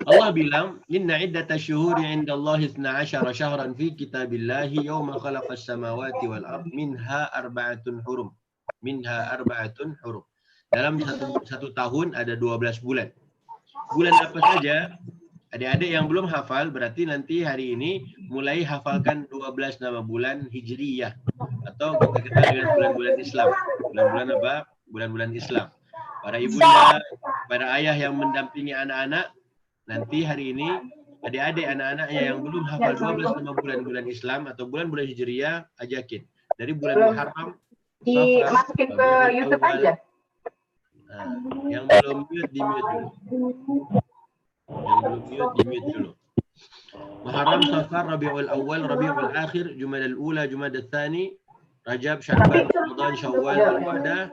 Allah bilang, inna iddatash syuhuri 'indallahi 12 syahran fi kitabillahi yawma khalaqas samawati wal ard minha arba'atun hurum. Minha arba'atun hurum. Dalam satu tahun ada 12 bulan. Bulan apa saja? Adik-adik yang belum hafal, berarti nanti hari ini mulai hafalkan 12 nama bulan Hijriyah. Atau kita kenal dengan bulan-bulan Islam. Bulan-bulan apa? Bulan-bulan Islam. Para ibunda, para ayah yang mendampingi anak-anak, nanti hari ini adik-adik anak-anaknya yang belum hafal 12 nama bulan-bulan Islam atau bulan-bulan Hijriyah, ajakin. Dari bulan Muharram, dimasukin ke YouTube aja. Nah, yang belum mute, di-mute dulu. Yang belum mute, di-mute dulu. Muharram, Safar, Rabiul Awal, Rabiul Akhir, Jumadal Ula, Jumadal Tsani, Rajab, Sya'ban, Ramadan, Syawal, Dzulqa'dah,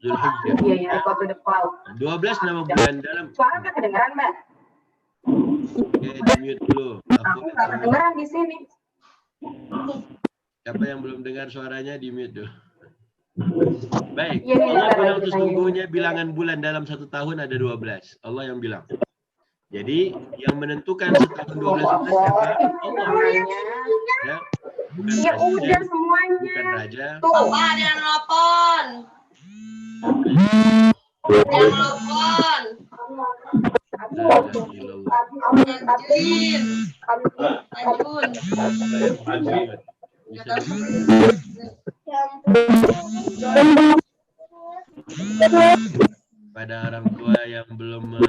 Zulhijjah. Iya, go to the cloud. 12 nama bulan dalam. Suara nggak kedengeran, Mbak? Oke, di-mute dulu. Aku nggak kedengeran di sini. Siapa yang belum dengar suaranya, di-mute dulu. Baik, Iya, Allah bilang iya. sesungguhnya bilangan bulan dalam satu tahun ada 12. Allah yang bilang. Jadi yang menentukan setahun 12 bulan siapa? Allah. Ya, bukan Ya udah presiden, semuanya. bukan raja. Tuh. Papa ada yang nelfon. Yang nelfon. La ilaha illallah. Najin. Najun. Pada orang tua yang belum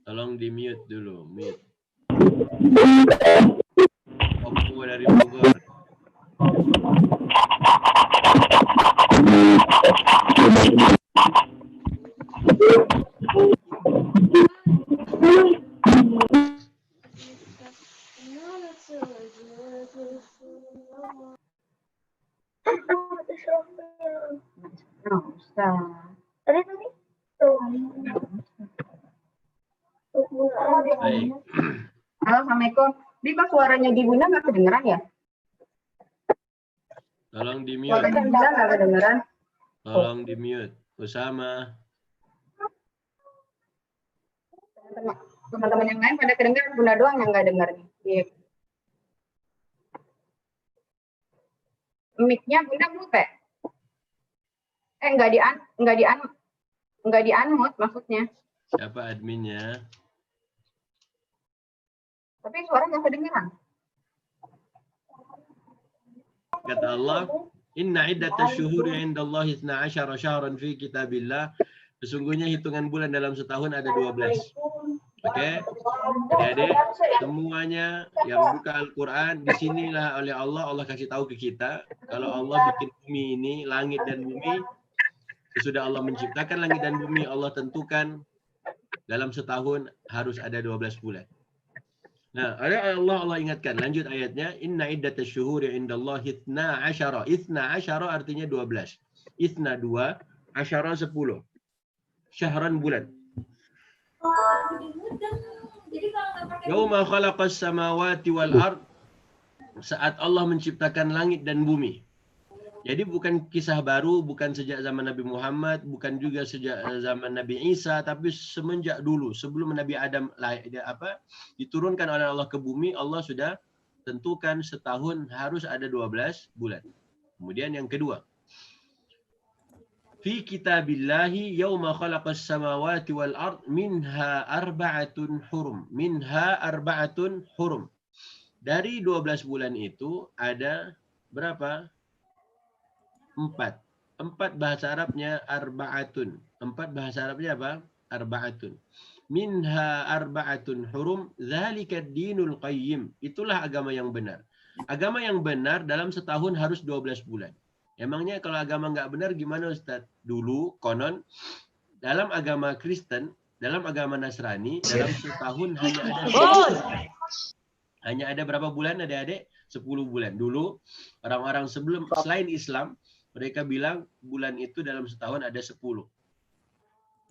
tolong di mute dulu, mute. Oppo dari Bogor. Tadi. Baik. Halo, Assalamualaikum. Di kok suaranya di Bunda nggak kedengeran ya? Tolong di mute. Suaranya Bunda nggak kedengeran. Tolong di mute. Usama. Teman-teman yang lain pada kedengeran, Bunda doang yang nggak denger nih. Iya. Mic-nya Bunda mute. Nggak di unmute maksudnya. Siapa adminnya? Tapi suara nggak kedengeran. Kata Allah, inna iddatash syuhuri 'indallahi 12 syahran fi kitabillah. Sesungguhnya hitungan bulan dalam setahun ada 12. Oke? Adik-adik, semuanya yang buka Al-Quran, disinilah oleh Allah kasih tahu ke kita, kalau Allah bikin bumi ini, langit dan bumi, sesudah Allah menciptakan langit dan bumi, Allah tentukan dalam setahun harus ada 12 bulan. Nah, ada Allah ingatkan, lanjut ayatnya, inna iddatash syuhuri 'indallahi 12. 12 artinya 12. Itsna 2, asyara 10. Syahran bulan. Yauma khalaqas samawati wal ard, saat Allah menciptakan langit dan bumi. Jadi bukan kisah baru, bukan sejak zaman Nabi Muhammad, bukan juga sejak zaman Nabi Isa, tapi semenjak dulu, sebelum Nabi Adam diturunkan oleh Allah ke bumi, Allah sudah tentukan setahun harus ada 12 bulan. Kemudian yang kedua, fi kitabillahi yauma khalaqas samawati wal ard minha arba'atun hurum. Minha arba'atun hurum. Dari 12 bulan itu ada berapa? 4. 4 bahasa Arabnya arba'atun. 4 bahasa Arabnya apa? Arba'atun. Minha arba'atun hurum, dzalika ad-dinul qayyim. Itulah agama yang benar. Agama yang benar dalam setahun harus 12 bulan. Emangnya kalau agama nggak benar gimana Ustaz? Dulu konon dalam agama Kristen, dalam agama Nasrani, dalam setahun hanya ada berapa bulan adik-adik? 10 bulan. Dulu orang-orang selain Islam, mereka bilang bulan itu dalam setahun ada 10.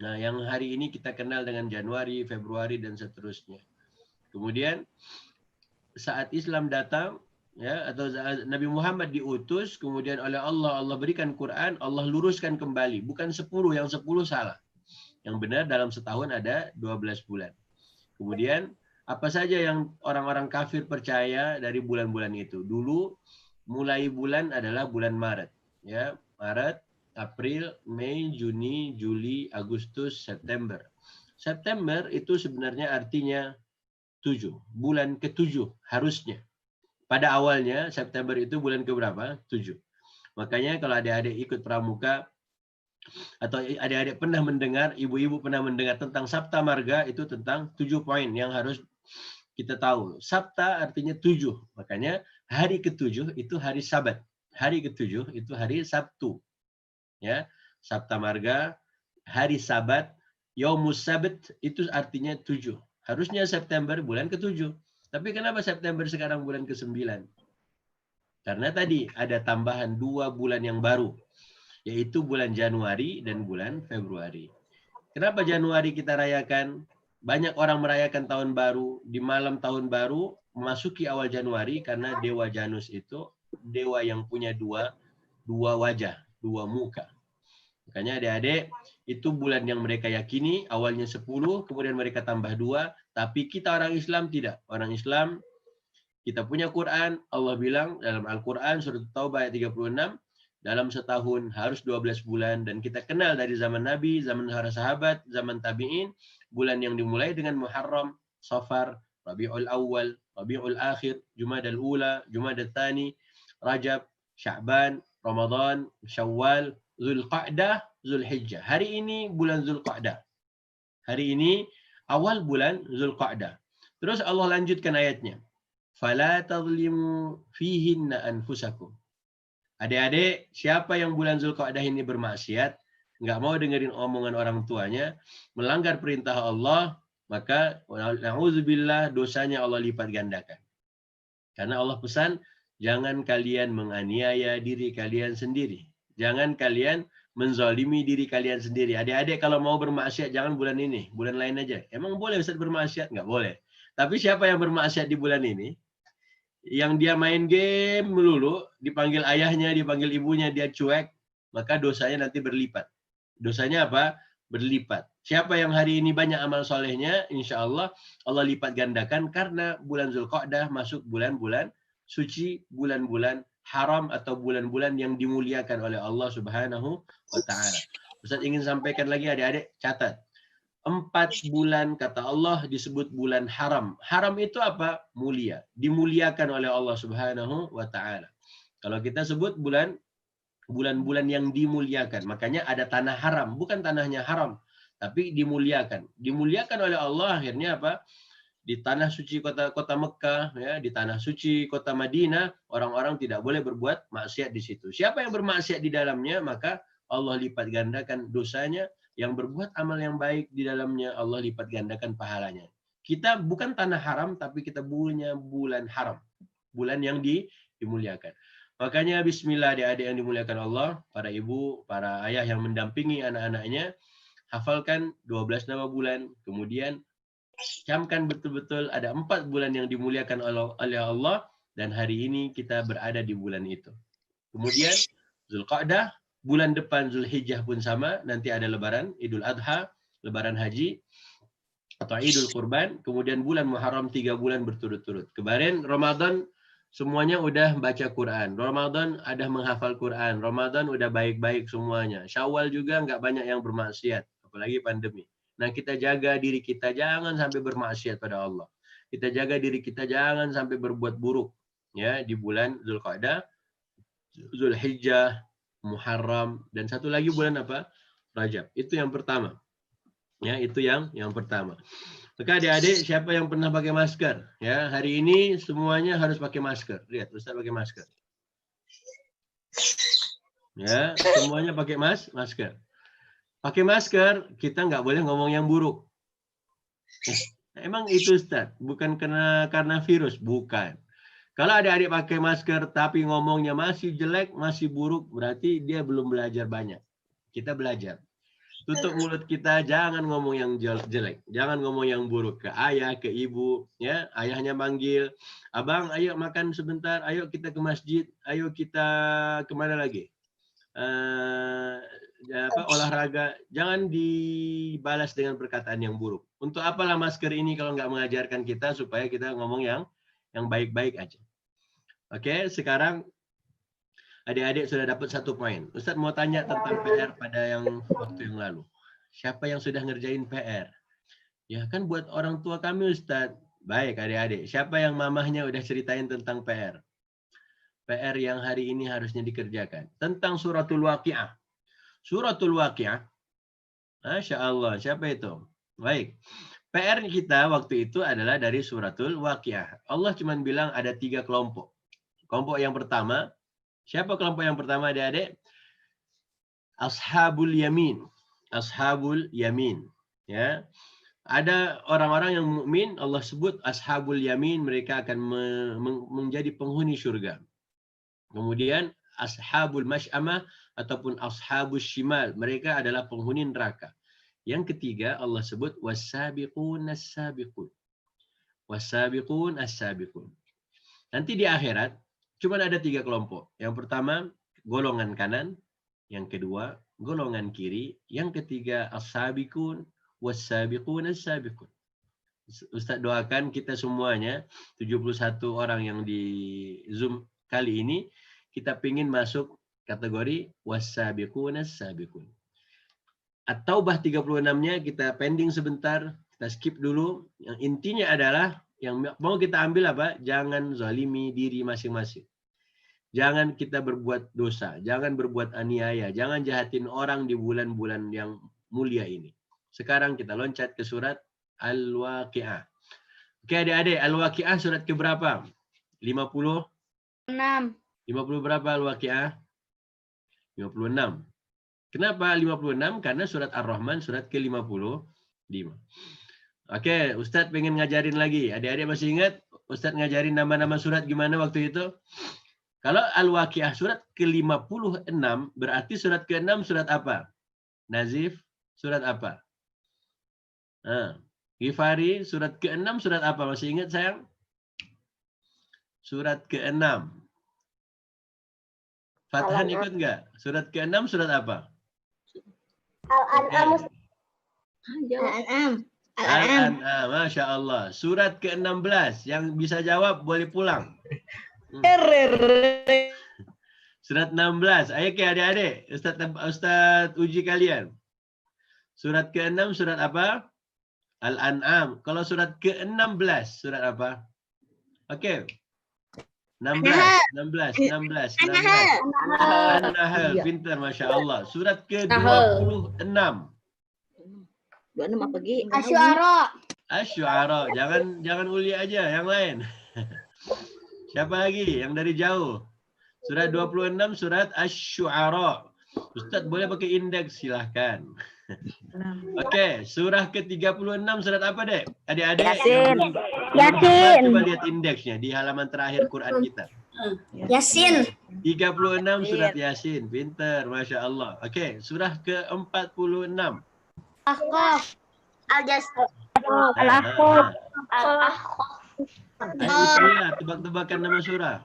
Nah, yang hari ini kita kenal dengan Januari, Februari, dan seterusnya. Kemudian saat Islam datang, ya, atau Nabi Muhammad diutus, kemudian oleh Allah berikan Quran, Allah luruskan kembali. Bukan 10, yang 10 salah. Yang benar dalam setahun ada 12 bulan. Kemudian apa saja yang orang-orang kafir percaya dari bulan-bulan itu? Dulu mulai bulan adalah bulan Maret, ya, Maret, April, Mei, Juni, Juli, Agustus, September. September itu sebenarnya artinya 7, bulan ke-7 harusnya. Pada awalnya September itu bulan ke-berapa? 7. Makanya kalau adik-adik ikut pramuka atau adik-adik pernah mendengar, ibu-ibu pernah mendengar tentang Sabta Marga, itu tentang 7 poin yang harus kita tahu. Sabta artinya 7. Makanya hari ke-7 itu hari Sabat. Hari ke-7 itu hari Sabtu. Ya, Sabta Marga, hari Sabat, Yaumus Sabat itu artinya 7. Harusnya September bulan ke-7. Tapi kenapa September sekarang bulan ke-9? Karena tadi ada tambahan 2 bulan yang baru, yaitu bulan Januari dan bulan Februari. Kenapa Januari kita rayakan? Banyak orang merayakan tahun baru, di malam tahun baru memasuki awal Januari, karena Dewa Janus itu dewa yang punya dua wajah, 2 muka. Makanya adik-adik, itu bulan yang mereka yakini, awalnya 10, kemudian mereka tambah 2, tapi kita orang Islam tidak. Orang Islam, kita punya Quran, Allah bilang dalam Al-Quran, surat Taubah ayat 36, dalam setahun harus 12 bulan, dan kita kenal dari zaman Nabi, zaman para sahabat, zaman tabi'in, bulan yang dimulai dengan Muharram, Safar, Rabiul Awal, Rabiul Akhir, Jumadal Ula, Jumadal Tani, Rajab, Sya'ban, Ramadan, Syawal, Zulqa'dah, Zulhijjah. Hari ini bulan Zulqa'dah. Hari ini awal bulan Zulqa'dah. Terus Allah lanjutkan ayatnya. Fala tadhlimu fihinna anfusakum. Adik-adik, siapa yang bulan Zulqa'dah ini bermaksiat, nggak mau dengerin omongan orang tuanya, melanggar perintah Allah, maka na'udzubillah, dosanya Allah lipat gandakan. Karena Allah pesan, jangan kalian menganiaya diri kalian sendiri. Jangan kalian menzalimi diri kalian sendiri. Adik-adik kalau mau bermaksiat, jangan bulan ini, bulan lain aja. Emang boleh Ustaz bermaksiat? Nggak boleh. Tapi siapa yang bermaksiat di bulan ini? Yang dia main game melulu, dipanggil ayahnya, dipanggil ibunya, dia cuek, maka dosanya nanti berlipat. Dosanya apa? Berlipat. Siapa yang hari ini banyak amal solehnya, insya Allah Allah lipat gandakan, karena bulan Zulqa'dah masuk bulan-bulan suci, bulan-bulan haram atau bulan-bulan yang dimuliakan oleh Allah Subhanahu wa Ta'ala. Ustaz ingin sampaikan lagi, adik-adik catat. 4 bulan kata Allah disebut bulan haram. Haram itu apa? Mulia. Dimuliakan oleh Allah Subhanahu wa Ta'ala. Kalau kita sebut bulan-bulan yang dimuliakan, makanya ada tanah haram, bukan tanahnya haram, tapi dimuliakan. Dimuliakan oleh Allah, akhirnya apa? Di tanah suci kota Mekah, ya, di tanah suci kota Madinah, orang-orang tidak boleh berbuat maksiat di situ. Siapa yang bermaksiat di dalamnya, maka Allah lipat gandakan dosanya. Yang berbuat amal yang baik di dalamnya, Allah lipat gandakan pahalanya. Kita bukan tanah haram, tapi kita punya bulan haram. Bulan yang dimuliakan. Makanya bismillah adik-adik yang dimuliakan Allah, para ibu, para ayah yang mendampingi anak-anaknya, hafalkan 12 nama bulan, kemudian camkan betul-betul ada 4 bulan yang dimuliakan oleh Allah, dan hari ini kita berada di bulan itu. Kemudian Zulqa'dah, bulan depan Zulhijjah pun sama, nanti ada lebaran, Idul Adha, lebaran haji, atau Idul Kurban, kemudian bulan Muharram 3 bulan berturut-turut. Kemarin Ramadan semuanya udah baca Quran, Ramadan ada menghafal Quran, Ramadan udah baik-baik semuanya. Syawal juga nggak banyak yang bermaksiat, apalagi pandemi. Nah, kita jaga diri kita jangan sampai bermaksiat pada Allah. Kita jaga diri kita jangan sampai berbuat buruk, ya, di bulan Zulqa'dah, Zulhijjah, Muharram, dan satu lagi bulan apa? Rajab. Itu yang pertama. Ya, itu yang pertama. Maka adik-adik, siapa yang pernah pakai masker? Ya, hari ini semuanya harus pakai masker. Lihat, Ustaz pakai masker. Ya, semuanya pakai masker. Pakai masker, kita nggak boleh ngomong yang buruk. Emang itu Ustaz, bukan karena virus, bukan. Kalau adik-adik pakai masker tapi ngomongnya masih jelek, masih buruk, berarti dia belum belajar banyak. Kita belajar. tutup mulut kita, jangan ngomong yang jelek, jangan ngomong yang buruk ke ayah, ke ibu, ya. Ayahnya manggil, abang, ayo makan sebentar, ayo kita ke masjid, ayo kita kemana lagi? Olahraga, jangan dibalas dengan perkataan yang buruk. Untuk apalah masker ini kalau nggak mengajarkan kita supaya kita ngomong yang baik-baik aja. Oke, sekarang adik-adik sudah dapat 1 poin. Ustaz mau tanya tentang PR pada yang waktu yang lalu. Siapa yang sudah ngerjain PR? Ya kan buat orang tua kami Ustaz. Baik adik-adik, siapa yang mamahnya udah ceritain tentang PR? PR yang hari ini harusnya dikerjakan. Tentang suratul Waqiah. Suratul Waqiah. Masya Allah, siapa itu? Baik. PR kita waktu itu adalah dari suratul Waqiah. Allah cuma bilang ada 3 kelompok. Kelompok yang pertama, siapa kelompok yang pertama adik-adik? Ashabul Yamin. Ashabul Yamin. Ya. Ada orang-orang yang mukmin, Allah sebut Ashabul Yamin, mereka akan menjadi penghuni surga. Kemudian Ashabul Mash'amah ataupun Ashabul Shimal, mereka adalah penghuni neraka. Yang ketiga Allah sebut was-sabiqun as-sabiqun. Was-sabiqun as-sabiqun. Nanti di akhirat cuma ada 3 kelompok. Yang pertama golongan kanan, yang kedua golongan kiri, yang ketiga as-sabiqun was-sabiqun as-sabiqun. Ustaz doakan kita semuanya 71 orang yang di Zoom kali ini kita pingin masuk kategori was-sabiqun as-sabiqun. At-Taubah 36-nya kita pending sebentar, kita skip dulu. Yang intinya adalah yang mau kita ambil apa? Jangan zalimi diri masing-masing. Jangan kita berbuat dosa, jangan berbuat aniaya, jangan jahatin orang di bulan-bulan yang mulia ini. Sekarang kita loncat ke surat Al-Waqiah. Oke adik-adik, Al-Waqiah surat ke berapa? 50? 6. 50 berapa Al-Waqiah? 56. Kenapa 56? Karena surat Ar-Rahman surat ke-55. Oke, Ustadz pengen ngajarin lagi. Adik-adik masih ingat Ustadz ngajarin nama-nama surat gimana waktu itu? Kalau Al-Waqiah surat ke-56, berarti surat ke-6 surat apa? Nazif, surat apa? Ghifari, surat ke-6 surat apa? Masih ingat sayang? Surat ke-6. Fathan ikut nggak? Surat ke-6 surat apa? Al-An'am. Al-An'am, Masya Allah. Surat ke-16. Yang bisa jawab boleh pulang. Surat 16. Ayo ke adik-adik. Ustaz uji kalian. Surat ke-6 surat apa? Al-An'am. Kalau surat ke-16 surat apa? Oke. 16. An-Nahl. Pintar, Masya Allah. Surat ke-26. 26 apa Gi? Asy-Syu'ara. Asy-Syu'ara. Jangan uli aja, yang lain. Siapa lagi yang dari jauh? Surat 26 surat Asy-Syu'ara. Ustaz boleh pakai indeks silahkan. Oke, surah ke-36 surat apa, Dek? Adik-adik. Yasin. Coba lihat indeksnya di halaman terakhir Quran kita. Yasin. 36 surat Yasin. Pintar, Masya Allah. Oke, surah ke-46. Al-Ahqaf. Al-Ahqaf. Ayo saya tebak-tebakan nama surah.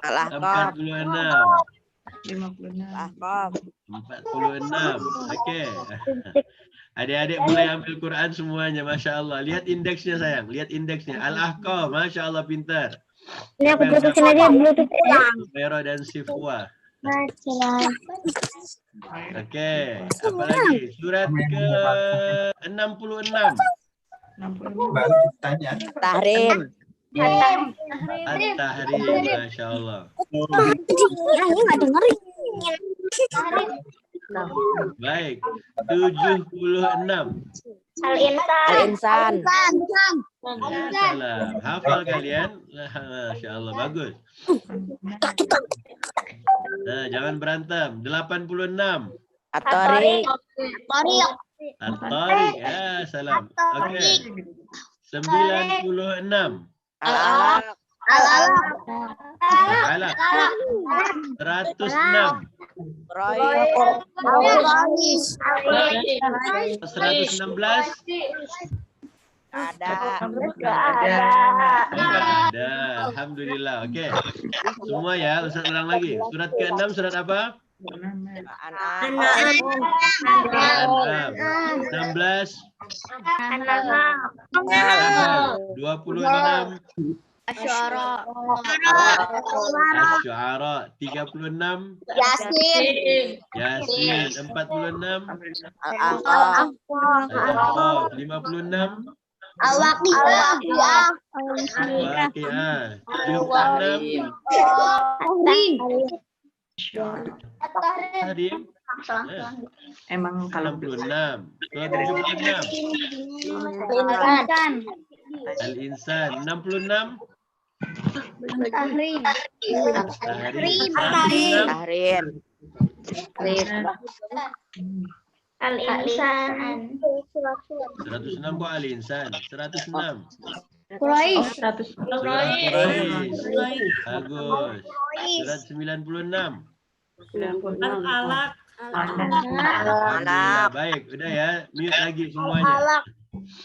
Al-Ahqaf. 46. 46. Oke. Adik-adik mulai ambil Quran semuanya, Masya Allah. Lihat indeksnya sayang, lihat indeksnya. Al-Ahqaf, Masya Allah pintar. Ini aku bluetoothin aja, bluetooth. Mero dan Sifwa. Oke, apa lagi? Surat ke-66. Tahrim. At-Tahrim, Masya Allah. Baik, 76. Al-Insan. Salam. Hafal kalian? Masya Allah, bagus. Nah, jangan berantem. 86. At-Tariq. At-Tariq. Ya, salam. Oke. 96. Al-Alaq. Al-Alaq. 106. Rois. 116. Ada. Ada. Alhamdulillah. Oke. Semua ya, Ustaz ulang lagi. Surat ke-6 surat apa? An'am. 16. 26. Asy'ara. Asy-Syu'ara. 36. Yasin. Yasin. 46. Al-Ahqaf. Al-Ahqaf. 56. Al-Waqi'ah. Waqi'ah. 76. Tahrim. Emang kalau 66. Surat 76. Insan. Al-Insan. 66. Tahrim. Tahrim. Tahrim. 66. Al-Insan. 106 kok Al-Insan. 106. Quraisy. 100 Surat Quraisy. Bagus. Surat 96. Al-Alaq. Alhamdulillah. Baik, udah ya. Mute lagi semuanya.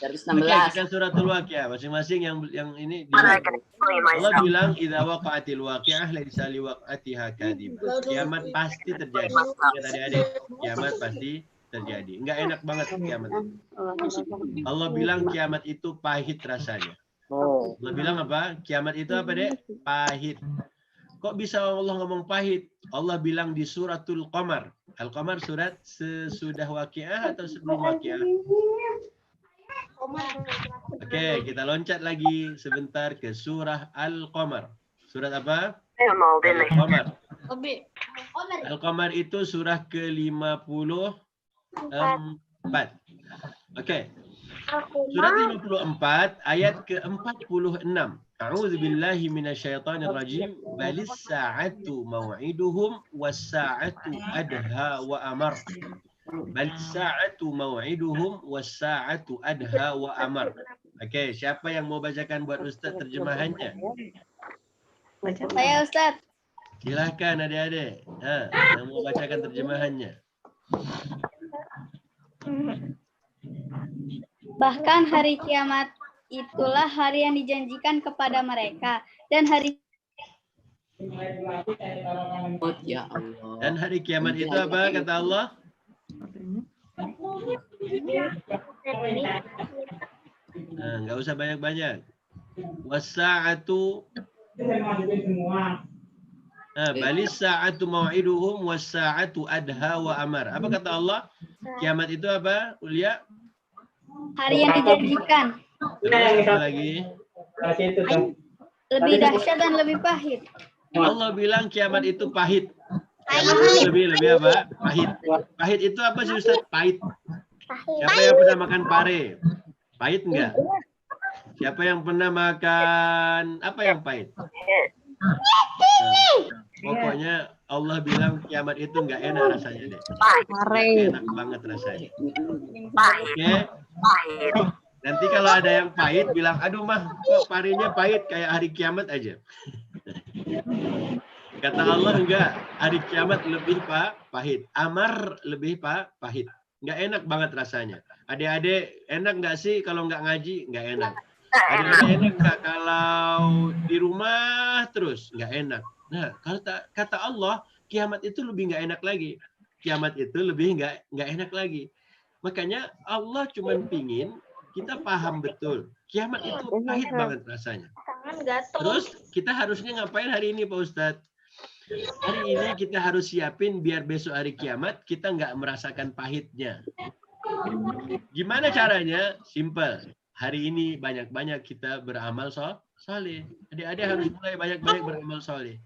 Oke, kita suratul Waqiah. Masing-masing yang ini Allah bilang idza waqa'atil waqi'ah laisa liwaq'atiha kadhibah. Kiamat pasti terjadi. Lihat adik-adik, kiamat pasti terjadi. Enggak enak banget kiamat. Allah bilang kiamat itu pahit rasanya. Allah bilang apa? Kiamat itu apa, Dek? Pahit. Kok bisa Allah ngomong pahit? Allah bilang di suratul Qamar. Al-Qamar surat sesudah Waqiah atau sebelum Waqiah? Oke, kita loncat lagi sebentar ke surah Al-Qamar. Surat apa? Al-Qamar. Al-Qamar itu surah ke-54. Oke. Surat 54 ayat ke-46. A'udzu billahi minasyaitonir rajim. Balis sa'atu mau'iduhum was-sa'atu adha wa amar. Balis sa'atu mau'iduhum was-sa'atu adha wa amar. Oke, siapa yang mau bacakan buat Ustaz terjemahannya? Saya Ustaz. Silakan adik-adik. Yang mau bacakan terjemahannya. Bahkan hari kiamat itulah hari yang dijanjikan kepada mereka dan hari Ya Allah. Dan hari kiamat itu apa kata Allah? Nggak usah banyak-banyak. Was-sa'atu balis sa'atu mau'iduhum was-sa'atu adha wa amar. Apa kata Allah? Kiamat itu apa? Ulia? hari yang dijanjikan. Terus apa lagi? Lebih dahsyat dan lebih pahit. Allah bilang kiamat itu pahit. Lebih apa? Pahit. Pahit itu apa sih Ustaz? Pahit. Siapa yang pernah makan pare? Pahit enggak? Siapa yang pernah makan apa yang pahit? Pokoknya Allah bilang kiamat itu enggak enak rasanya deh. Enak banget rasanya. Oke. Nanti kalau ada yang pahit bilang, aduh mah kok parenya pahit kayak hari kiamat aja. Kata Allah enggak, hari kiamat lebih pahit. Amar lebih pahit. Enggak enak banget rasanya. Adik-adik enak enggak sih kalau enggak ngaji? Enggak enak. Adik-adik enak enggak kalau di rumah terus? Enggak enak. Nah, kata Allah, kiamat itu lebih enggak enak lagi. Kiamat itu lebih enggak enak lagi. Makanya Allah cuma pingin kita paham betul. Kiamat itu pahit banget rasanya. Terus kita harusnya ngapain hari ini Pak Ustadz? Hari ini kita harus siapin biar besok hari kiamat kita nggak merasakan pahitnya. Gimana caranya? Simple. Hari ini banyak-banyak kita beramal soleh. Adik-adik harus mulai banyak-banyak beramal soleh.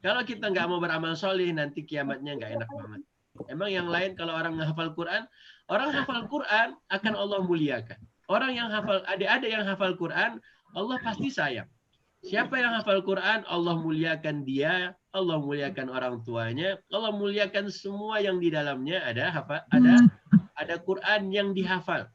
Kalau kita nggak mau beramal soleh, nanti kiamatnya nggak enak banget. Emang yang lain kalau orang menghafal Quran, orang hafal Quran akan Allah muliakan. Orang yang hafal, adik-adik yang hafal Quran, Allah pasti sayang. Siapa yang hafal Quran, Allah muliakan dia, Allah muliakan orang tuanya, Allah muliakan semua yang di dalamnya ada Quran yang dihafal.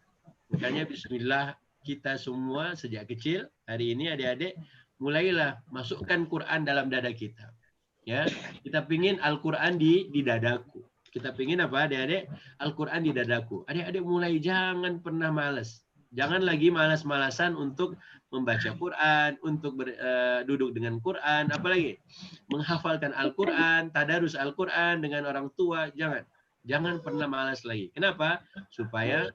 Makanya bismillah kita semua sejak kecil, hari ini adik-adik, mulailah masukkan Quran dalam dada kita. Ya, kita pingin Al-Quran di dadaku. Kita pingin apa adik-adik? Al-Quran di dadaku. Adik-adik mulai jangan pernah malas. Jangan lagi malas-malasan untuk membaca Quran, untuk duduk dengan Quran, apalagi menghafalkan Al-Quran, tadarus Al-Quran dengan orang tua. Jangan pernah malas lagi. Kenapa? Supaya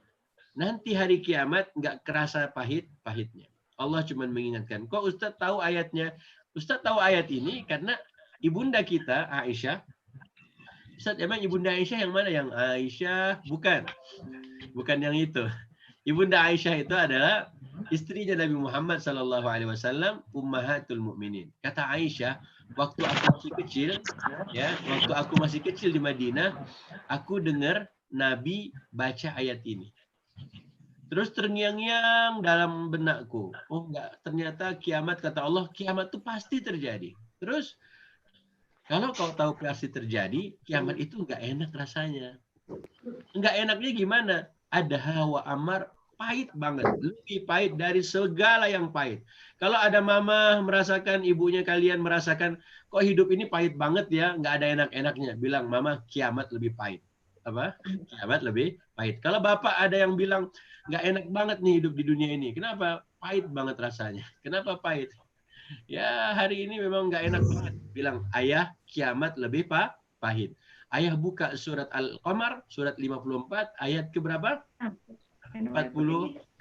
nanti hari kiamat nggak kerasa pahitnya. Allah cuma mengingatkan. Kok Ustadz tahu ayatnya? Ustadz tahu ayat ini karena ibunda kita, Aisyah. Ustadz, emang ibunda Aisyah yang mana? Yang Aisyah? Bukan yang itu. Ibunda Aisyah itu adalah istrinya Nabi Muhammad SAW, Ummahatul Mukminin. Kata Aisyah, waktu aku masih kecil di Madinah, aku dengar Nabi baca ayat ini. Terus terngiang-ngiang dalam benakku. Oh enggak, ternyata kiamat, kata Allah, kiamat itu pasti terjadi. Terus, kalau kau tahu pasti terjadi, kiamat itu enggak enak rasanya. Enggak enaknya gimana? Ada hawa amar, pahit banget. Lebih pahit dari segala yang pahit. Kalau ada mama merasakan, ibunya kalian merasakan, kok hidup ini pahit banget ya, enggak ada enak-enaknya. Bilang, mama, kiamat lebih pahit. Apa? Kiamat lebih pahit. Kalau bapak ada yang bilang, nggak enak banget nih hidup di dunia ini. Kenapa? Pahit banget rasanya. Kenapa pahit? Ya hari ini memang nggak enak banget. Bilang, ayah, kiamat lebih pahit. Ayah buka surat Al-Qamar, surat 54, ayat keberapa? 46.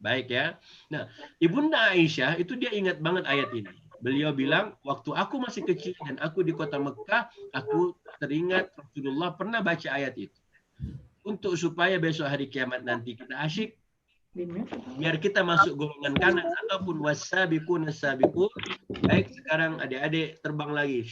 Baik ya. Nah, Ibunda Aisyah itu dia ingat banget ayat ini. Beliau bilang, waktu aku masih kecil dan aku di kota Mekah, aku teringat Rasulullah pernah baca ayat itu. Untuk supaya besok hari kiamat nanti kita asyik, biar kita masuk golongan kanan ataupun wasabiqun as-sabiqun. Baik, sekarang adik-adik terbang lagi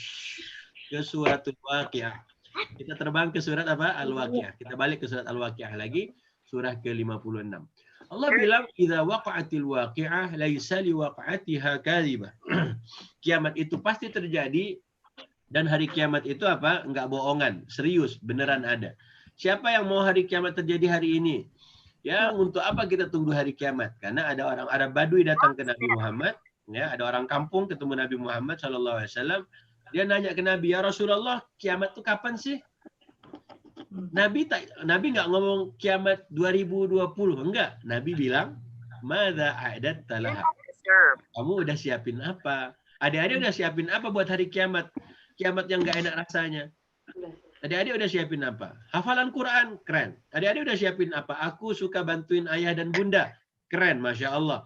ke suratul Waqiah. Kita terbang ke surat apa? Al-Waqiah. Kita balik ke surat Al-Waqiah lagi, surah ke-56. Allah bilang, "Idza waqa'atil waqi'ah laisa liwaqa'atiha kadhibah." Kiamat itu pasti terjadi dan hari kiamat itu apa? Enggak bohongan, serius, beneran ada. Siapa yang mau hari kiamat terjadi hari ini? Ya, untuk apa kita tunggu hari kiamat? Karena ada orang Arab Badui datang ke Nabi Muhammad, ya, ada orang kampung ketemu Nabi Muhammad SAW. Dia nanya ke Nabi, "Ya Rasulullah, kiamat itu kapan sih?" Nabi nggak ngomong kiamat 2020, enggak. Nabi bilang, "Madza a'datta laha?" Kamu udah siapin apa? Adik-adik udah siapin apa buat hari kiamat? Kiamat yang nggak enak rasanya. Adik-adik udah siapin apa? Hafalan Quran, keren. Adik-adik udah siapin apa? Aku suka bantuin ayah dan bunda, keren, Masya Allah.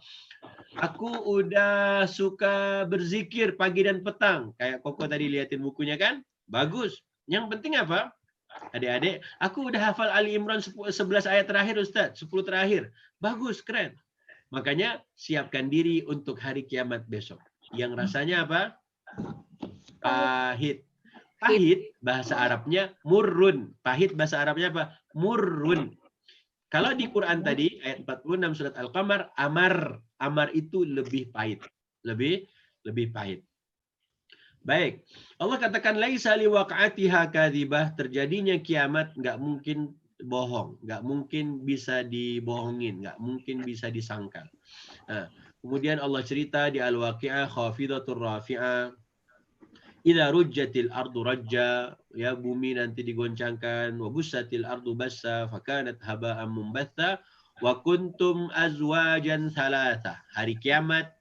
Aku udah suka berzikir pagi dan petang, kayak Koko tadi liatin bukunya kan? Bagus. Yang penting apa? Adik-adik, aku udah hafal Ali Imran 11 ayat terakhir, Ustaz, 10 terakhir. Bagus, keren. Makanya siapkan diri untuk hari kiamat besok. Yang rasanya apa? Pahit. Pahit bahasa Arabnya murrun. Pahit bahasa Arabnya apa? Murrun. Kalau di Quran tadi ayat 46 surat Al-Qamar, amar. Amar itu lebih pahit. Lebih pahit. Baik. Allah katakan laisa liwaqa'atiha kadzibah, terjadinya kiamat nggak mungkin bohong, nggak mungkin bisa dibohongin, nggak mungkin bisa disangkal. Nah, kemudian Allah cerita di Al-Waqi'ah, khafidatur rafi'ah, idza rujjatil ardu rajja, ya bumi nanti digoncangkan, wa bussatil ardu bassa fakanat haba'an mumbatha wa kuntum azwajan thalatha. Hari kiamat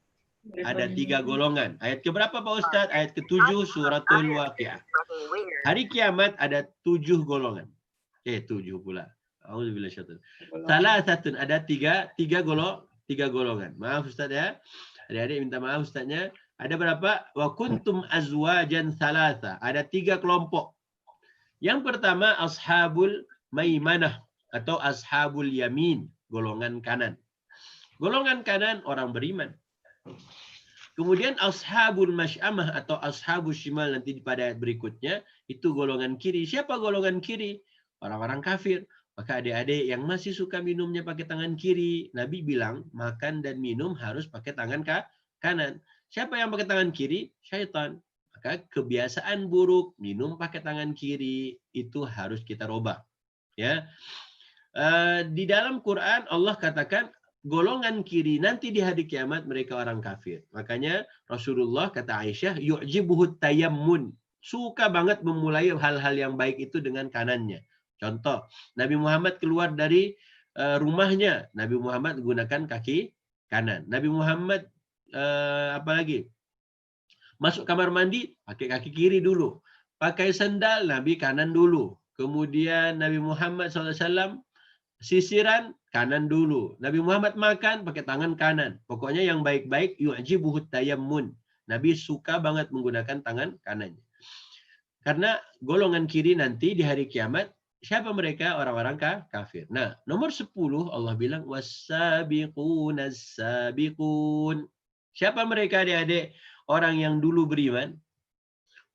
ada 3 golongan. Ayat keberapa Pak Ustadz? Ayat ke-7 suratul Waqiah. Hari kiamat ada 7 golongan. 7 pula. Auzubillah syaitan. Salah satu ada 3 golongan. Maaf Ustadz ya. Adik-adik minta maaf Ustadznya. Ada berapa? Wa kuntum azwajan thalatha. Ada 3 kelompok. Yang pertama ashabul maimanah atau ashabul yamin, golongan kanan. Golongan kanan orang beriman. Kemudian ashabul masy'amah atau ashabul shimal nanti pada ayat berikutnya itu golongan kiri. Siapa golongan kiri? Orang-orang kafir. Maka adik-adik yang masih suka minumnya pakai tangan kiri, Nabi bilang makan dan minum harus pakai tangan kanan. Siapa yang pakai tangan kiri? Syaitan. Maka kebiasaan buruk minum pakai tangan kiri itu harus kita robah. Ya. Di dalam Quran Allah katakan golongan kiri nanti di hari kiamat mereka orang kafir. Makanya Rasulullah kata Aisyah, yu'jibuhut tayammun. suka banget memulai hal-hal yang baik itu dengan kanannya. Contoh, Nabi Muhammad keluar dari rumahnya, Nabi Muhammad gunakan kaki kanan. Nabi Muhammad apalagi? Masuk kamar mandi, pakai kaki kiri dulu. Pakai sandal, Nabi kanan dulu. Kemudian Nabi Muhammad SAW sisiran, kanan dulu. Nabi Muhammad makan, pakai tangan kanan. Pokoknya yang baik-baik, yu'jibuhut tayammun. Nabi suka banget menggunakan tangan kanannya. Karena golongan kiri nanti di hari kiamat, siapa mereka? Orang-orang kafir. Nah, nomor 10 Allah bilang, was-sabiqunas sabiqun. Siapa mereka adik-adik? Orang yang dulu beriman,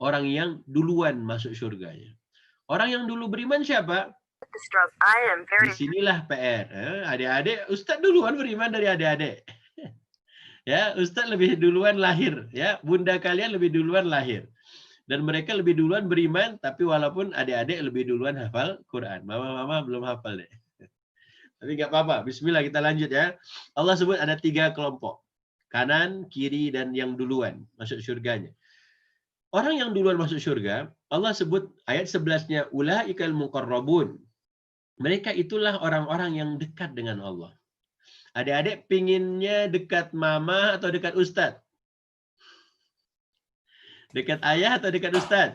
orang yang duluan masuk surganya. Orang yang dulu beriman siapa? Disinilah PR. Adik-adik, Ustaz duluan beriman dari adik-adik. Ya, Ustaz lebih duluan lahir. Ya, bunda kalian lebih duluan lahir. Dan mereka lebih duluan beriman, tapi walaupun adik-adik lebih duluan hafal Quran. Mama-mama belum hafal deh. Tapi nggak apa-apa. Bismillah, kita lanjut ya. Allah sebut ada 3 kelompok. Kanan, kiri, dan yang duluan masuk surganya. Orang yang duluan masuk surga, Allah sebut ayat 11-nya, ulaikal muqarrabun. Mereka itulah orang-orang yang dekat dengan Allah. Adik-adik pinginnya dekat mama atau dekat ustaz? Dekat ayah atau dekat ustaz?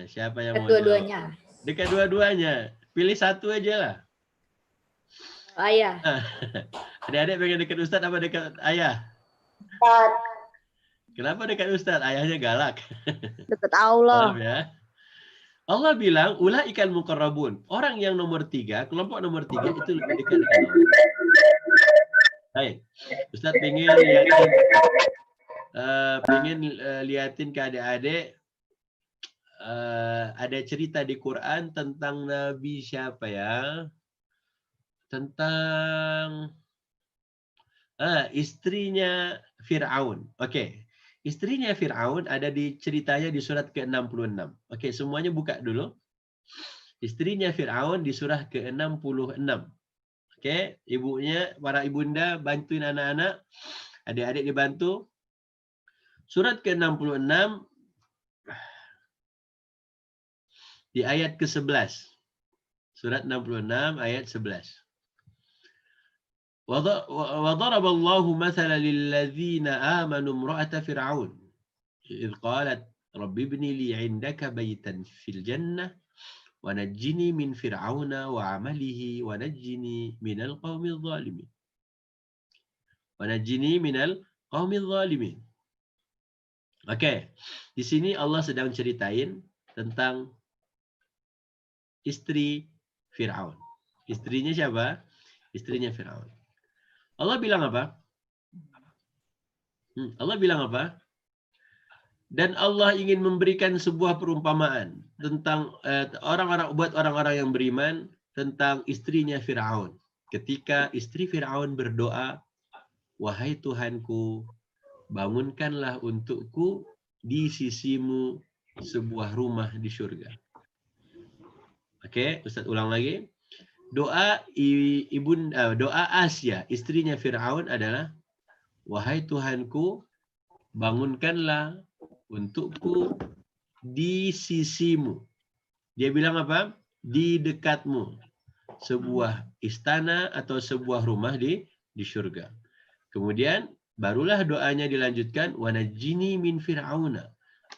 Siapa yang mau Dua-duanya. Dekat dua-duanya. Pilih satu aja lah. Ayah. Adik-adik pengen dekat ustaz apa dekat ayah? Kenapa dekat ustaz? Ayahnya galak. Dekat Allah. Maaf ya. Allah bilang, ulaikal muqarrabun. Orang yang nomor 3, kelompok nomor 3 itu lebih dekat dengan Allah. Baik. Ustaz pengen liatin ke adik-adik ada cerita di Quran tentang Nabi siapa ya? Tentang istrinya Fir'aun. Oke. Istrinya Fir'aun ada di ceritanya di surat ke-66. Oke, semuanya buka dulu. Istrinya Fir'aun di surah ke-66. Oke, ibunya, para ibunda bantuin anak-anak. Adik-adik dibantu. Surat ke-66 di ayat ke-11. Surat 66 ayat 11. وضرب الله مثلا للذين آمنوا امرأة فرعون إذ قالت رب ابن لي عندك بيتا في الجنة ونجني من فرعون وعمله ونجني من القوم الظالمين Oke, di sini Allah sedang ceritain tentang istri Fir'aun. Istrinya siapa? Istrinya Fir'aun. Allah bilang apa? Allah bilang apa? Dan Allah ingin memberikan sebuah perumpamaan tentang orang-orang yang beriman tentang istrinya Fir'aun. Ketika istri Fir'aun berdoa, wahai Tuhanku, bangunkanlah untukku di sisimu sebuah rumah di surga. Oke, Ustaz ulang lagi. Doa Asia, istrinya Fir'aun adalah, wahai Tuhanku, bangunkanlah untukku di sisimu. Dia bilang apa? Di dekatmu. Sebuah istana atau sebuah rumah di surga. Kemudian barulah doanya dilanjutkan, wanajini min fir'auna.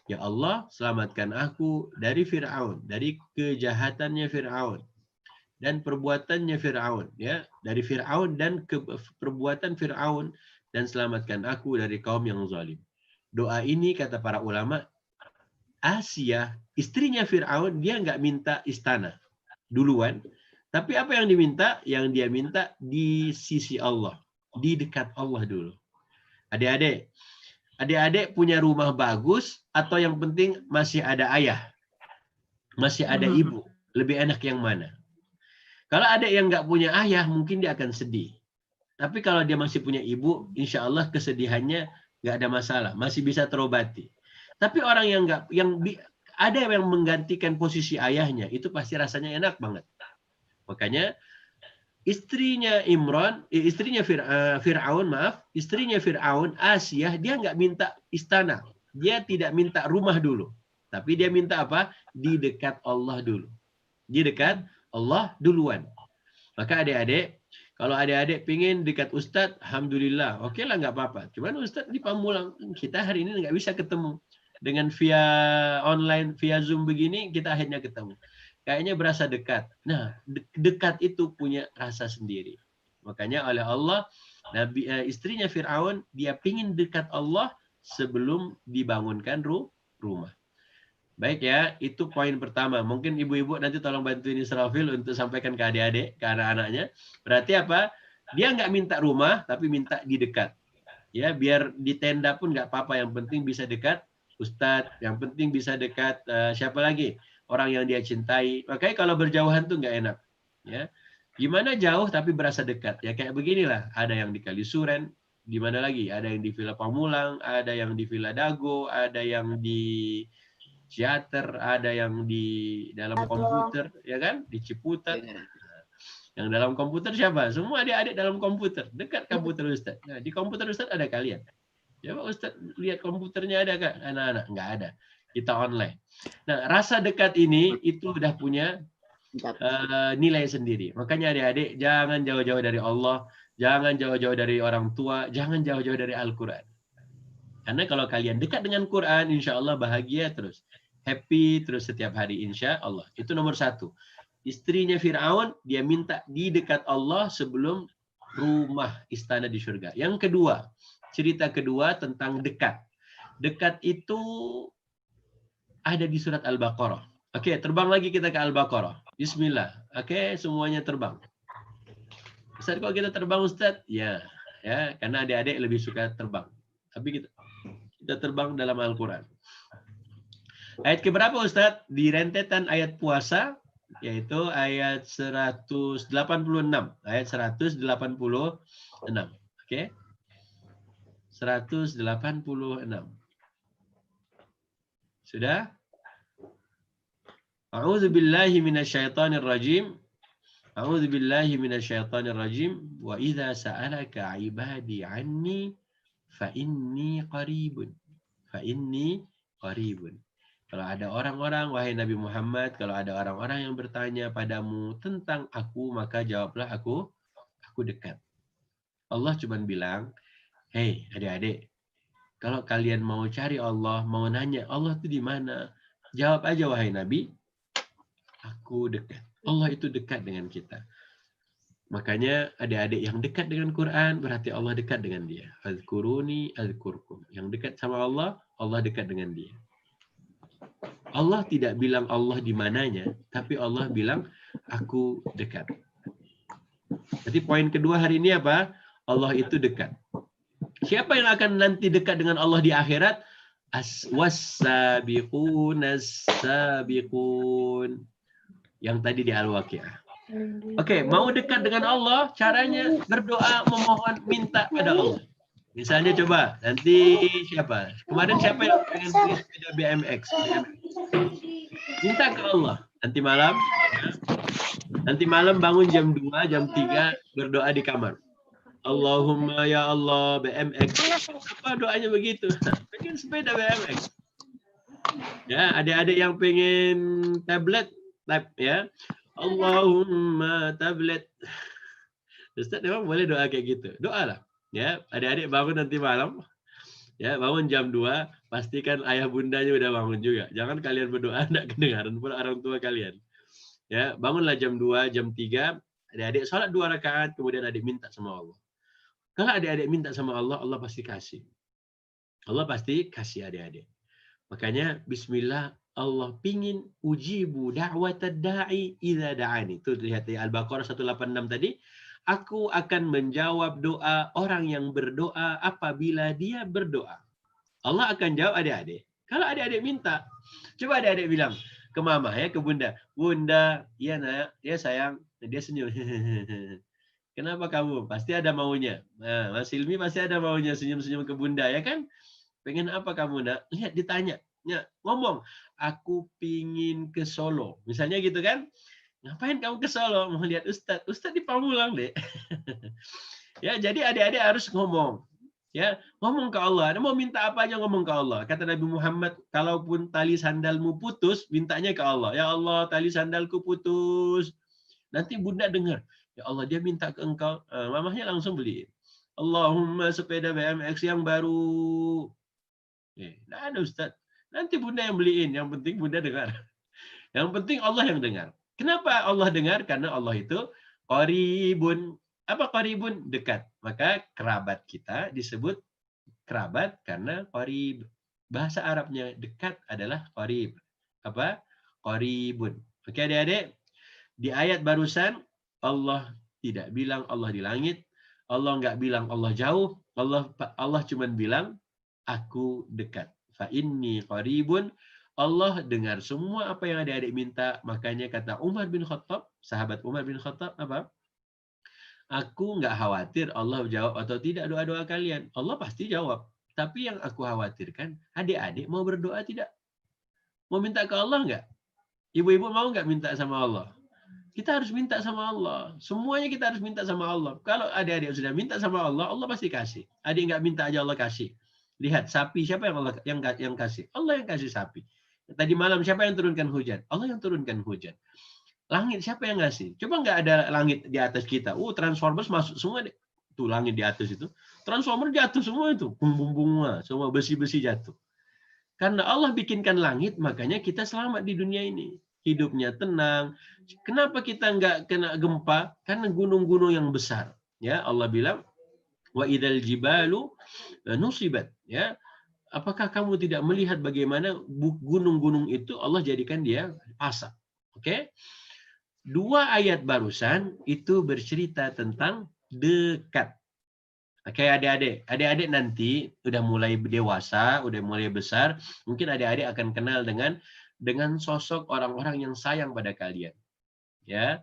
Ya Allah, selamatkan aku dari Fir'aun, dari kejahatannya Fir'aun dan perbuatannya Fir'aun, ya, dari Fir'aun dan perbuatan Fir'aun, dan selamatkan aku dari kaum yang zalim. Doa ini kata para ulama, Asia, istrinya Fir'aun, dia nggak minta istana duluan, tapi apa yang diminta? Yang dia minta di sisi Allah, di dekat Allah dulu. Adik-adik punya rumah bagus atau yang penting masih ada ayah, masih ada ibu, lebih enak yang mana? Kalau ada yang nggak punya ayah, mungkin dia akan sedih. Tapi kalau dia masih punya ibu, insya Allah kesedihannya nggak ada masalah, masih bisa terobati. Tapi orang yang ada yang menggantikan posisi ayahnya, itu pasti rasanya enak banget. Makanya istrinya Fir'aun, Asia, dia nggak minta istana, dia tidak minta rumah dulu, Tapi dia minta apa? Di dekat Allah dulu. Di dekat Allah duluan. Maka adik-adik, kalau adik-adik pingin dekat Ustadz, alhamdulillah, oke lah nggak apa-apa. Cuman Ustadz di Pamulang, kita hari ini nggak bisa ketemu. Dengan via online, via Zoom begini, kita akhirnya ketemu. Kayaknya berasa dekat. Nah, dekat itu punya rasa sendiri. Makanya oleh Allah, istrinya Fir'aun, dia pingin dekat Allah sebelum dibangunkan rumah. Baik ya, itu poin pertama. Mungkin ibu-ibu nanti tolong bantuin Israfil untuk sampaikan ke adik-adik, ke anak-anaknya. Berarti apa? Dia nggak minta rumah, tapi minta di dekat. Ya, biar di tenda pun nggak apa-apa. Yang penting bisa dekat Ustadz. Yang penting bisa dekat siapa lagi? Orang yang dia cintai. Makanya kalau berjauhan tuh nggak enak. Ya, gimana jauh tapi berasa dekat? Ya kayak beginilah. Ada yang di Kalisuren, di mana lagi? Ada yang di Villa Pamulang, ada yang di Villa Dago, ada yang di Ciater, ada yang di dalam komputer, ya kan? Di Ciputat. Yang dalam komputer siapa? Semua adik-adik dalam komputer. Dekat komputer Ustaz. Nah, di komputer Ustaz ada kalian. Coba Ustaz lihat komputernya ada kak? Anak-anak? Nggak ada. Kita online. Nah, rasa dekat ini itu udah punya nilai sendiri. Makanya adik-adik jangan jauh-jauh dari Allah, jangan jauh-jauh dari orang tua, jangan jauh-jauh dari Al-Quran. Karena kalau kalian dekat dengan Quran, insya Allah bahagia terus. Happy terus setiap hari, insya Allah. Itu nomor satu. Istrinya Fir'aun, dia minta di dekat Allah sebelum rumah istana di surga. Yang kedua, cerita kedua tentang dekat. Dekat itu ada di surat Al-Baqarah. Oke, terbang lagi kita ke Al-Baqarah. Bismillah. Oke, semuanya terbang. Ustaz, kok kita terbang Ustaz? Ya, karena adik-adik lebih suka terbang. Tapi kita terbang dalam Al-Quran. Ayat keberapa Ustaz? Di rentetan ayat puasa, yaitu ayat 186. Ayat 186. Oke? 186. Sudah? A'udzu billahi minasyaitonir rajim. A'udzu billahi minasyaitonir rajim. Wa idza sa'alaka 'ibadi 'anni fa inni qaribun. Fa inni qaribun. Kalau ada orang-orang, wahai Nabi Muhammad, kalau ada orang-orang yang bertanya padamu tentang aku, maka jawablah aku dekat. Allah cuma bilang, hei adik-adik, kalau kalian mau cari Allah, mau nanya Allah itu di mana, jawab aja wahai Nabi, aku dekat. Allah itu dekat dengan kita. Makanya adik-adik yang dekat dengan Quran, berarti Allah dekat dengan dia. Azkuruni azkurkum. Yang dekat sama Allah, Allah dekat dengan dia. Allah tidak bilang Allah di mananya, tapi Allah bilang aku dekat. Jadi poin kedua hari ini apa? Allah itu dekat. Siapa yang akan nanti dekat dengan Allah di akhirat? Was-sabiqun as-sabiqun. Yang tadi di Al-Waqiah. Oke, mau dekat dengan Allah, caranya berdoa, memohon, minta pada Allah. Misalnya coba, nanti siapa? Kemarin siapa yang pengen beli sepeda BMX? Minta ke Allah. Nanti malam bangun jam 2, jam 3, berdoa di kamar. Allahumma ya Allah BMX. Apa doanya begitu? Pengen sepeda BMX. Ya, adik-adik yang pengen tablet, ya. Allahumma tablet. Ustaz memang boleh doa kayak gitu. Doalah. Ya, adik-adik bangun nanti malam. Ya, bangun jam 2, pastikan ayah bundanya udah bangun juga. Jangan kalian berdoa enggak kedengaran pula orang tua kalian. Ya, bangunlah jam 2, jam 3, adik-adik salat 2 rakaat, kemudian adik minta sama Allah. Kalau adik-adik minta sama Allah, Allah pasti kasih. Allah pasti kasih adik-adik. Makanya bismillah, Allah pingin ujibu da'watad da'i idza da'ani. Itu lihat di Al-Baqarah 186 tadi. Aku akan menjawab doa orang yang berdoa apabila dia berdoa. Allah akan jawab adik-adik. Kalau adik-adik minta, coba adik-adik bilang ke mama ya, ke bunda. Bunda, iya nak, ya sayang. Dia senyum. Kenapa kamu? Pasti ada maunya. Nah, Mas Hilmi pasti ada maunya senyum-senyum ke bunda ya kan? Pengen apa kamu nak? Lihat ditanya. Ya, ngomong, aku pingin ke Solo. Misalnya gitu kan? Ngapain kamu ke Solo? Mau lihat Ustadz? Ustadz di Pamulang deh. Ya, jadi adik-adik harus ngomong. Ya, ngomong ke Allah. Anda mau minta apa aja ngomong ke Allah. Kata Nabi Muhammad, kalaupun tali sandalmu putus, mintanya ke Allah. Ya Allah, tali sandalku putus. Nanti bunda dengar. Ya Allah, dia minta ke engkau. Mamahnya langsung beliin. Allahumma sepeda BMX yang baru. Nah ada Ustaz. Nanti bunda yang beliin. Yang penting bunda dengar. Yang penting Allah yang dengar. Kenapa Allah dengar? Karena Allah itu qaribun. Apa qaribun? Dekat. Maka kerabat kita disebut kerabat karena qarib. Bahasa Arabnya dekat adalah qarib. Apa? Qaribun. Oke adik-adik. Di ayat barusan Allah tidak bilang Allah di langit. Allah nggak bilang Allah jauh. Allah cuma bilang aku dekat. Fa inni qaribun. Allah dengar semua apa yang adik-adik minta. Makanya kata Umar bin Khattab, sahabat Umar bin Khattab, apa? Aku nggak khawatir Allah jawab atau tidak doa-doa kalian. Allah pasti jawab. Tapi yang aku khawatirkan, adik-adik mau berdoa tidak? Mau minta ke Allah nggak? Ibu-ibu mau nggak minta sama Allah? Kita harus minta sama Allah. Semuanya kita harus minta sama Allah. Kalau adik-adik sudah minta sama Allah, Allah pasti kasih. Adik nggak minta aja Allah kasih. Lihat sapi, siapa yang Allah yang kasih? Allah yang kasih sapi. Tadi malam siapa yang turunkan hujan? Allah yang turunkan hujan. Langit siapa yang ngasih? Coba nggak ada langit di atas kita. Transformers masuk semua deh. Tuh langit di atas itu. Transformer jatuh semua itu. Bung-bung semua besi-besi jatuh. Karena Allah bikinkan langit, makanya kita selamat di dunia ini. Hidupnya tenang. Kenapa kita nggak kena gempa? Karena gunung-gunung yang besar. Ya, Allah bilang, wa idzal jibalu nusibat. Ya, apakah kamu tidak melihat bagaimana gunung-gunung itu Allah jadikan dia pasak? Oke? Dua ayat barusan itu bercerita tentang dekat. Oke, adik-adik. Adik-adik nanti udah mulai dewasa, udah mulai besar, mungkin adik-adik akan kenal dengan sosok orang-orang yang sayang pada kalian. Ya.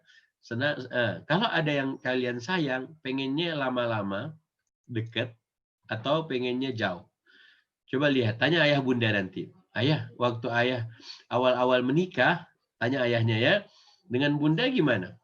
Kalau ada yang kalian sayang, pengennya lama-lama dekat atau pengennya jauh. Coba lihat, tanya ayah bunda nanti. Ayah, waktu ayah awal-awal menikah, tanya ayahnya ya, dengan bunda gimana?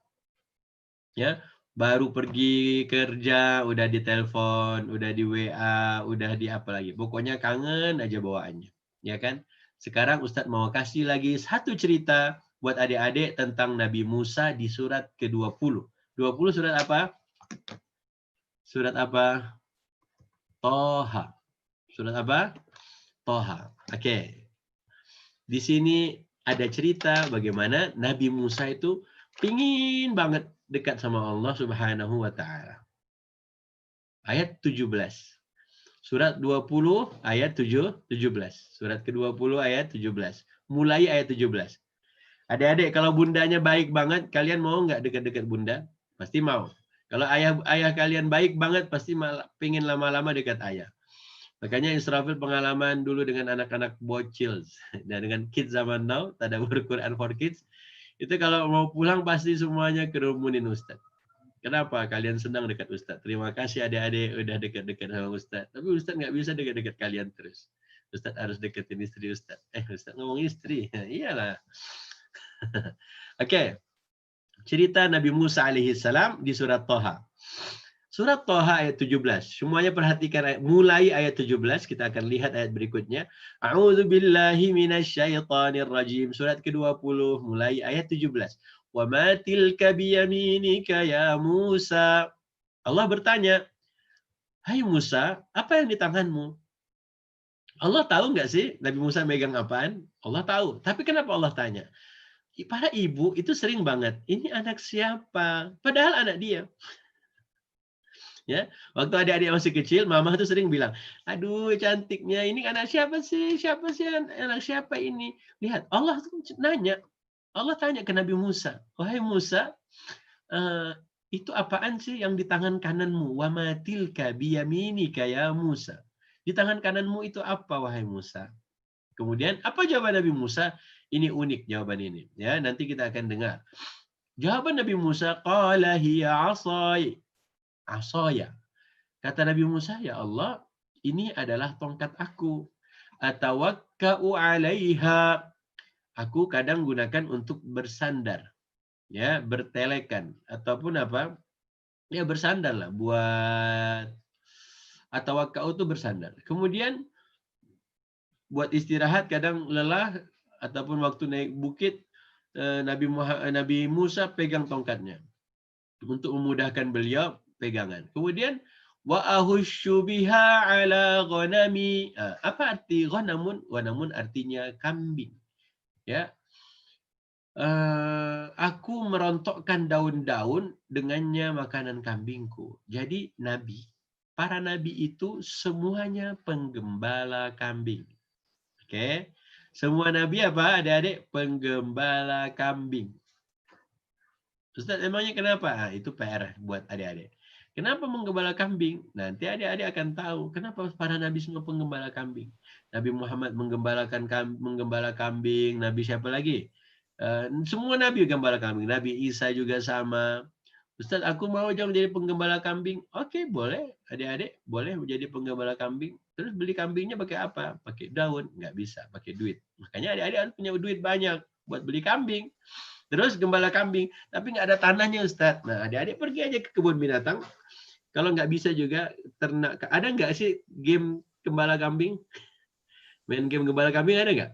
Ya, baru pergi kerja, udah ditelepon, udah di WA, udah di apa lagi. Pokoknya kangen aja bawaannya. Ya kan? Sekarang Ustadz mau kasih lagi satu cerita buat adik-adik tentang Nabi Musa di surat ke-20. 20 surat apa? Surat apa? Toha. Surat apa? Toha. Oke. Di sini ada cerita bagaimana Nabi Musa itu pingin banget dekat sama Allah Subhanahu wa taala. Ayat 17. Surat 20 ayat 17. Surat ke-20 ayat 17. Mulai ayat 17. Adik-adik, kalau bundanya baik banget, kalian mau nggak dekat-dekat bunda? Pasti mau. Kalau ayah kalian baik banget, pasti pengen lama-lama dekat ayah. Makanya Israfil pengalaman dulu dengan anak-anak bocil dan dengan kids zaman now, Tadabbur Quran for Kids, itu kalau mau pulang pasti semuanya kerumunin Ustadz. Kenapa? Kalian senang dekat Ustadz. Terima kasih adik-adik udah dekat-dekat sama Ustadz. Tapi Ustadz nggak bisa dekat-dekat kalian terus. Ustadz harus deketin istri Ustadz. Ustadz ngomong istri. Iyalah. Oke. Cerita Nabi Musa alaihissalam di surat Toha. Surat Toha ayat 17. Semuanya perhatikan mulai ayat 17. Kita akan lihat ayat berikutnya. A'udzu billahi minasyaitonir rajim. Surat ke-20 mulai ayat 17. Wa ma tilka biyaminika ya Musa. Allah bertanya, "Hai Musa, apa yang di tanganmu?" Allah tahu nggak sih Nabi Musa megang apaan? Allah tahu. Tapi kenapa Allah tanya? Para ibu itu sering banget, ini anak siapa? Padahal anak dia. Ya, waktu adik-adik masih kecil, mama tuh sering bilang, aduh cantiknya, ini anak siapa sih? Siapa sih anak siapa ini? Lihat, Allah tuh nanya. Allah tanya ke Nabi Musa, wahai Musa, itu apaan sih yang di tangan kananmu? Wa ma tilka biyaminika ya Musa. Di tangan kananmu itu apa, wahai Musa? Kemudian, apa jawaban Nabi Musa? Ini unik jawaban ini. Ya, nanti kita akan dengar. Jawaban Nabi Musa, qala hiya asai. Asaya. Kata Nabi Musa, ya Allah, ini adalah tongkat aku. Atawakka'u 'alaiha. Aku kadang gunakan untuk bersandar. Ya, bertelekan ataupun apa? Ya bersandar lah buat Atawakau itu bersandar. Kemudian buat istirahat, kadang lelah ataupun waktu naik bukit, Nabi Musa pegang tongkatnya untuk memudahkan beliau pegangan. Kemudian wa ahusyu biha ala ghanami. Apa arti ghanamun? Ghanamun artinya kambing. Ya. Aku merontokkan daun-daun dengannya makanan kambingku. Jadi para nabi itu semuanya penggembala kambing. Oke. Semua nabi apa? Adik-adik, penggembala kambing. Ustaz, emangnya kenapa? Itu PR buat adik-adik. Kenapa menggembala kambing? Nanti adik-adik akan tahu kenapa para nabi semua penggembala kambing. Nabi Muhammad menggembala kambing. Nabi siapa lagi? Semua nabi gembala kambing. Nabi Isa juga sama. Ustaz, aku mau jadi penggembala kambing. Oke, boleh. Adik-adik boleh menjadi penggembala kambing. Terus beli kambingnya pakai apa? Pakai daun? Nggak bisa, pakai duit. Makanya adik-adik harus punya duit banyak buat beli kambing. Terus gembala kambing. Tapi nggak ada tanahnya, Ustaz. Nah, adik-adik pergi aja ke kebun binatang. Kalau nggak bisa juga ternak. Ada nggak sih game gembala kambing? Main game gembala kambing ada nggak?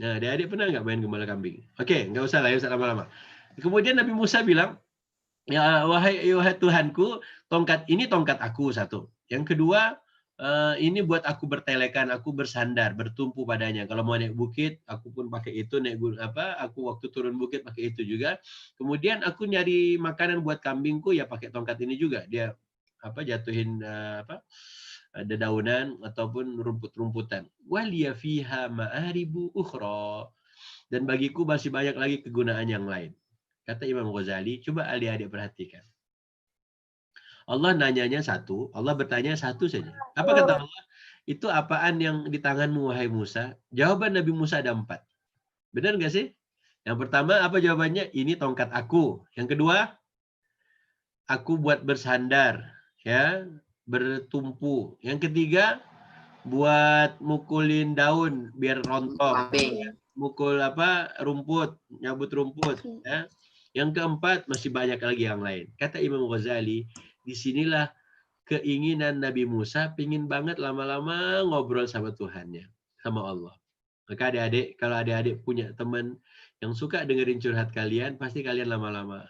Nah, adik-adik pernah nggak main gembala kambing? Oke, nggak usah lah, ya, usah lama-lama. Kemudian Nabi Musa bilang, ya wahai Tuhanku, tongkat ini tongkat aku satu. Yang kedua, ini buat aku bertelekan, aku bersandar, bertumpu padanya. Kalau mau naik bukit, aku pun pakai itu. Aku waktu turun bukit pakai itu juga. Kemudian aku nyari makanan buat kambingku, ya pakai tongkat ini juga. Dia jatuhin dedaunan ataupun rumput-rumputan. Waliya fiha ma'aribu ukhra. Dan bagiku masih banyak lagi kegunaan yang lain. Kata Imam Ghazali, coba adik-adik perhatikan. Allah nanyanya satu, Allah bertanya satu saja. Apa kata Allah? Itu apaan yang di tanganmu, wahai Musa? Jawaban Nabi Musa ada 4. Benar nggak sih? Yang pertama, apa jawabannya? Ini tongkat aku. Yang kedua, aku buat bersandar, ya, bertumpu. Yang ketiga, buat mukulin daun biar rontok. Mukul rumput, nyabut rumput. Ya. Yang keempat, masih banyak lagi yang lain. Kata Imam Ghazali, disinilah keinginan Nabi Musa pingin banget lama-lama ngobrol sama Tuhannya, sama Allah. Maka adik-adik, kalau adik-adik punya teman yang suka dengerin curhat kalian, pasti kalian lama-lama.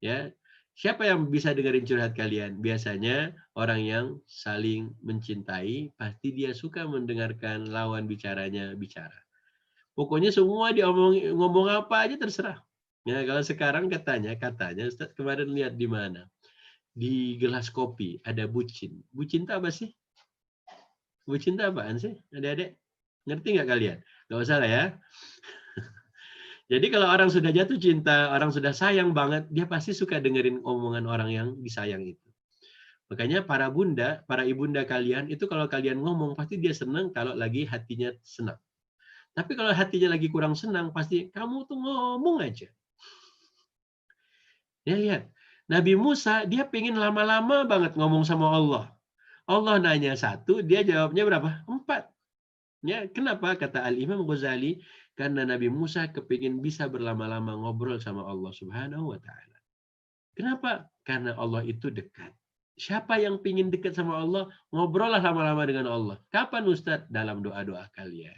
Ya, siapa yang bisa dengerin curhat kalian? Biasanya orang yang saling mencintai, pasti dia suka mendengarkan lawan bicaranya bicara. Pokoknya semua dia ngomong apa aja terserah. Ya, kalau sekarang katanya Ustaz kemarin lihat di mana? Di gelas kopi ada bucin. Bucin itu apa sih? Bucin itu apaan sih? Adik-adik ngerti nggak kalian? Nggak usah lah ya. Jadi kalau orang sudah jatuh cinta, orang sudah sayang banget, dia pasti suka dengerin omongan orang yang disayang itu. Makanya para bunda, para ibunda kalian itu kalau kalian ngomong pasti dia senang kalau lagi hatinya senang. Tapi kalau hatinya lagi kurang senang, pasti kamu tuh ngomong aja. Ya lihat, Nabi Musa dia pengen lama-lama banget ngomong sama Allah. Allah nanya 1, dia jawabnya berapa? 4. Ya, kenapa? Kata Al-Imam Ghazali, karena Nabi Musa kepingin bisa berlama-lama ngobrol sama Allah Subhanahu wa Ta'ala. Kenapa? Karena Allah itu dekat. Siapa yang pingin dekat sama Allah, ngobrol lah lama-lama dengan Allah. Kapan Ustadz? Dalam doa-doa kalian.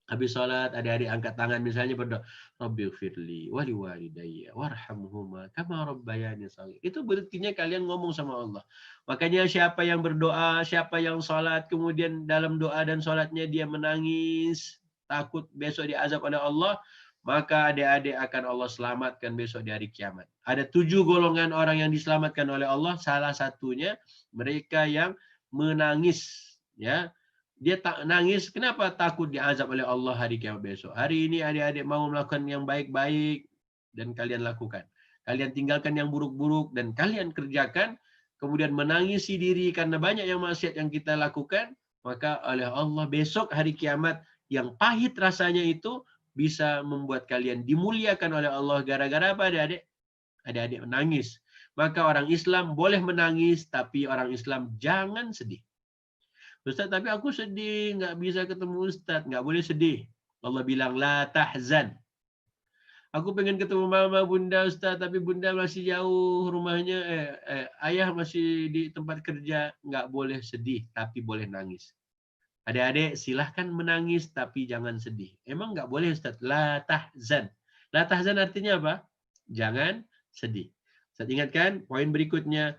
Habis sholat, adik-adik angkat tangan misalnya berdoa, Rabbighfirli wali walidayya warhamhuma kama rabbayani shaghir. Itu berartinya kalian ngomong sama Allah. Makanya siapa yang berdoa, siapa yang sholat, kemudian dalam doa dan sholatnya dia menangis, takut besok diazab oleh Allah, maka adik-adik akan Allah selamatkan besok di hari kiamat. Ada 7 golongan orang yang diselamatkan oleh Allah, salah satunya mereka yang menangis, ya. Dia tak nangis, kenapa? Takut diazab oleh Allah hari kiamat besok. Hari ini adik-adik mau melakukan yang baik-baik dan kalian lakukan. Kalian tinggalkan yang buruk-buruk dan kalian kerjakan, kemudian menangisi diri karena banyak yang maksiat yang kita lakukan, maka oleh Allah besok hari kiamat yang pahit rasanya itu bisa membuat kalian dimuliakan oleh Allah gara-gara apa adik-adik? Adik-adik menangis. Maka orang Islam boleh menangis, tapi orang Islam jangan sedih. Ustaz, tapi aku sedih, nggak bisa ketemu Ustaz. Nggak boleh sedih. Allah bilang, la tahzan. Aku pengen ketemu mama bunda Ustaz, tapi bunda masih jauh rumahnya, ayah masih di tempat kerja. Nggak boleh sedih, tapi boleh nangis. Adik-adik silahkan menangis, tapi jangan sedih. Emang nggak boleh Ustaz? La tahzan. La tahzan artinya apa? Jangan sedih. Ustaz ingatkan, poin berikutnya,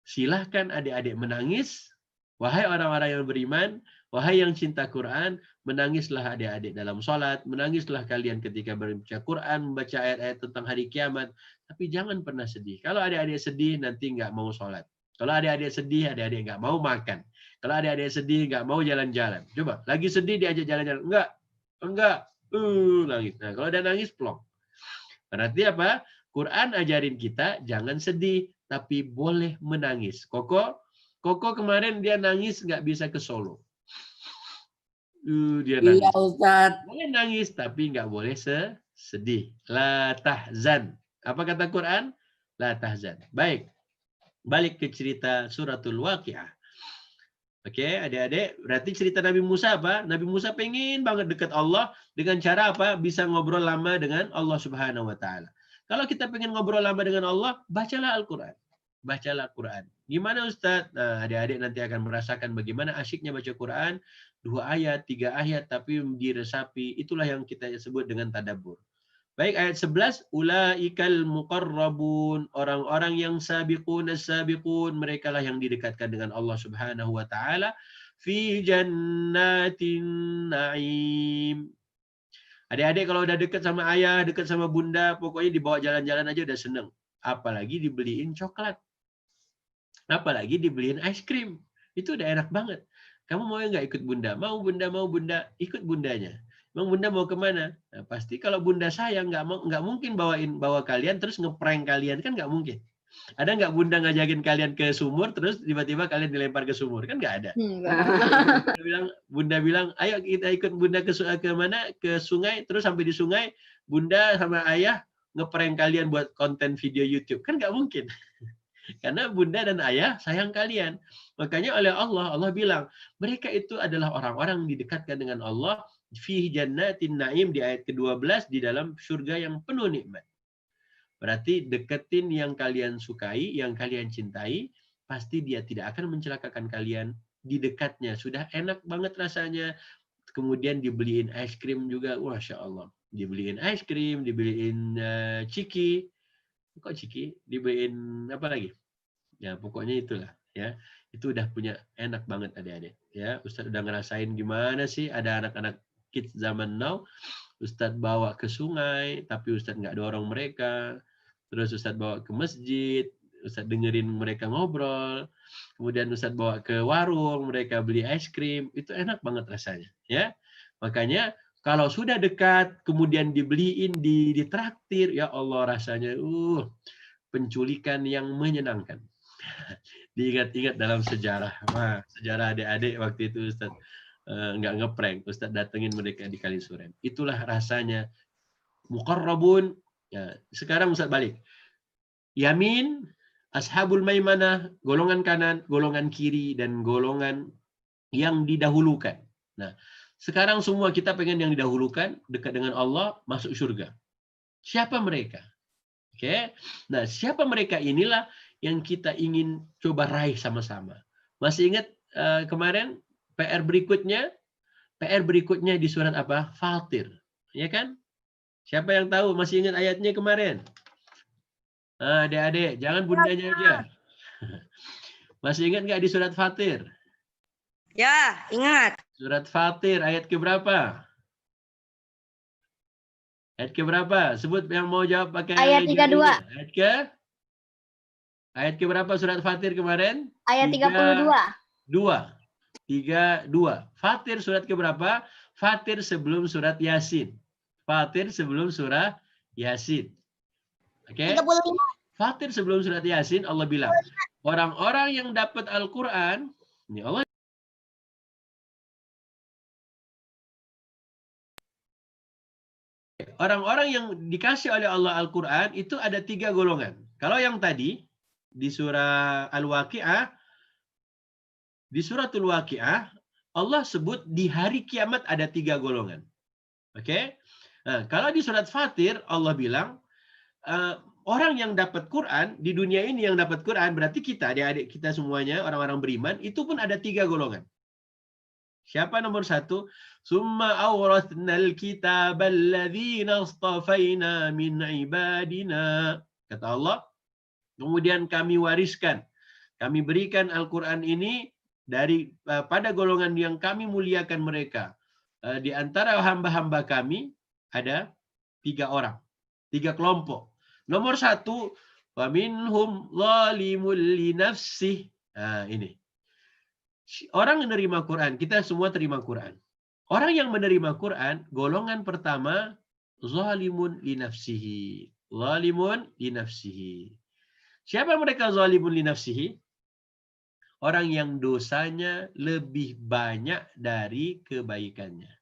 silahkan adik-adik menangis. Wahai orang-orang yang beriman, wahai yang cinta Quran, menangislah adik-adik dalam sholat, menangislah kalian ketika membaca Quran, membaca ayat-ayat tentang hari kiamat, tapi jangan pernah sedih. Kalau adik-adik sedih, nanti nggak mau sholat. Kalau adik-adik sedih, adik-adik nggak mau makan. Kalau adik-adik sedih, nggak mau jalan-jalan. Coba, lagi sedih diajak jalan-jalan. Enggak. Nangis. Nah, kalau udah nangis, plong. Berarti apa? Quran ajarin kita, jangan sedih, tapi boleh menangis. Koko kemarin dia nangis nggak bisa ke Solo. Dia nangis. Iya Ustaz. Boleh nangis tapi nggak boleh sedih. La tahzan. Apa kata Quran? La tahzan. Baik. Balik ke cerita suratul Waqiah. Oke, adik-adik, berarti cerita Nabi Musa apa? Nabi Musa pengen banget dekat Allah dengan cara apa? Bisa ngobrol lama dengan Allah Subhanahu wa taala. Kalau kita pengen ngobrol lama dengan Allah, bacalah Al-Qur'an. Bacalah Quran. Gimana Ustaz? Nah, adik-adik nanti akan merasakan bagaimana asyiknya baca Quran. 2 ayat, 3 ayat, tapi diresapi. Itulah yang kita sebut dengan tadabbur. Baik, ayat 11. Ulaikal muqarrabun. Orang-orang yang sabiqun as-sabiqun. Mereka lah yang didekatkan dengan Allah Subhanahu wa ta'ala. Fi jannatin na'im. Adik-adik kalau udah dekat sama ayah, dekat sama bunda, pokoknya dibawa jalan-jalan aja udah seneng. Apalagi dibeliin coklat. Apalagi dibeliin es krim. Itu udah enak banget. Kamu mau nggak ikut bunda? Mau bunda, ikut bundanya. Emang bunda mau kemana? Nah, pasti kalau bunda sayang nggak mungkin bawa kalian terus ngeprank kalian, kan nggak mungkin. Ada nggak bunda ngajakin kalian ke sumur terus tiba-tiba kalian dilempar ke sumur? Kan nggak ada. Bunda bilang, ayo kita ikut bunda ke mana? Ke sungai. Terus sampai di sungai, bunda sama ayah ngeprank kalian buat konten video YouTube. Kan nggak mungkin. Karena bunda dan ayah sayang kalian. Makanya oleh Allah bilang, mereka itu adalah orang-orang yang didekatkan dengan Allah fi jannatin na'im di ayat ke-12 di dalam surga yang penuh nikmat. Berarti deketin yang kalian sukai, yang kalian cintai, pasti dia tidak akan mencelakakan kalian di dekatnya. Sudah enak banget rasanya. Kemudian dibeliin es krim juga, Masya Allah. Dibeliin es krim, dibeliin ciki. Kok ciki? Dibeliin apa lagi? Ya pokoknya itulah ya. Itu udah punya enak banget adik-adik. Ya, Ustadz udah ngerasain gimana sih ada anak-anak kids zaman now. Ustadz bawa ke sungai, tapi Ustadz nggak dorong mereka. Terus Ustadz bawa ke masjid, Ustadz dengerin mereka ngobrol. Kemudian Ustadz bawa ke warung, mereka beli es krim. Itu enak banget rasanya. Ya, makanya kalau sudah dekat, kemudian dibeliin, ditraktir, ya Allah rasanya, penculikan yang menyenangkan. Diingat-ingat dalam sejarah. Wah, sejarah adik-adik waktu itu Ustaz nggak ngeprank. Ustaz datengin mereka di Kalisuren. Itulah rasanya. Muqarrabun. Ya, sekarang Ustaz balik. Yamin, ashabul maimanah, golongan kanan, golongan kiri, dan golongan yang didahulukan. Nah, sekarang semua kita pengen yang didahulukan, dekat dengan Allah, masuk surga. Siapa mereka? Oke. Nah, siapa mereka inilah yang kita ingin coba raih sama-sama. Masih ingat kemarin PR berikutnya? PR berikutnya di surat apa? Fatir. Ya kan? Siapa yang tahu? Masih ingat ayatnya kemarin? Adik-adik, jangan bundanya aja. Masih ingat nggak di surat Fatir? Ya, ingat. Surat Fatir ayat keberapa? Ayat keberapa? Sebut yang mau jawab pakai Ayat 32. Ayat keberapa surat Fatir kemarin? Ayat 32. 32. Fatir surat keberapa? Fatir sebelum surat Yasin. Fatir sebelum surah Yasin. Oke? 35. Fatir sebelum surat Yasin Allah bilang, orang-orang yang dapat Al-Qur'an, ini Allah orang-orang yang dikasih oleh Allah Al-Quran itu ada 3 golongan. Kalau yang tadi di surah Al-Waqi'ah, di suratul Waqi'ah, Allah sebut di hari kiamat ada 3 golongan. Oke? Nah, kalau di surat Fatir Allah bilang orang yang dapat Quran di dunia ini yang dapat Quran berarti kita, adik-adik kita semuanya orang-orang beriman itu pun ada 3 golongan. Siapa nomor 1? Summa awrathnal kitabal ladzina astafaina min ibadina. Kata Allah, kemudian kami wariskan, kami berikan Al-Quran ini dari pada golongan yang kami muliakan mereka. Di antara hamba-hamba kami ada 3 orang, 3 kelompok. Nomor 1, wa minhum zalimul li nafsih. Nah, ini. Orang yang menerima Quran, kita semua terima Quran. Orang yang menerima Quran, golongan pertama zalimun li nafsihi. Zalimun li nafsihi. Siapa mereka zalimun li nafsihi? Orang yang dosanya lebih banyak dari kebaikannya.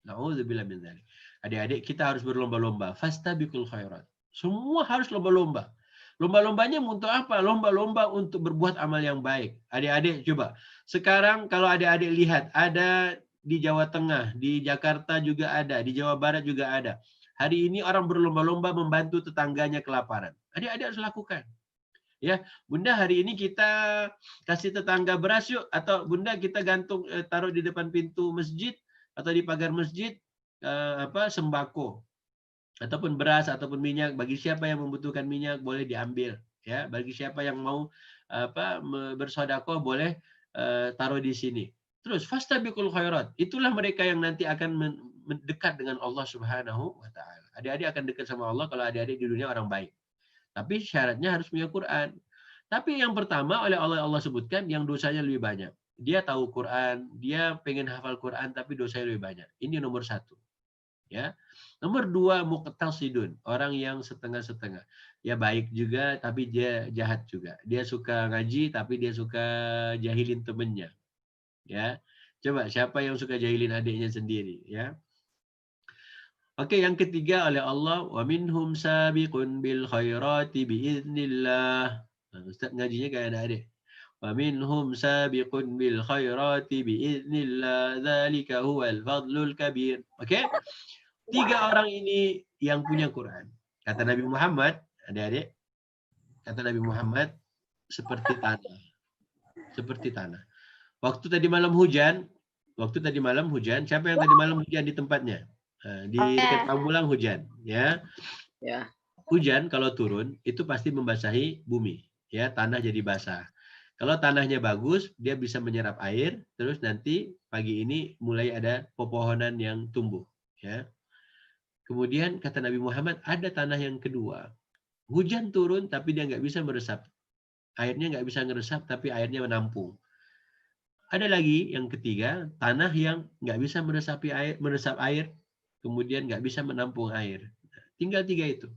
Na'udzubillah min dzalik. Adik-adik, kita harus berlomba-lomba. Fastabiqul khairat. Semua harus lomba-lomba. Lomba-lombanya untuk apa? Lomba-lomba untuk berbuat amal yang baik. Adik-adik coba. Sekarang kalau adik-adik lihat, ada di Jawa Tengah, di Jakarta juga ada, di Jawa Barat juga ada. Hari ini orang berlomba-lomba membantu tetangganya kelaparan. Adik-adik harus lakukan. Ya, Bunda hari ini kita kasih tetangga beras yuk, atau Bunda kita gantung taruh di depan pintu masjid atau di pagar masjid sembako ataupun beras ataupun minyak, bagi siapa yang membutuhkan minyak boleh diambil, ya, bagi siapa yang mau bersedekah boleh taruh di sini. Terus fastabiqul khairat, itulah mereka yang nanti akan mendekat dengan Allah Subhanahu wa taala. Adik-adik akan dekat sama Allah kalau adik-adik di dunia orang baik. Tapi syaratnya harus punya Quran. Tapi yang pertama oleh Allah sebutkan yang dosanya lebih banyak. Dia tahu Quran, dia pengen hafal Quran tapi dosanya lebih banyak. Ini nomor 1. Ya. Nomor 2 muqtasidun, orang yang setengah-setengah. Ya baik juga tapi dia jahat juga. Dia suka ngaji tapi dia suka jahilin temennya. Ya. Coba siapa yang suka jahilin adiknya sendiri, ya? Oke, yang ketiga oleh Allah, wa minhum sabiqun bil khairati biiznillah. Nah, Ustaz ngajinya kayak ada adik. Wa minhum sabiqun bil khairati biiznillah, dzalika huwal fadlul kabir. Oke? 3 orang ini yang punya Quran. Kata Nabi Muhammad, adik-adik, kata Nabi Muhammad seperti tanah. Seperti tanah. Waktu tadi malam hujan, siapa yang tadi malam hujan di tempatnya? Di dekat Pamulang hujan, ya. Ya. Hujan kalau turun itu pasti membasahi bumi, ya, tanah jadi basah. Kalau tanahnya bagus, dia bisa menyerap air, terus nanti pagi ini mulai ada pepohonan yang tumbuh, ya. Kemudian kata Nabi Muhammad ada tanah yang kedua. Hujan turun tapi dia nggak bisa meresap. Airnya nggak bisa meresap tapi airnya menampung. Ada lagi yang ketiga, tanah yang nggak bisa meresap air, kemudian nggak bisa menampung air. Tinggal 3 itu.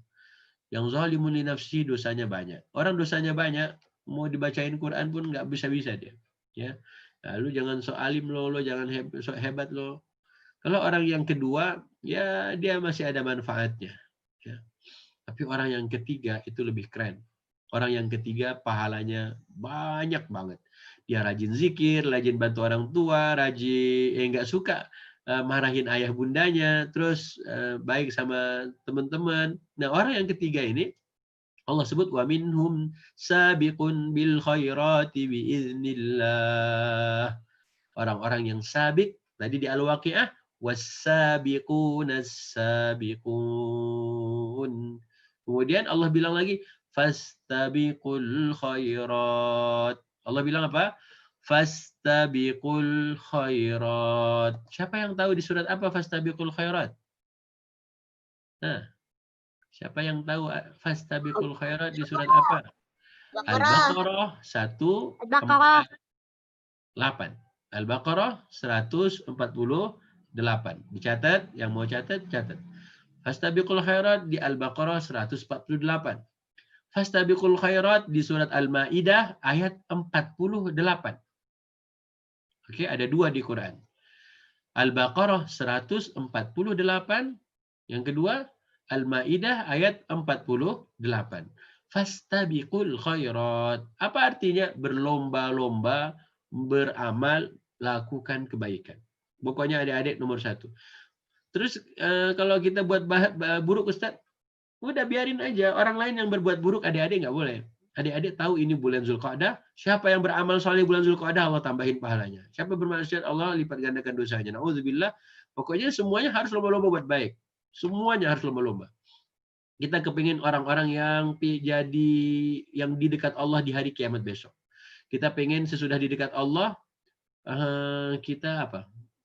Yang zalimun li nafsi dosanya banyak. Orang dosanya banyak, mau dibacain Quran pun nggak bisa-bisa dia. Ya. Lalu jangan sok alim lo jangan sok hebat lo. Kalau orang yang kedua, ya dia masih ada manfaatnya. Ya. Tapi orang yang ketiga itu lebih keren. Orang yang ketiga pahalanya banyak banget. Dia rajin zikir, rajin bantu orang tua, rajin nggak suka marahin ayah bundanya, terus baik sama teman-teman. Nah, orang yang ketiga ini Allah sebut wa minhum sabiqun bil khairati biiznillah. Orang-orang yang sabiq tadi di Al-Waqiah was-sabiqunas sabiqun. Kemudian Allah bilang lagi fastabiqul khairat. Allah bilang apa? Fastabiqul khairat. Siapa yang tahu di surat apa fastabiqul khairat? Nah, siapa yang tahu fastabiqul khairat di surat apa? Al-Baqarah 148. Al-Baqarah 148. Dicatat, yang mau catat, catat. Fastabiqul khairat di Al-Baqarah 148. Fastabiqul khairat di surat Al-Maidah ayat 48. Oke, ada 2 di Quran. Al-Baqarah 148, yang kedua Al-Maidah ayat 48. Fastabiqul khairat. Apa artinya? Berlomba-lomba beramal, lakukan kebaikan. Pokoknya adik-adik nomor 1. Terus kalau kita buat buruk Ustaz, udah biarin aja. Orang lain yang berbuat buruk, adik-adik nggak boleh. Adik-adik tahu ini bulan Zulqa'dah. Siapa yang beramal soleh bulan Zulqa'dah, Allah tambahin pahalanya. Siapa bermaksiat, Allah lipat gandakan dosanya. Na'udzubillah. Pokoknya semuanya harus lomba-lomba buat baik. Semuanya harus lomba-lomba. Kita kepingin orang-orang yang jadi yang di dekat Allah di hari kiamat besok. Kita pengen sesudah di dekat Allah, kita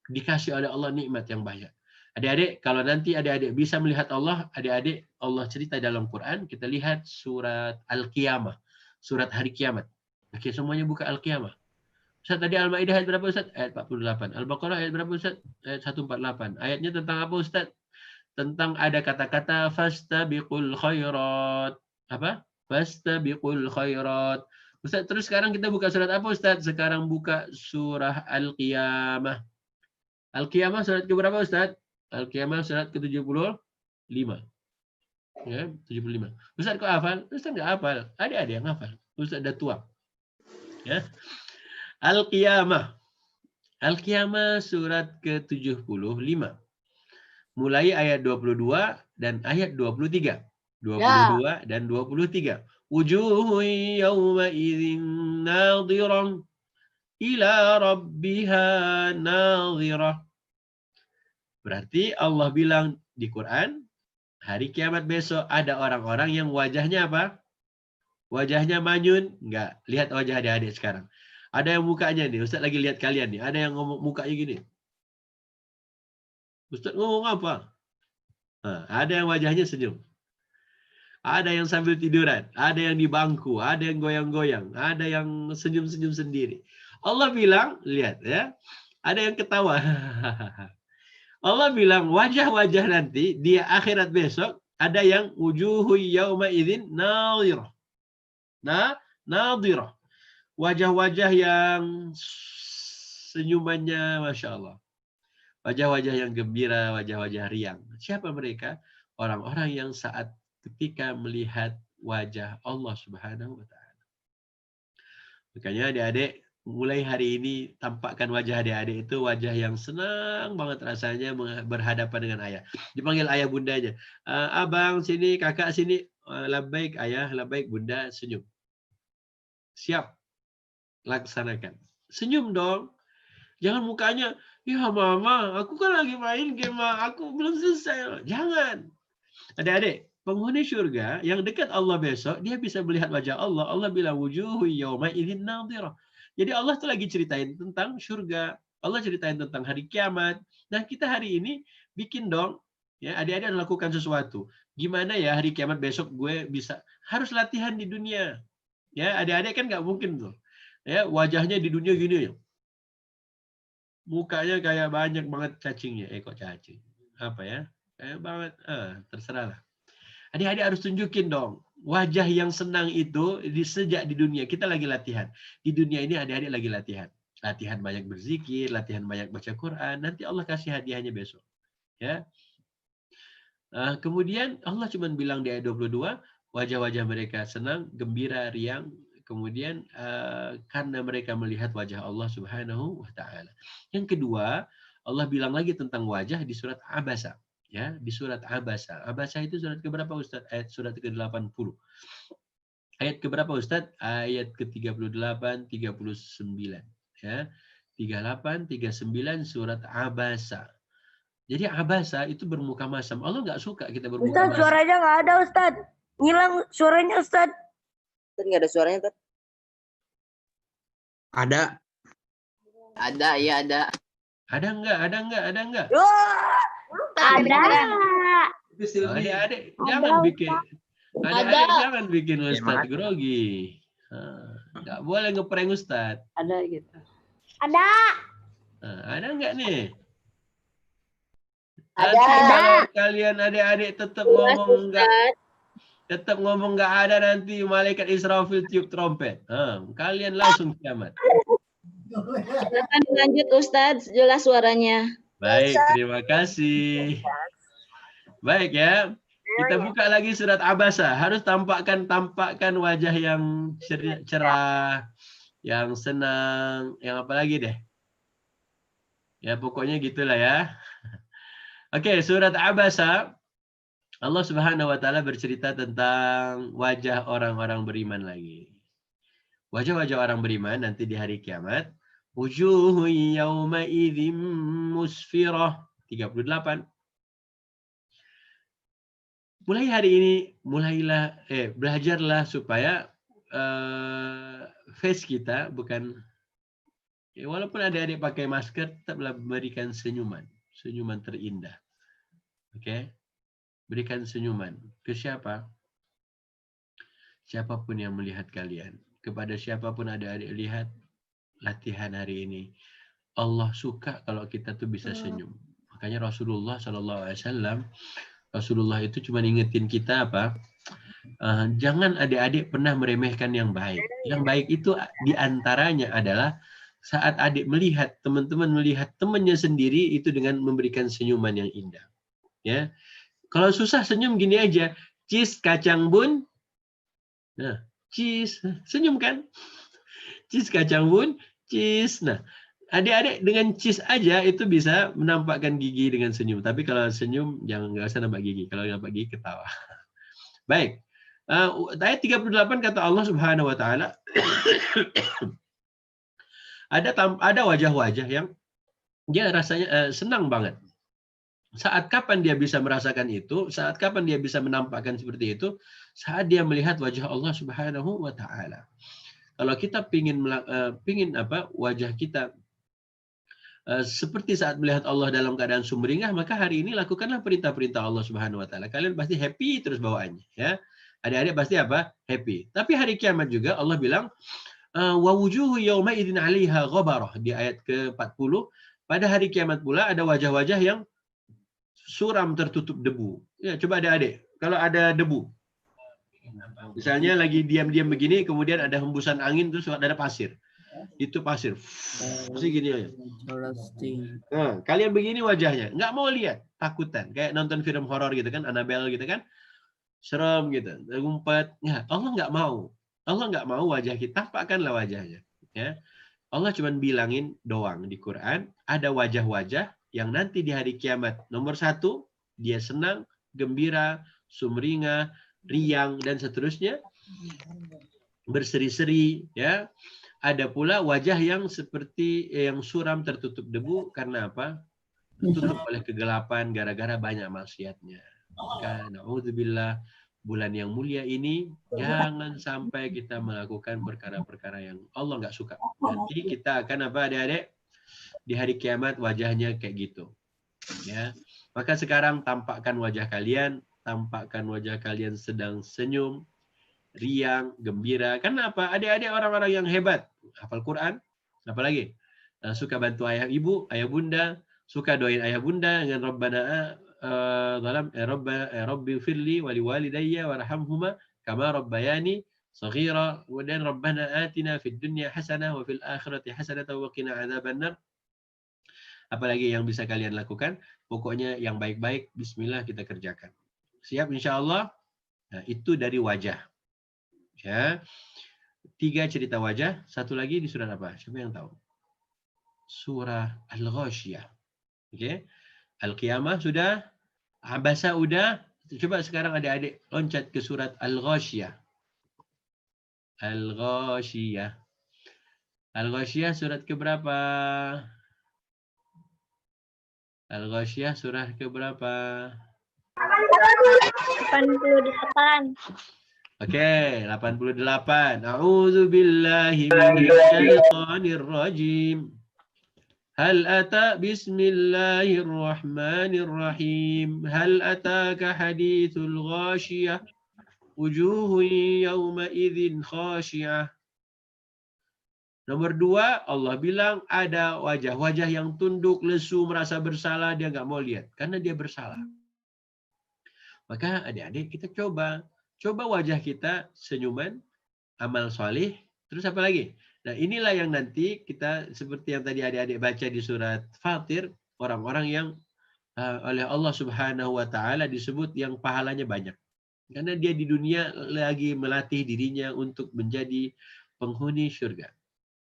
dikasih oleh Allah nikmat yang banyak. Adik-adik, kalau nanti adik-adik bisa melihat Allah, adik-adik Allah cerita dalam Quran, kita lihat surat Al-Qiyamah, surat hari kiamat. Oke, semuanya buka Al-Qiyamah. Ustaz, tadi Al-Maidah ayat berapa Ustaz? Ayat 48. Al-Baqarah ayat berapa Ustaz? Ayat 148. Ayatnya tentang apa Ustaz? Tentang ada kata-kata fastabiqul khairat. Apa? Fastabiqul khairat. Ustaz, terus sekarang kita buka surat apa Ustaz? Sekarang buka surah Al-Qiyamah. Al-Qiyamah surat ke berapa Ustaz? Al-Qiyamah surat ke-75. Ya, 75. Ustaz kok hafal? Ustaz enggak hafal. Ada yang hafal. Ustaz dah tua. Ya. Al-Qiyamah. Al-Qiyamah surat ke-75. Mulai ayat 22 dan ayat 23. 22 dan 23. Wujuhun yawma idzin nadhirah ila rabbiha nadhirah. Berarti Allah bilang di Quran, hari kiamat besok ada orang-orang yang wajahnya apa? Wajahnya manyun? Enggak. Lihat wajah adik-adik sekarang. Ada yang mukanya nih, Ustaz lagi lihat kalian nih. Ada yang ngomong mukanya gini. Ustaz ngomong apa? Ada yang wajahnya senyum. Ada yang sambil tiduran. Ada yang di bangku. Ada yang goyang-goyang. Ada yang senyum-senyum sendiri. Allah bilang, lihat ya. Ada yang ketawa. Allah bilang wajah-wajah nanti di akhirat besok ada yang wujuhu yauma idzin nadhirah. Nadhirah. Wajah-wajah yang senyumannya Masya Allah. Wajah-wajah yang gembira, wajah-wajah riang. Siapa mereka? Orang-orang yang saat ketika melihat wajah Allah Subhanahu wa Ta'ala. Makanya adik-adik, mulai hari ini tampakkan wajah adik-adik itu wajah yang senang banget rasanya berhadapan dengan ayah. Dipanggil ayah bundanya. Abang sini, kakak sini. Labbaik ayah, labbaik bunda, senyum. Siap. Laksanakan. Senyum dong. Jangan mukanya, ya mama, aku kan lagi main game, aku belum selesai. Jangan. Adik-adik, penghuni surga yang dekat Allah besok, dia bisa melihat wajah Allah. Allah bilang, wujuhu yawma idzin nadhirah. Jadi Allah tuh lagi ceritain tentang surga. Allah ceritain tentang hari kiamat. Nah, kita hari ini bikin dong. Ya, adik-adik lakukan sesuatu. Gimana ya hari kiamat besok gue bisa harus latihan di dunia. Ya, adik-adik kan nggak mungkin tuh. Ya, wajahnya di dunia gini ya. Mukanya kayak banyak banget cacingnya. Kok cacing? Apa ya? Kayak banget. Terserah lah. Adik-adik harus tunjukin dong. Wajah yang senang itu sejak di dunia. Kita lagi latihan. Di dunia ini adik-adik lagi latihan. Latihan banyak berzikir, latihan banyak baca Quran. Nanti Allah kasih hadiahnya besok. Ya. Kemudian Allah cuma bilang di ayat 22, wajah-wajah mereka senang, gembira, riang. Kemudian karena mereka melihat wajah Allah Subhanahu wa Ta'ala. Yang kedua, Allah bilang lagi tentang wajah di surat Abasa. Ya, di surat Abasa. Abasa itu surat keberapa Ustaz? Ayat surat ke-80. Ayat keberapa Ustaz? Ayat ke-38, 39. Ya. 38, 39 surat Abasa. Jadi Abasa itu bermuka masam. Allah nggak suka kita bermuka Ustaz, masam. suaranya nggak ada Ustaz. Ngilang suaranya Ustaz. Ustaz nggak ada suaranya Ustaz. Ada. Ada, ya ada. Ada nggak? Ada nggak? Ada nggak? Ada. Adik-adik jangan bikin. Adik-adik jangan bikin Ustaz grogi. Nggak boleh ngeprank Ustaz. Ada gitu. Ada. Ada nggak nih? Ada. Kalau kalian adik-adik tetap ngomong nggak ada, nanti malaikat Israfil tiup trompet. Kalian langsung kiamat. Silakan lanjut Ustadz, jelas suaranya. Baik, terima kasih. Baik ya. Kita buka lagi surat Abasa. Harus tampakkan wajah yang cerah, yang senang, yang apa lagi deh. Ya pokoknya gitulah ya. Oke, surat Abasa, Allah Subhanahu wa taala bercerita tentang wajah orang-orang beriman lagi. Wajah-wajah orang beriman nanti di hari kiamat, wujuhun yawma idzim musfirah 38. Mulai hari ini, belajarlah supaya face kita bukan, walaupun adik-adik pakai masker, tetaplah berikan senyuman terindah. Oke, berikan senyuman ke siapa? Siapapun yang melihat kalian, kepada siapapun adik-adik lihat latihan hari ini. Allah suka kalau kita tuh bisa senyum. Makanya Rasulullah SAW, Rasulullah itu cuma ingetin kita apa? Jangan adik-adik pernah meremehkan yang baik. Yang baik itu diantaranya adalah saat adik melihat, teman-teman melihat temannya sendiri itu dengan memberikan senyuman yang indah. Ya, kalau susah senyum gini aja, cheese kacang bun, nah cheese, senyum kan? Cheese kacang bun, cheese. Nah, adik-adik dengan cheese aja itu bisa menampakkan gigi dengan senyum. Tapi kalau senyum jangan, nggak usah nampak gigi. Kalau nampak gigi ketawa. Baik. Ayat 38 kata Allah Subhanahu wa taala ada wajah-wajah yang dia rasanya senang banget. Saat kapan dia bisa merasakan itu? Saat kapan dia bisa menampakkan seperti itu? Saat dia melihat wajah Allah Subhanahu wa taala. Kalau kita pingin wajah kita seperti saat melihat Allah dalam keadaan sumringah, maka hari ini lakukanlah perintah-perintah Allah Subhanahu wa taala. Kalian pasti happy terus bawaannya, ya. Adik-adik pasti apa? Happy. Tapi hari kiamat juga Allah bilang wa wujuhu yauma idzin 'alaiha ghabarah di ayat ke-40. Pada hari kiamat pula ada wajah-wajah yang suram tertutup debu. Ya, coba adik-adik, kalau ada debu. Misalnya lagi diam-diam begini, kemudian ada hembusan angin terus ada pasir. Itu pasir. Pasti gini aja. Nah, kalian begini wajahnya, nggak mau lihat, takutan. Kayak nonton film horor gitu kan, Annabelle gitu kan. Serem gitu, ngumpet. Ya, Allah nggak mau. Allah nggak mau wajah kita, tampakkanlah wajahnya. Ya. Allah cuma bilangin doang di Quran, ada wajah-wajah yang nanti di hari kiamat. Nomor 1, dia senang, gembira, sumringah, riang, dan seterusnya. Berseri-seri, ya. Ada pula wajah yang seperti yang suram tertutup debu karena apa? Tertutup oleh kegelapan gara-gara banyak maksiatnya. Na'udzubillah, bulan yang mulia ini jangan sampai kita melakukan perkara-perkara yang Allah nggak suka. Nanti kita akan apa adik-adik? Di hari kiamat wajahnya kayak gitu. Ya. Maka sekarang tampakkan wajah kalian sedang senyum, riang, gembira. Karena apa? Adik-adik orang-orang yang hebat, hafal Quran, apalagi suka bantu ayah ibu, ayah bunda, suka doain ayah bunda dengan Rabbana Rabbi firli wali walidayya warhamhuma kama rabbayani saghira. Kemudian Rabbana atina fid dunya hasanah wa fil akhirati hasanah wa qina adzabannar. Apalagi yang bisa kalian lakukan? Pokoknya yang baik-baik, bismillah kita kerjakan. Siap insyaallah? Nah, itu dari wajah. Ya. 3 cerita wajah, satu lagi di surat apa? Siapa yang tahu? Surah Al-Ghasyiyah. Oke. Al-Qiyamah sudah, Abasa udah. Coba sekarang adik-adik loncat ke surat Al-Ghasyiyah. Al-Ghasyiyah. Al-Ghasyiyah surat keberapa? Al-Ghasyiyah surah keberapa? 88. Oke, 88. A'udzu billahi minasyaitonir rajim. Hal ata bismillahirrahmanirrahim. Hal ataka hadithul ghashiyah. Wujuhun yawma idzin khashiyah. Nomor 2, Allah bilang ada wajah-wajah yang tunduk, lesu, merasa bersalah, dia nggak mau lihat karena dia bersalah. Maka adik-adik kita coba wajah kita senyuman, amal soleh, terus apa lagi? Nah inilah yang nanti kita seperti yang tadi adik-adik baca di surat Fatir, orang-orang yang oleh Allah Subhanahu wa taala disebut yang pahalanya banyak. Karena dia di dunia lagi melatih dirinya untuk menjadi penghuni surga.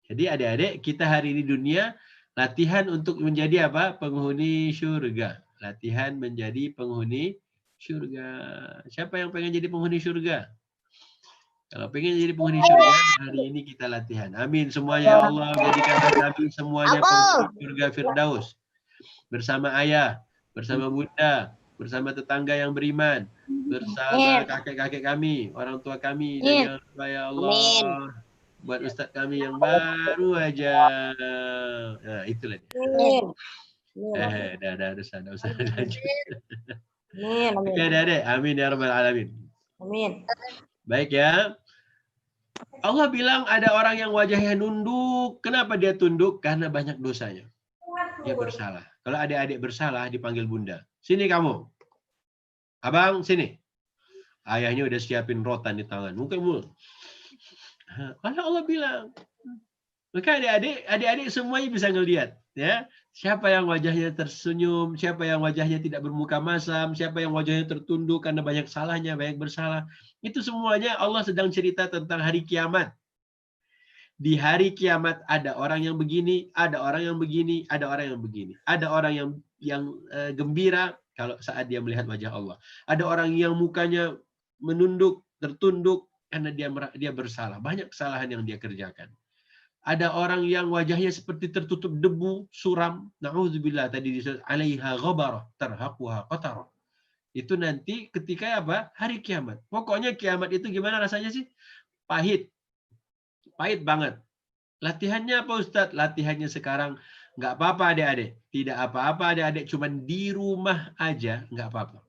Jadi adik-adik kita hari ini dunia latihan untuk menjadi apa? Penghuni surga. Latihan menjadi penghuni surga. Siapa yang pengen jadi penghuni surga? Kalau pengen jadi penghuni surga, hari ini kita latihan. Amin semuanya, ya Allah. Jadikanlah kami semuanya penghuni surga Firdaus. Bersama ayah, bersama bunda, bersama tetangga yang beriman, bersama kakek-kakek kami, orang tua kami, dan yang ya Allah. Buat ustaz kami yang baru aja. Nah, itulah dia. Dah usah lanjut. Oke, adik-adik. Amin ya rabbal alamin. Amin. Baik ya. Allah bilang ada orang yang wajahnya nunduk. Kenapa dia tunduk? Karena banyak dosanya. Dia bersalah. Kalau adik-adik bersalah dipanggil bunda. Sini kamu. Abang, sini. Ayahnya udah siapin rotan di tangan. Mungkin Allah bilang. Maka adik-adik semuanya bisa ngelihat, ya. Siapa yang wajahnya tersenyum, siapa yang wajahnya tidak bermuka masam, siapa yang wajahnya tertunduk karena banyak salahnya, banyak bersalah. Itu semuanya Allah sedang cerita tentang hari kiamat. Di hari kiamat ada orang yang begini, ada orang yang begini, ada orang yang begini. Ada orang yang gembira kalau saat dia melihat wajah Allah. Ada orang yang mukanya menunduk, tertunduk karena dia bersalah. Banyak kesalahan yang dia kerjakan. Ada orang yang wajahnya seperti tertutup debu, suram. Na'udzubillah, tadi disebut alaiha ghabarah, tarhaquha qatarah. Itu nanti ketika apa? Hari kiamat. Pokoknya kiamat itu gimana rasanya sih? Pahit. Pahit banget. Latihannya apa Ustadz? Latihannya sekarang nggak apa-apa adik-adik. Tidak apa-apa adik-adik, cuman di rumah aja nggak apa-apa.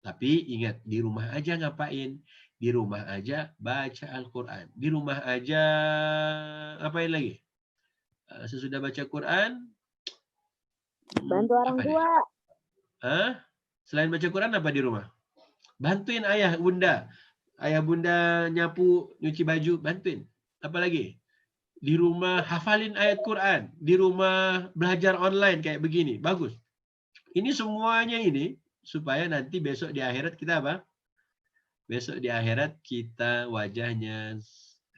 Tapi ingat, di rumah aja ngapain? Di rumah aja baca Al-Quran. Di rumah aja apain lagi? Sesudah baca Quran, Bantu orang tua. Selain baca Quran apa di rumah? Bantuin ayah bunda. Ayah bunda nyapu, nyuci baju, bantuin. Apa lagi? Di rumah hafalin ayat Quran. Di rumah belajar online kayak begini. Bagus. Ini semuanya ini supaya nanti besok di akhirat kita apa? Besok di akhirat kita wajahnya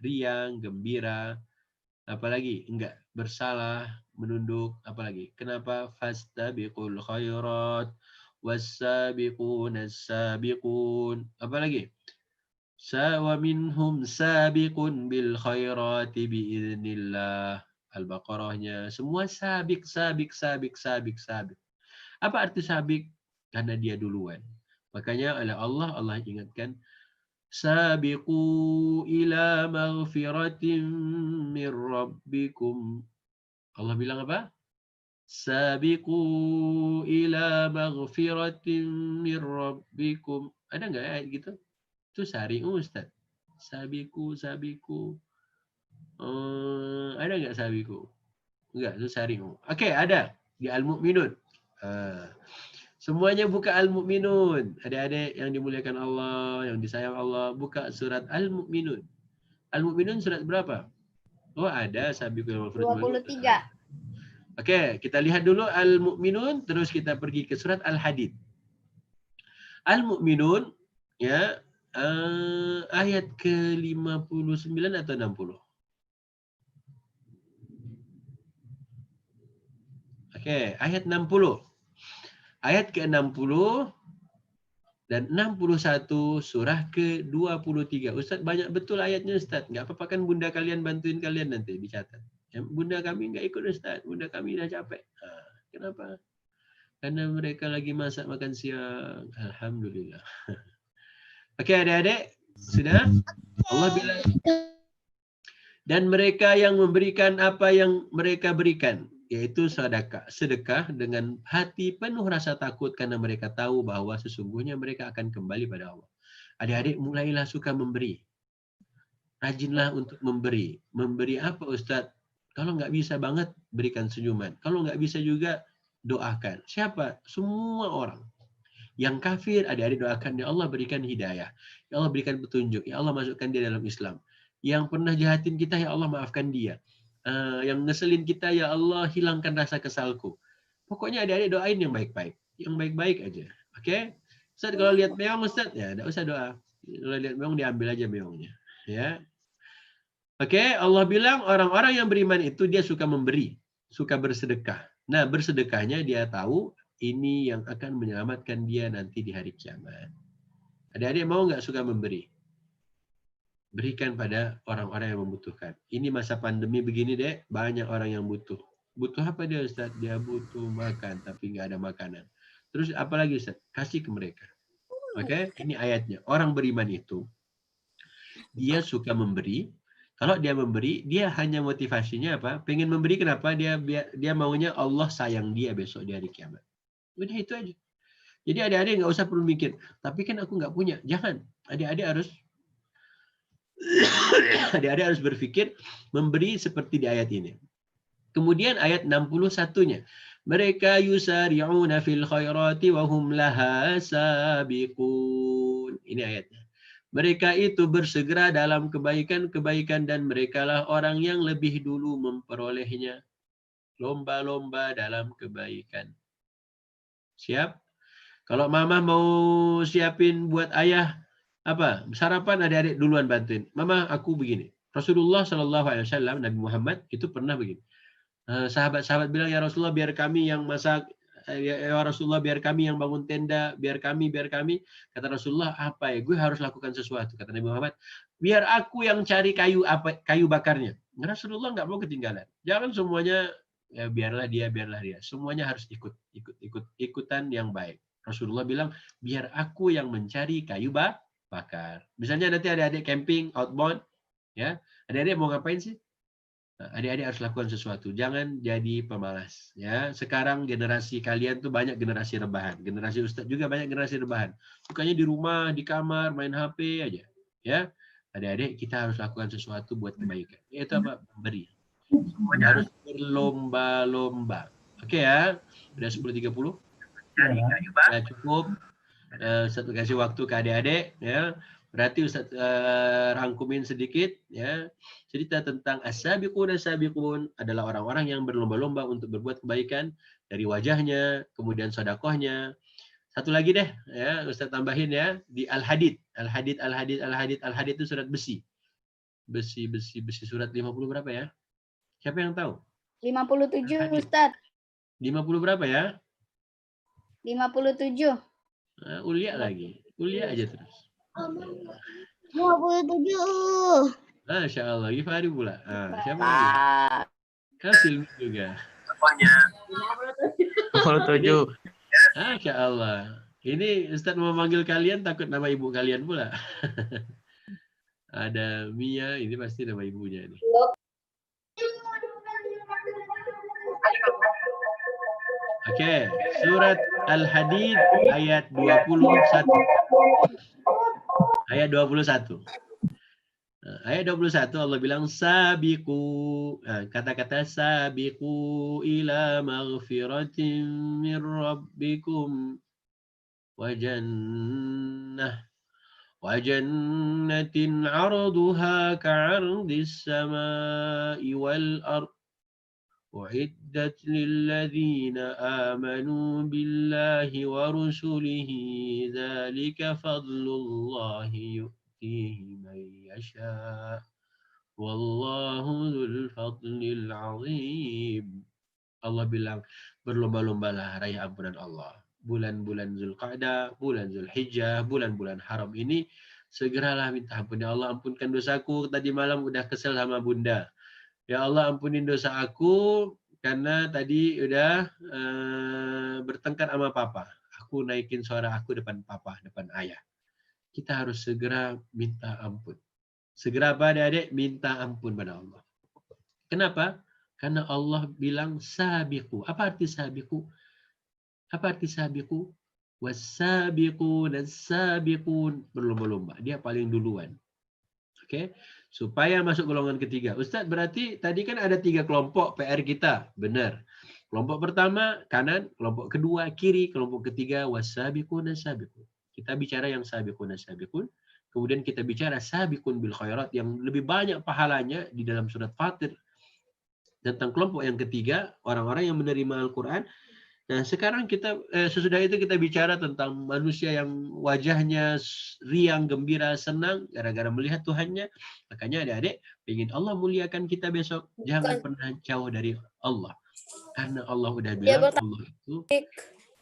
riang, gembira, apalagi enggak bersalah, menunduk, apalagi. Kenapa? Fastabiqul khairat was-sabiqunas sabiqun. Apalagi? Wa minhum sabiqun bil khairati biiznillah. Al-Baqarahnya semua sabik. Apa arti sabik? Karena dia duluan. Makanya oleh Allah ingatkan, sabiqu ila maghfiratin min rabbikum. Allah bilang apa? Sabiqu ila maghfiratin min rabbikum. Ada nggak ayat gitu? Itu syari'u Ustaz. Sabiqu. Ada nggak sabiqu? Enggak, itu syari'u. Oke, ada di Al-Mu'minun. Semuanya buka Al-Mu'minun. Adik-adik yang dimuliakan Allah, yang disayang Allah, buka surat Al-Mu'minun. Al-Mu'minun surat berapa? Oh, ada sabiqul 23. Oke, kita lihat dulu Al-Mu'minun, terus kita pergi ke surat Al-Hadid. Al-Mu'minun, ya, ayat ke-59 atau 60? Oke, ayat 60. Ayat ke-60 dan 61 surah ke-23. Ustaz, banyak betul ayatnya Ustaz. Nggak apa-apa kan bunda kalian bantuin kalian nanti dicatat. Bunda kami nggak ikut Ustaz. Bunda kami dah capek. Kenapa? Karena mereka lagi masak makan siang. Alhamdulillah. Oke, adik-adik. Sudah? Allah bilang. Dan mereka yang memberikan apa yang mereka berikan, yaitu sedekah dengan hati penuh rasa takut karena mereka tahu bahwa sesungguhnya mereka akan kembali pada Allah. Adik-adik, mulailah suka memberi. Rajinlah untuk memberi. Memberi apa Ustadz? Kalau nggak bisa banget, berikan senyuman. Kalau nggak bisa juga, doakan. Siapa? Semua orang. Yang kafir, adik-adik doakan, ya Allah berikan hidayah. Ya Allah berikan petunjuk. Ya Allah masukkan dia dalam Islam. Yang pernah jahatin kita, ya Allah maafkan dia. Yang ngeselin kita, ya Allah hilangkan rasa kesalku. Pokoknya adik-adik doain yang baik-baik. Yang baik-baik aja. Oke? Ustaz, kalau lihat meong Ustaz, ya enggak usah doa. Kalau lihat meong diambil aja meongnya. Ya. Oke, Allah bilang orang-orang yang beriman itu dia suka memberi, suka bersedekah. Nah, bersedekahnya dia tahu ini yang akan menyelamatkan dia nanti di hari kiamat. Adik-adik mau nggak suka memberi? Berikan pada orang-orang yang membutuhkan. Ini masa pandemi begini, Dek, banyak orang yang butuh. Butuh apa dia, Ustaz? Dia butuh makan, tapi nggak ada makanan. Terus apa lagi, Ustaz? Kasih ke mereka. Oke, ini ayatnya. Orang beriman itu, dia suka memberi. Kalau dia memberi, dia hanya motivasinya apa? Pengen memberi, kenapa? Dia maunya Allah sayang dia besok di hari kiamat. Udah itu aja. Jadi adik-adik nggak usah perlu mikir, tapi kan aku nggak punya. Jangan. Adik-adik harus berpikir memberi seperti di ayat ini. Kemudian ayat 61-nya. Mereka yusari'una fil khairati wa hum laha sabiqun. Ini ayatnya. Mereka itu bersegera dalam kebaikan-kebaikan dan merekalah orang yang lebih dulu memperolehnya. Lomba-lomba dalam kebaikan. Siap? Kalau mama mau siapin buat ayah apa sarapan, adik-adik duluan bantuin. Mama, aku begini. Rasulullah SAW, Nabi Muhammad itu pernah begini. Sahabat-sahabat bilang, ya Rasulullah biar kami yang masak, ya Rasulullah biar kami yang bangun tenda, biar kami. Kata Rasulullah, apa ya? Gue harus lakukan sesuatu. Kata Nabi Muhammad, biar aku yang cari kayu bakarnya. Rasulullah nggak mau ketinggalan. Jangan semuanya ya biarlah dia. Semuanya harus ikutan yang baik. Rasulullah bilang, biar aku yang mencari kayu bakar. Misalnya nanti adik-adik camping, outbound, ya, adik-adik mau ngapain sih? Nah, adik-adik harus lakukan sesuatu. Jangan jadi pemalas. Ya, sekarang generasi kalian tuh banyak generasi rebahan. Generasi Ustadz juga banyak generasi rebahan. Sukanya di rumah, di kamar, main HP aja. Ya, adik-adik kita harus lakukan sesuatu buat kebaikan. Yaitu apa? Memberi. Semuanya harus berlomba-lomba. Oke ya, udah 10.30. Ya, cukup. Ustaz kasih waktu ke adik-adik, ya. Berarti Ustaz rangkumin sedikit, ya. Cerita tentang as-sabiqun adalah orang-orang yang berlomba-lomba untuk berbuat kebaikan dari wajahnya, kemudian sedekahnya. Satu lagi deh, ya, Ustaz tambahin ya, di Al-Hadid. Al-Hadid itu surat besi. Besi surat 50 berapa ya? Siapa yang tahu? 57, Ustaz. 50 berapa ya? 57. Ulia lagi. Ulia aja terus. 27. Masya Allah. Gifari pula. Siapa lagi? Silmi juga. 27. Masya Allah. Ini Ustaz mau manggil kalian takut nama ibu kalian pula. Ada Mia. Ini pasti nama ibunya nih. Oke, surat Al-Hadid ayat 21. Ayat 21. Ayat 21 Allah bilang sabiqu. Kata-kata sabiqu ila maghfiratin min rabbikum wa jannatin 'arduha ka'ardis samai wal ardh أعدت للذين آمنوا بالله ورسله ذلك فضل الله يؤتيه من يشاء والله ذو الفضل العظيم. Allah bilang berlomba-lombalah raih ampunan Allah. Bulan-bulan Zulqa'dah, bulan Zulhijjah, bulan-bulan haram ini segeralah minta ampun. Ya Allah, ampunkan dosaku, tadi malam udah kesel sama bunda. Ya Allah, ampunin dosa aku karena tadi udah bertengkar sama papa. Aku naikin suara aku depan papa, depan ayah. Kita harus segera minta ampun. Segera apa adik-adik? Minta ampun pada Allah. Kenapa? Karena Allah bilang sabiqu. Apa arti sabiqu? Apa arti sabiqu? Wasabiqun dan sabiqun, berlomba-lomba. Dia paling duluan. Oke, supaya masuk golongan ketiga. Ustadz, berarti tadi kan ada 3 kelompok PR kita. Benar. Kelompok pertama kanan, kelompok kedua kiri, kelompok ketiga wasabiqun dan sabiqun. Kita bicara yang sabiqun dan sabiqun. Kemudian kita bicara sabiqun bil khairat yang lebih banyak pahalanya di dalam surat Fatir. Tentang kelompok yang ketiga, orang-orang yang menerima Al-Quran. Nah, sekarang kita sesudah itu kita bicara tentang manusia yang wajahnya riang, gembira, senang gara-gara melihat Tuhannya. Makanya adik-adik, ingin Allah muliakan kita besok, jangan pernah jauh dari Allah. Karena Allah udah bilang Allah itu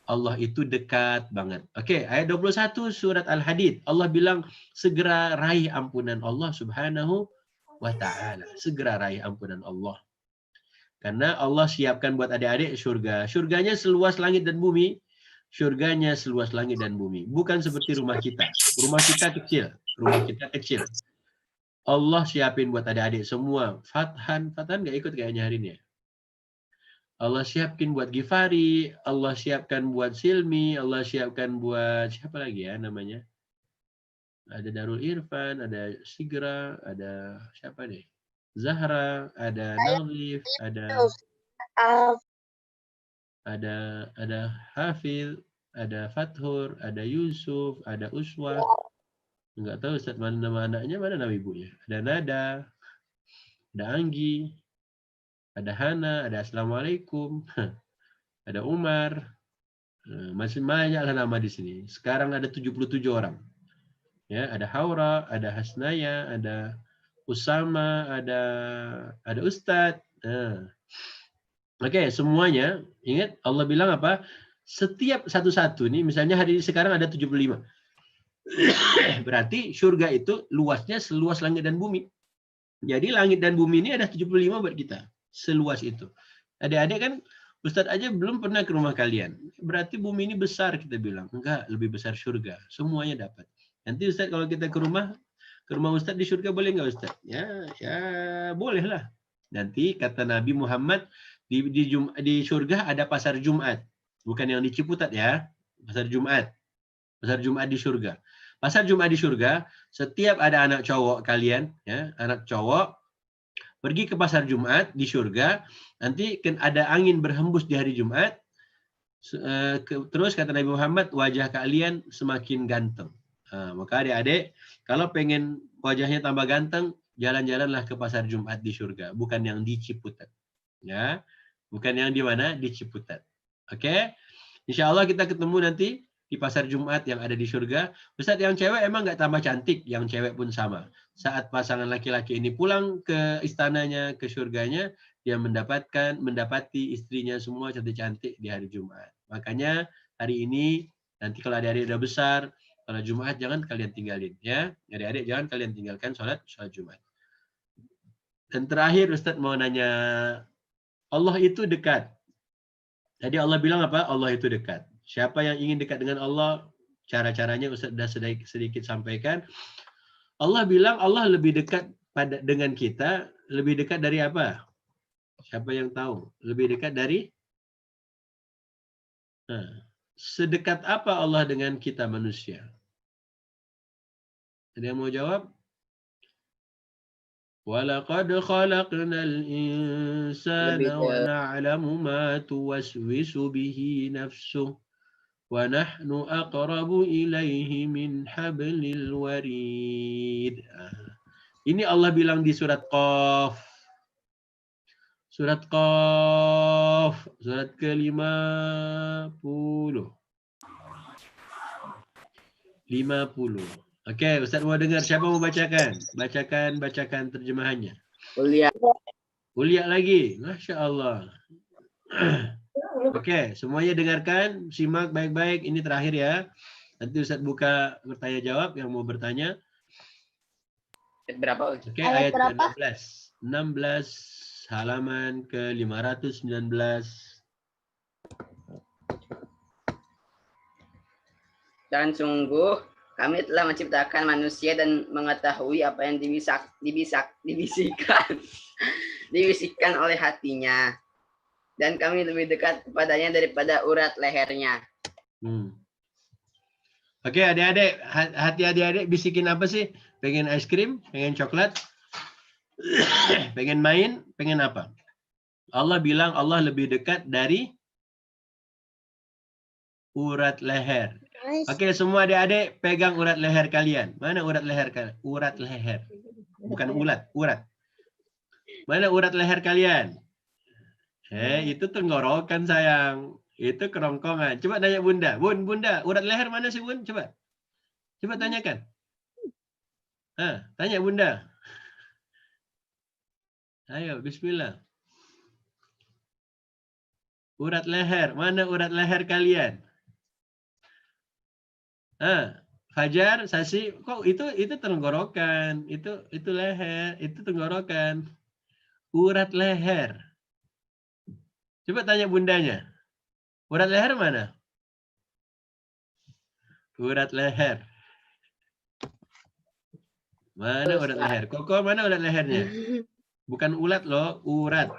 Allah itu dekat banget. Okey, ayat 21 surat Al-Hadid. Allah bilang segera raih ampunan Allah Subhanahu wa taala. Segera raih ampunan Allah. Karena Allah siapkan buat adik-adik syurga. Syurganya seluas langit dan bumi. Syurganya seluas langit dan bumi. Bukan seperti rumah kita. Rumah kita kecil. Rumah kita kecil. Allah siapin buat adik-adik semua. Fathan nggak ikut kayaknya hari ini ya? Allah siapkan buat Gifari, Allah siapkan buat Silmi, Allah siapkan buat siapa lagi ya namanya? Ada Darul Irfan, ada Sigra, ada siapa nih? Zahra, ada Naif, ada Hafil, ada Fathur, ada Yusuf, ada Uswa. Enggak tahu Ustaz mana nama anaknya, mana nama ibunya. Ada Nada, ada Anggi, ada Hana, ada Assalamualaikum, ada Umar. Masih banyak lah nama di sini. Sekarang ada 77 orang. Ya, ada Haura, ada Hasnaya, ada Usama, ada Ustadz. Oke, semuanya ingat Allah bilang apa? Setiap satu-satu nih, misalnya hari ini sekarang ada 75. Berarti surga itu luasnya seluas langit dan bumi. Jadi langit dan bumi ini ada 75 buat kita. Seluas itu. Adik-adik kan, Ustadz aja belum pernah ke rumah kalian. Berarti bumi ini besar kita bilang. Enggak, lebih besar surga. Semuanya dapat. Nanti Ustadz kalau kita ke rumah Ustadz di surga boleh nggak Ustadz? Ya boleh lah. Nanti kata Nabi Muhammad, di surga ada pasar Jumat. Bukan yang di Ciputat ya. Pasar Jumat. Pasar Jumat di surga. Pasar Jumat di surga, setiap ada anak cowok kalian, ya, anak cowok, pergi ke pasar Jumat di surga, nanti ada angin berhembus di hari Jumat, terus kata Nabi Muhammad, wajah kalian semakin ganteng. Maka adik-adik, kalau pengen wajahnya tambah ganteng, jalan-jalanlah ke pasar Jumat di surga, bukan yang di Ciputat. Ya, bukan yang di mana? Di Ciputat. Oke? Insya Allah kita ketemu nanti di pasar Jumat yang ada di surga. Ustaz, yang cewek emang nggak tambah cantik, yang cewek pun sama. Saat pasangan laki-laki ini pulang ke istananya, ke surganya, dia mendapati istrinya semua cantik-cantik di hari Jumat. Makanya hari ini, nanti kalau adik-adik udah besar, kalau Jumat jangan kalian tinggalin. Ya, adik-adik jangan kalian tinggalkan sholat Jumat. Dan terakhir Ustaz mau nanya, Allah itu dekat. Jadi Allah bilang apa? Allah itu dekat. Siapa yang ingin dekat dengan Allah, cara-caranya Ustaz sudah sedikit sampaikan. Allah bilang Allah lebih dekat dengan kita, lebih dekat dari apa? Siapa yang tahu? Lebih dekat dari? Sedekat apa Allah dengan kita manusia? Ada yang mau jawab? وَلَقَدْ خَلَقْنَا الْإِنسَانَ وَنَعْلَمُ مَا تُوَسْوِسُ بِهِ نَفْسُهُ وَنَحْنُ أَقْرَبُ إِلَيْهِ مِنْ حَبْلِ الْوَرِيدِ. Ini Allah bilang di surat Qaf. Surat Qaf, surat ke-50. 50. Okey, Ustaz mau dengar, siapa mau bacakan? Bacakan terjemahannya. Ulia lagi. Masya Allah. Okey, semuanya dengarkan, simak baik-baik. Ini terakhir ya. Nanti Ustaz buka bertanya jawab yang mau bertanya. Berapa? Okey, ayat ke-16. 16 halaman ke-519. Dan sungguh kami telah menciptakan manusia dan mengetahui apa yang dibisikkan oleh hatinya. Dan kami lebih dekat kepadanya daripada urat lehernya. Oke, adik-adik, hati adik-adik bisikin apa sih? Pengen es krim? Pengen coklat? Pengen main? Pengen apa? Allah bilang Allah lebih dekat dari urat leher. Oke, semua adik-adik pegang urat leher kalian. Mana urat leher kalian? Urat leher. Bukan ulat, urat. Mana urat leher kalian? Itu tenggorokan sayang. Itu kerongkongan. Coba tanya Bunda. Bunda, urat leher mana sih Bun? Coba tanyakan. Tanya Bunda. Ayo, bismillah. Urat leher. Mana urat leher kalian? Fajar, Sasi, kok itu tenggorokan, itu leher, itu tenggorokan. Urat leher. Coba tanya bundanya. Urat leher mana? Urat leher. Mana urat leher? Koko mana urat lehernya? Bukan ulat loh, urat.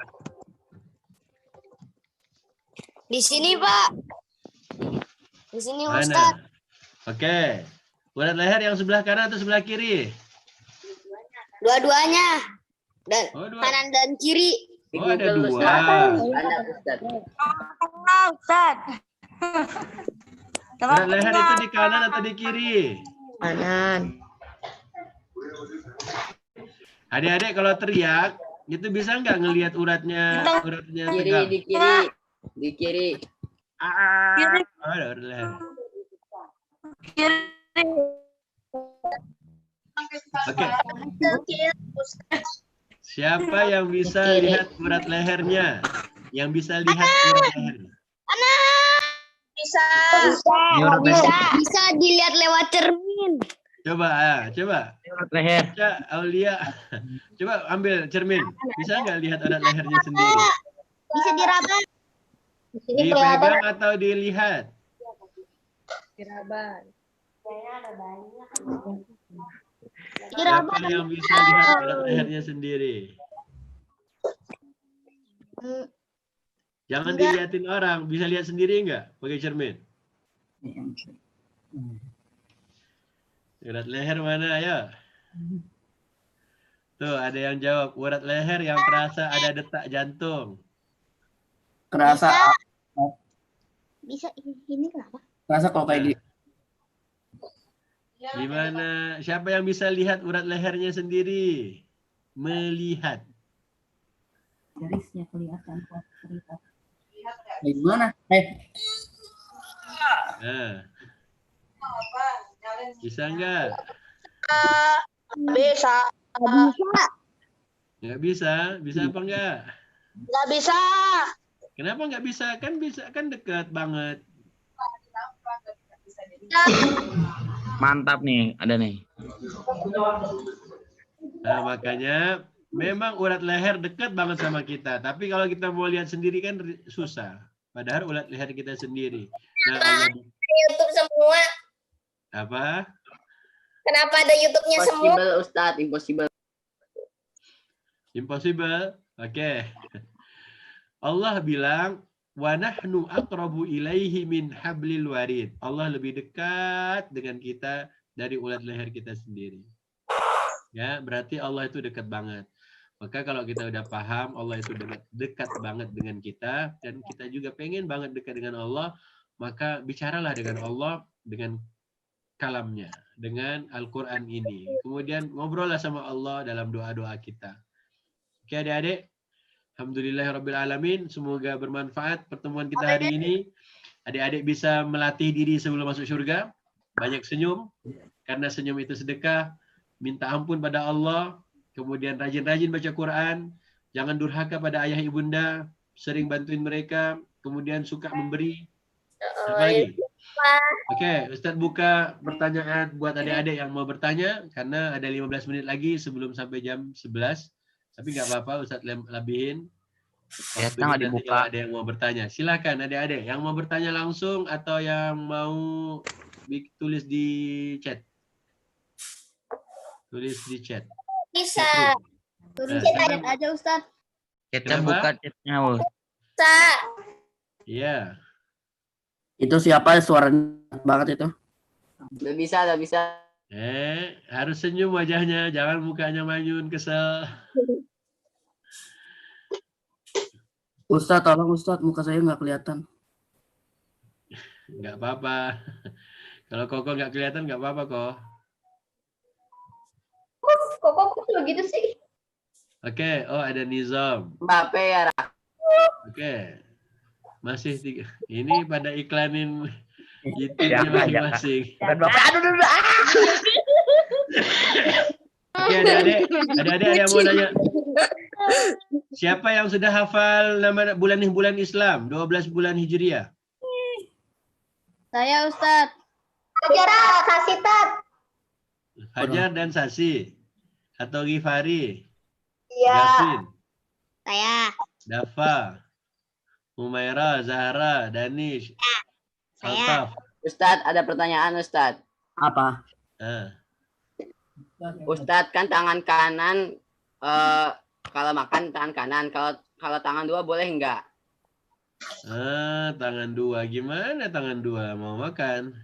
Di sini, Pak. Di sini, Mana? Ustaz. Oke. Urat leher yang sebelah kanan atau sebelah kiri? Dua-duanya. Dan Oh, dua. kanan dan kiri. Oh, ada Google, dua. Ustaz. Anak Ustaz. Tengah, Ustaz. Urat leher itu di kanan atau di kiri? Kanan. Adik-adik kalau teriak, itu bisa nggak ngelihat uratnya Kiri, tegang? di kiri. Di kiri. Ada urat leher. Oke. Siapa yang bisa lihat urat lehernya? Yang bisa lihat urat lehernya? Bisa. Urat leher. Bisa dilihat lewat cermin. Coba. Urat leher. Baca, Aulia. Coba ambil cermin. Bisa nggak lihat urat lehernya sendiri? Bisa diraba. Dipegang atau dilihat? Siapa yang bisa lihat urat lehernya sendiri? Jangan dilihatin orang. Bisa lihat sendiri nggak pakai cermin? Urat leher mana? Ayo. Tuh, ada yang jawab. Urat leher yang terasa ada detak jantung. Kerasa Bisa ini kenapa? kerasa kalau kayak gitu. Gimana? Siapa yang bisa lihat urat lehernya sendiri? Melihat. Garisnya kelihatan kok cerita. Gimana? Nah. Bisa nggak? Bisa. Bisa. Nggak bisa. Bisa apa nggak? Nggak bisa. Kenapa nggak bisa? Kan dekat banget. Mantap nih, ada nih. Nah, makanya memang urat leher dekat banget sama kita. Tapi kalau kita mau lihat sendiri kan susah. Padahal urat leher kita sendiri. Nah, Allah YouTube semua. apa? Kenapa ada YouTube-nya semua? Impossible, Ustaz. Impossible. Impossible. Oke. Allah bilang wa nahnu aqrabu ilaihi min hablil warid. Allah lebih dekat dengan kita dari urat leher kita sendiri. Ya, berarti Allah itu dekat banget. Maka kalau kita udah paham Allah itu dekat banget dengan kita dan kita juga pengen banget dekat dengan Allah, maka bicaralah dengan Allah dengan kalamnya, dengan Al-Qur'an ini. Kemudian ngobrollah sama Allah dalam doa-doa kita. Oke, adik-adik. Alhamdulillahirrabbilalamin. Semoga bermanfaat pertemuan kita hari ini. Adik-adik bisa melatih diri sebelum masuk surga. Banyak senyum. Karena senyum itu sedekah. Minta ampun pada Allah. Kemudian rajin-rajin baca Quran. Jangan durhaka pada ayah ibunda. Sering bantuin mereka. Kemudian suka memberi. Apa lagi? Oke, Ustadz buka pertanyaan buat adik-adik yang mau bertanya. Karena ada 15 menit lagi sebelum sampai jam 11. Tapi nggak apa-apa, Ustadz lebihin. Ya, Waktu nggak nanti dibuka. kalau ada yang mau bertanya. Silakan adik-adik. Yang mau bertanya langsung atau yang mau tulis di chat. Tulis di chat. Bisa. Tulis Nah, chat aja Ustadz. Kita Kenapa? buka chatnya, Bos. Bisa. Iya. Itu siapa suaranya banget itu? Udah bisa, udah bisa. Harus senyum wajahnya. Jangan mukanya manyun, kesel. Ustadz, tolong Ustadz, muka saya nggak kelihatan. Nggak apa-apa. Kalau Koko nggak kelihatan, nggak apa-apa kok. Kok begitu sih? Oke. Oh, ada Nizam. Mbappe ya. Oke. Masih tiga. Ini pada iklanin YouTube-nya Jangan, masing-masing. Dan Bapak, Oke, adik-adik ada yang mau nanya. Siapa yang sudah hafal nama bulan Islam? 12 bulan Hijriah. Saya Ustadz. Acara kasih tat. Fajar dan Sasi. Atau Gifari. Iya. Gafin. Saya. Dafa. Humaira, Zahra, Danish. Saya. Altaf. Ustadz, ada pertanyaan Ustadz. Apa? Ah. Ustadz kan tangan kanan kalau makan tangan kanan, kalau tangan dua boleh enggak? Tangan dua. Gimana tangan dua? Mau makan?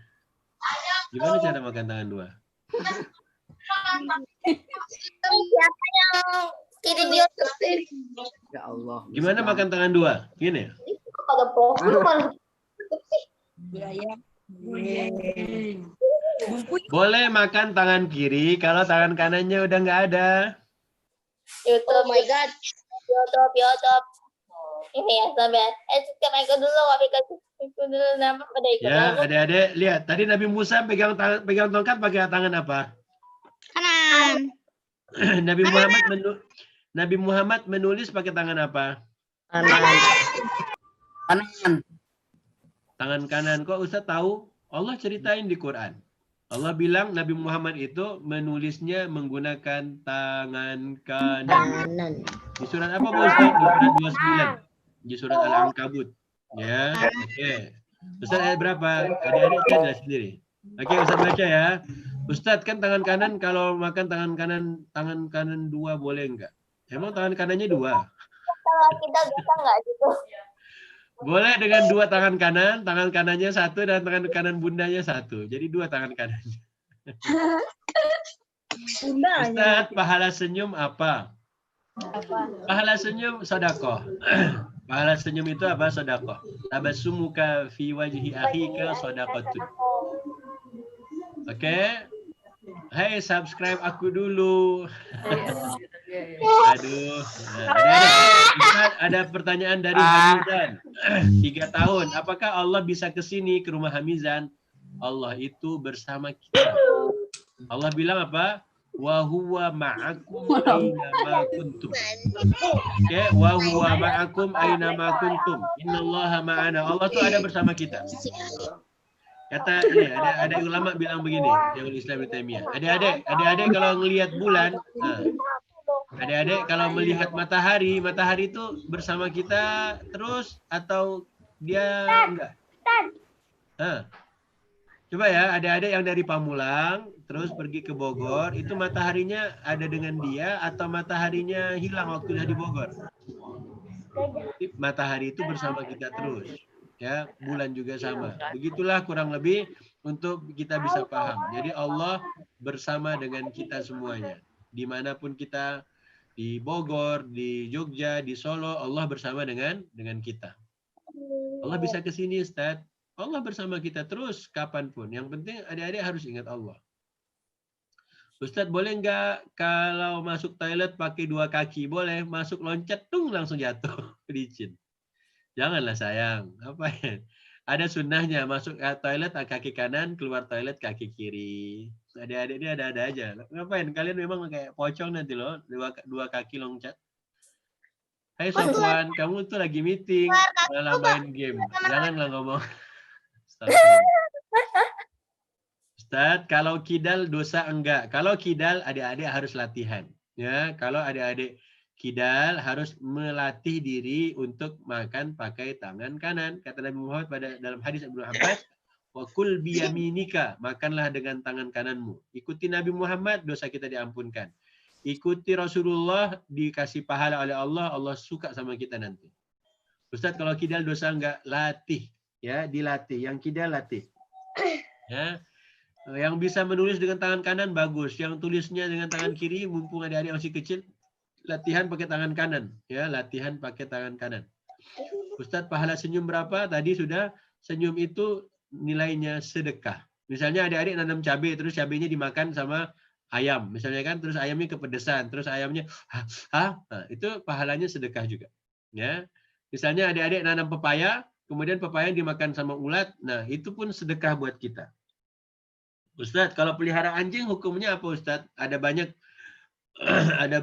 Gimana cara makan tangan dua? Siapa yang kirim YouTube? Ya Allah. Gimana makan tangan dua? Gini. Pada profil malah. Boleh makan tangan kiri kalau tangan kanannya udah nggak ada. YouTube. Oh my god. YouTube. Ini ya sabar. Sekarang ikut dulu, ikut dulu nama pada ikut. Ya, adik-adik lihat. Tadi Nabi Musa pegang tongkat pakai tangan apa? Kanan. Nabi Muhammad menulis pakai tangan apa? Kanan. Tangan kanan. Kok Ustaz tahu? Allah ceritain di Quran. Allah bilang Nabi Muhammad itu menulisnya menggunakan tangan kanan. Di surat apa Ustaz? Di surat 29. Di surat Al-Ankabut. Ya, oke. Ustaz ayat berapa? Adik-adik saya jelas sendiri. Oke, Ustaz baca ya. Ustaz kan tangan kanan kalau makan tangan kanan dua boleh enggak? Emang tangan kanannya dua? Kalau kita bisa nggak gitu? Boleh dengan dua tangan kanannya satu dan tangan kanan bundanya satu. Jadi dua tangan kanannya. Ustaz, pahala senyum apa? Pahala senyum sedekah. Pahala senyum itu apa? Sedekah. Tabassumuka fi wajhi akhika sedekatun. Oke. Hey, subscribe aku dulu. Aduh. Ustaz, ada pertanyaan dari Hamizan. 3 tahun. Apakah Allah bisa ke sini ke rumah Hamizan? Allah itu bersama kita. Allah bilang apa? Wa huwa ma'akum aina ma kuntum. Oke, wa huwa ma'akum aina ma kuntum. Innallaha ma'ana. Allah tuh ada bersama kita. Kata ini ada ulama bilang begini, Syekhul Islam Ibnu Taimiyah. Adik-adik kalau ngelihat bulan, adik-adik kalau melihat matahari itu bersama kita terus atau dia enggak? Coba ya, adik-adik yang dari Pamulang terus pergi ke Bogor, itu mataharinya ada dengan dia atau mataharinya hilang waktu udah di Bogor? Matahari itu bersama kita terus. Ya, bulan juga sama. Begitulah kurang lebih untuk kita bisa paham. Jadi Allah bersama dengan kita semuanya. Dimanapun kita, di Bogor, di Jogja, di Solo, Allah bersama dengan kita. Allah bisa ke sini, Ustaz. Allah bersama kita terus kapanpun. Yang penting adik-adik harus ingat Allah. Ustaz, boleh nggak kalau masuk toilet pakai 2 kaki? Boleh. Masuk loncat, langsung jatuh. Licin. Janganlah sayang. Apa ya? Ada sunnahnya. Masuk toilet kaki kanan, keluar toilet kaki kiri. Adik-adik ini ada-ada aja. Ngapain? Kalian memang kayak pocong nanti loh. 2 kaki loncat. Hai Sofwan, kamu tuh lagi meeting. Malah main game. Janganlah ngomong. Ustaz, kalau kidal dosa enggak? Kalau kidal adik-adik harus latihan. Ya, kalau adik-adik kidal harus melatih diri untuk makan pakai tangan kanan. Kata Nabi Muhammad dalam hadis Ibnu Abbas, wa kul biyaminika, makanlah dengan tangan kananmu. Ikuti Nabi Muhammad, dosa kita diampunkan. Ikuti Rasulullah, dikasih pahala oleh Allah, Allah suka sama kita nanti. Ustaz, kalau kidal dosa enggak? Latih. Ya, dilatih. Yang kidal latih. Ya. Yang bisa menulis dengan tangan kanan bagus. Yang tulisnya dengan tangan kiri, mumpung adik-adik masih kecil, latihan pakai tangan kanan, ya, latihan pakai tangan kanan. Ustadz, pahala senyum berapa? Tadi sudah, senyum itu nilainya sedekah. Misalnya adik-adik nanam cabai, terus cabainya dimakan sama ayam, misalnya kan, terus ayamnya kepedesan, terus ayamnya, nah, itu pahalanya sedekah juga. Ya, misalnya adik-adik nanam pepaya, kemudian pepaya dimakan sama ulat, nah itu pun sedekah buat kita. Ustadz, kalau pelihara anjing hukumnya apa Ustadz? Ada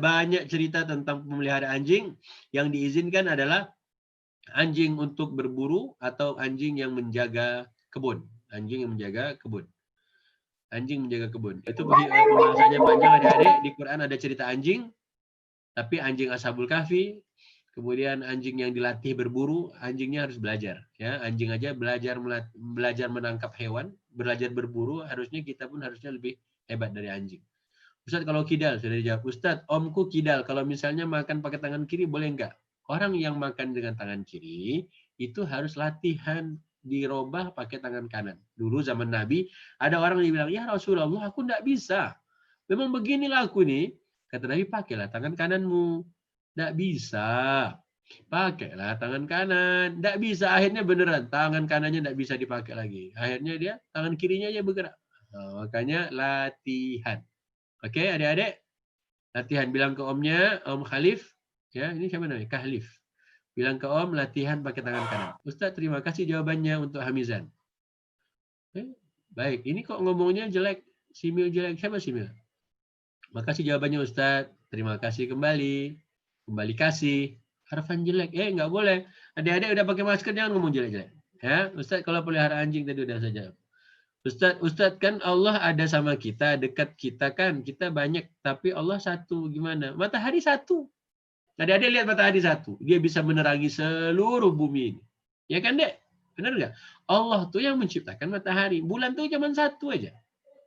banyak cerita tentang pemelihara anjing. Yang diizinkan adalah anjing untuk berburu atau anjing yang menjaga kebun. Anjing yang menjaga kebun. Anjing menjaga kebun. Itu pembahasannya panjang adik-adik. Di Quran ada cerita anjing, tapi anjing Ashabul Kahfi, kemudian anjing yang dilatih berburu, anjingnya harus belajar. Ya, anjing aja belajar menangkap hewan, belajar berburu, harusnya kita pun harusnya lebih hebat dari anjing. Ustaz, kalau kidal, sudah dijawab. Ustaz, omku kidal, kalau misalnya makan pakai tangan kiri boleh enggak? Orang yang makan dengan tangan kiri, itu harus latihan dirobah pakai tangan kanan. Dulu zaman Nabi, ada orang yang bilang, ya Rasulullah, aku enggak bisa. Memang beginilah aku nih. Kata Nabi, pakailah tangan kananmu. Enggak bisa. Pakailah tangan kanan. Enggak bisa. Akhirnya beneran, tangan kanannya enggak bisa dipakai lagi. Akhirnya dia, tangan kirinya aja bergerak. Nah, makanya latihan. Oke, adik-adik. Latihan, bilang ke omnya, Om Khalif. Ya, ini siapa namanya? Khalif. Bilang ke om, latihan pakai tangan kanan. Ustaz, terima kasih jawabannya untuk Hamizan. Baik, ini kok ngomongnya jelek. Simil jelek. Siapa Simil? Makasih jawabannya Ustaz. Terima kasih kembali. Kembali kasih. Harfan jelek. Nggak boleh. Adik-adik udah pakai masker, jangan ngomong jelek-jelek. Ya, Ustaz, kalau pelihara anjing tadi udah saja. Ustaz kan Allah ada sama kita, dekat kita kan. Kita banyak, tapi Allah satu. Gimana? Matahari satu. Adik-adik lihat matahari satu. Dia bisa menerangi seluruh bumi ini. Ya kan, Dek? Benar nggak? Allah tuh yang menciptakan matahari. Bulan tuh cuma satu aja.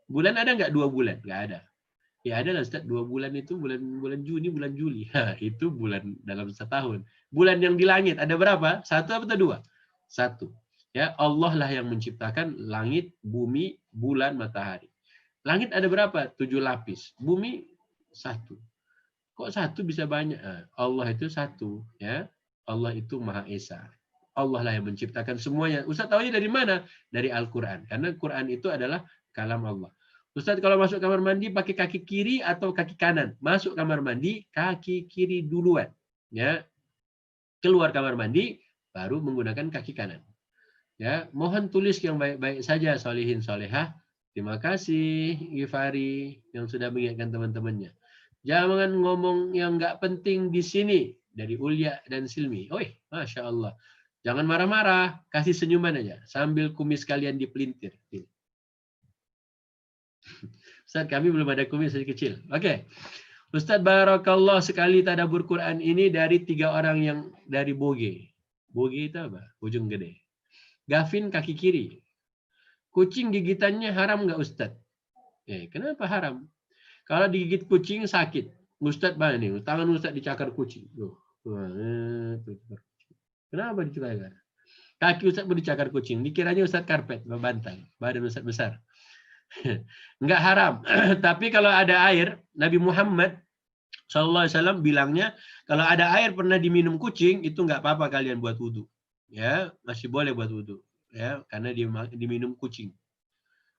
Bulan ada nggak 2 bulan? Nggak ada. Ya ada lah, Ustaz. 2 bulan itu bulan Juni, bulan Juli. Itu bulan dalam setahun. Bulan yang di langit ada berapa? 1 atau 2? 1. Ya, Allah lah yang menciptakan langit, bumi, bulan, matahari. Langit ada berapa? 7 lapis. Bumi 1. Kok 1 bisa banyak? Allah itu 1, ya. Allah itu Maha Esa. Allah lah yang menciptakan semuanya. Ustaz tahunya dari mana? Dari Al-Quran. Karena Quran itu adalah kalam Allah. Ustaz kalau masuk kamar mandi pakai kaki kiri atau kaki kanan? Masuk kamar mandi kaki kiri duluan, ya. Keluar kamar mandi baru menggunakan kaki kanan. Ya, mohon tulis yang baik-baik saja, solihin solehah. Terima kasih Gifari yang sudah mengingatkan teman-temannya. Jangan ngomong yang nggak penting di sini. Dari Ulya dan Silmi. Masya Allah. Jangan marah-marah. Kasih senyuman aja. Sambil kumis kalian dipelintir. Ustaz, kami belum ada kumis masih kecil. Oke. Ustaz, barakallah sekali tadabbur Quran ini dari 3 orang yang dari Boge. Boge itu apa? Ujung Gede. Gavin kaki kiri. Kucing gigitannya haram nggak Ustaz? Kenapa haram? Kalau digigit kucing sakit. Ustaz mana nih? Tangan Ustaz dicakar kucing. Kenapa dicakar? Kaki Ustaz pun dicakar kucing. Dikiranya Ustaz karpet, bantal. Badan Ustaz besar. Enggak haram. Tapi kalau ada air, Nabi Muhammad SAW bilangnya, kalau ada air pernah diminum kucing, itu enggak apa-apa kalian buat wudhu. Ya, masih boleh buat wudhu. Ya, karena diminum kucing.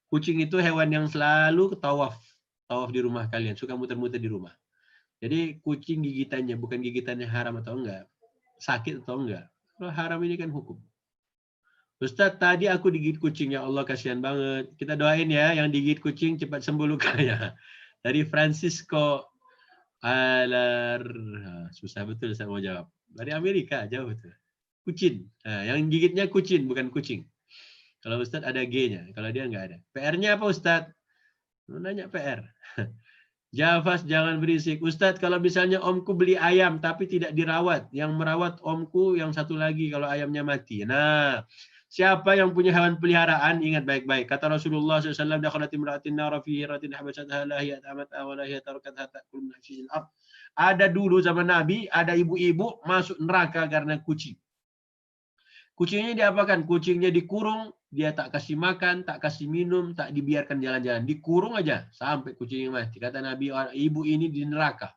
Kucing itu hewan yang selalu tawaf di rumah kalian, suka muter-muter di rumah. Jadi kucing gigitannya, bukan gigitannya haram atau enggak, sakit atau enggak. Kalau haram ini kan hukum. Ustaz, tadi aku digigit kucing, ya Allah kasihan banget. Kita doain ya, yang digigit kucing cepat sembuh lukanya. Dari Francisco Alar, susah betul saya mau jawab. Dari Amerika, jauh betul. Kucing, yang gigitnya kucing, bukan kucing. Kalau Ustaz ada G-nya, kalau dia enggak ada. PR-nya apa Ustaz? Nanya PR. Jafas jangan berisik. Ustadz, kalau misalnya omku beli ayam tapi tidak dirawat, yang merawat omku yang satu lagi kalau ayamnya mati. Nah, siapa yang punya hewan peliharaan, ingat baik-baik. Kata Rasulullah SAW, dakhalat imra'atin nara fi hiratin habasatha la hiya ta'amatha wa la hiya tarakatha ta'kul min hashishil ard. Ada dulu zaman Nabi, ada ibu-ibu masuk neraka karena kucing. Kucingnya diapakan? Kucingnya dikurung, dia tak kasih makan, tak kasih minum, tak dibiarkan jalan-jalan. Dikurung aja sampai kucingnya mati. Kata Nabi, ibu ini di neraka.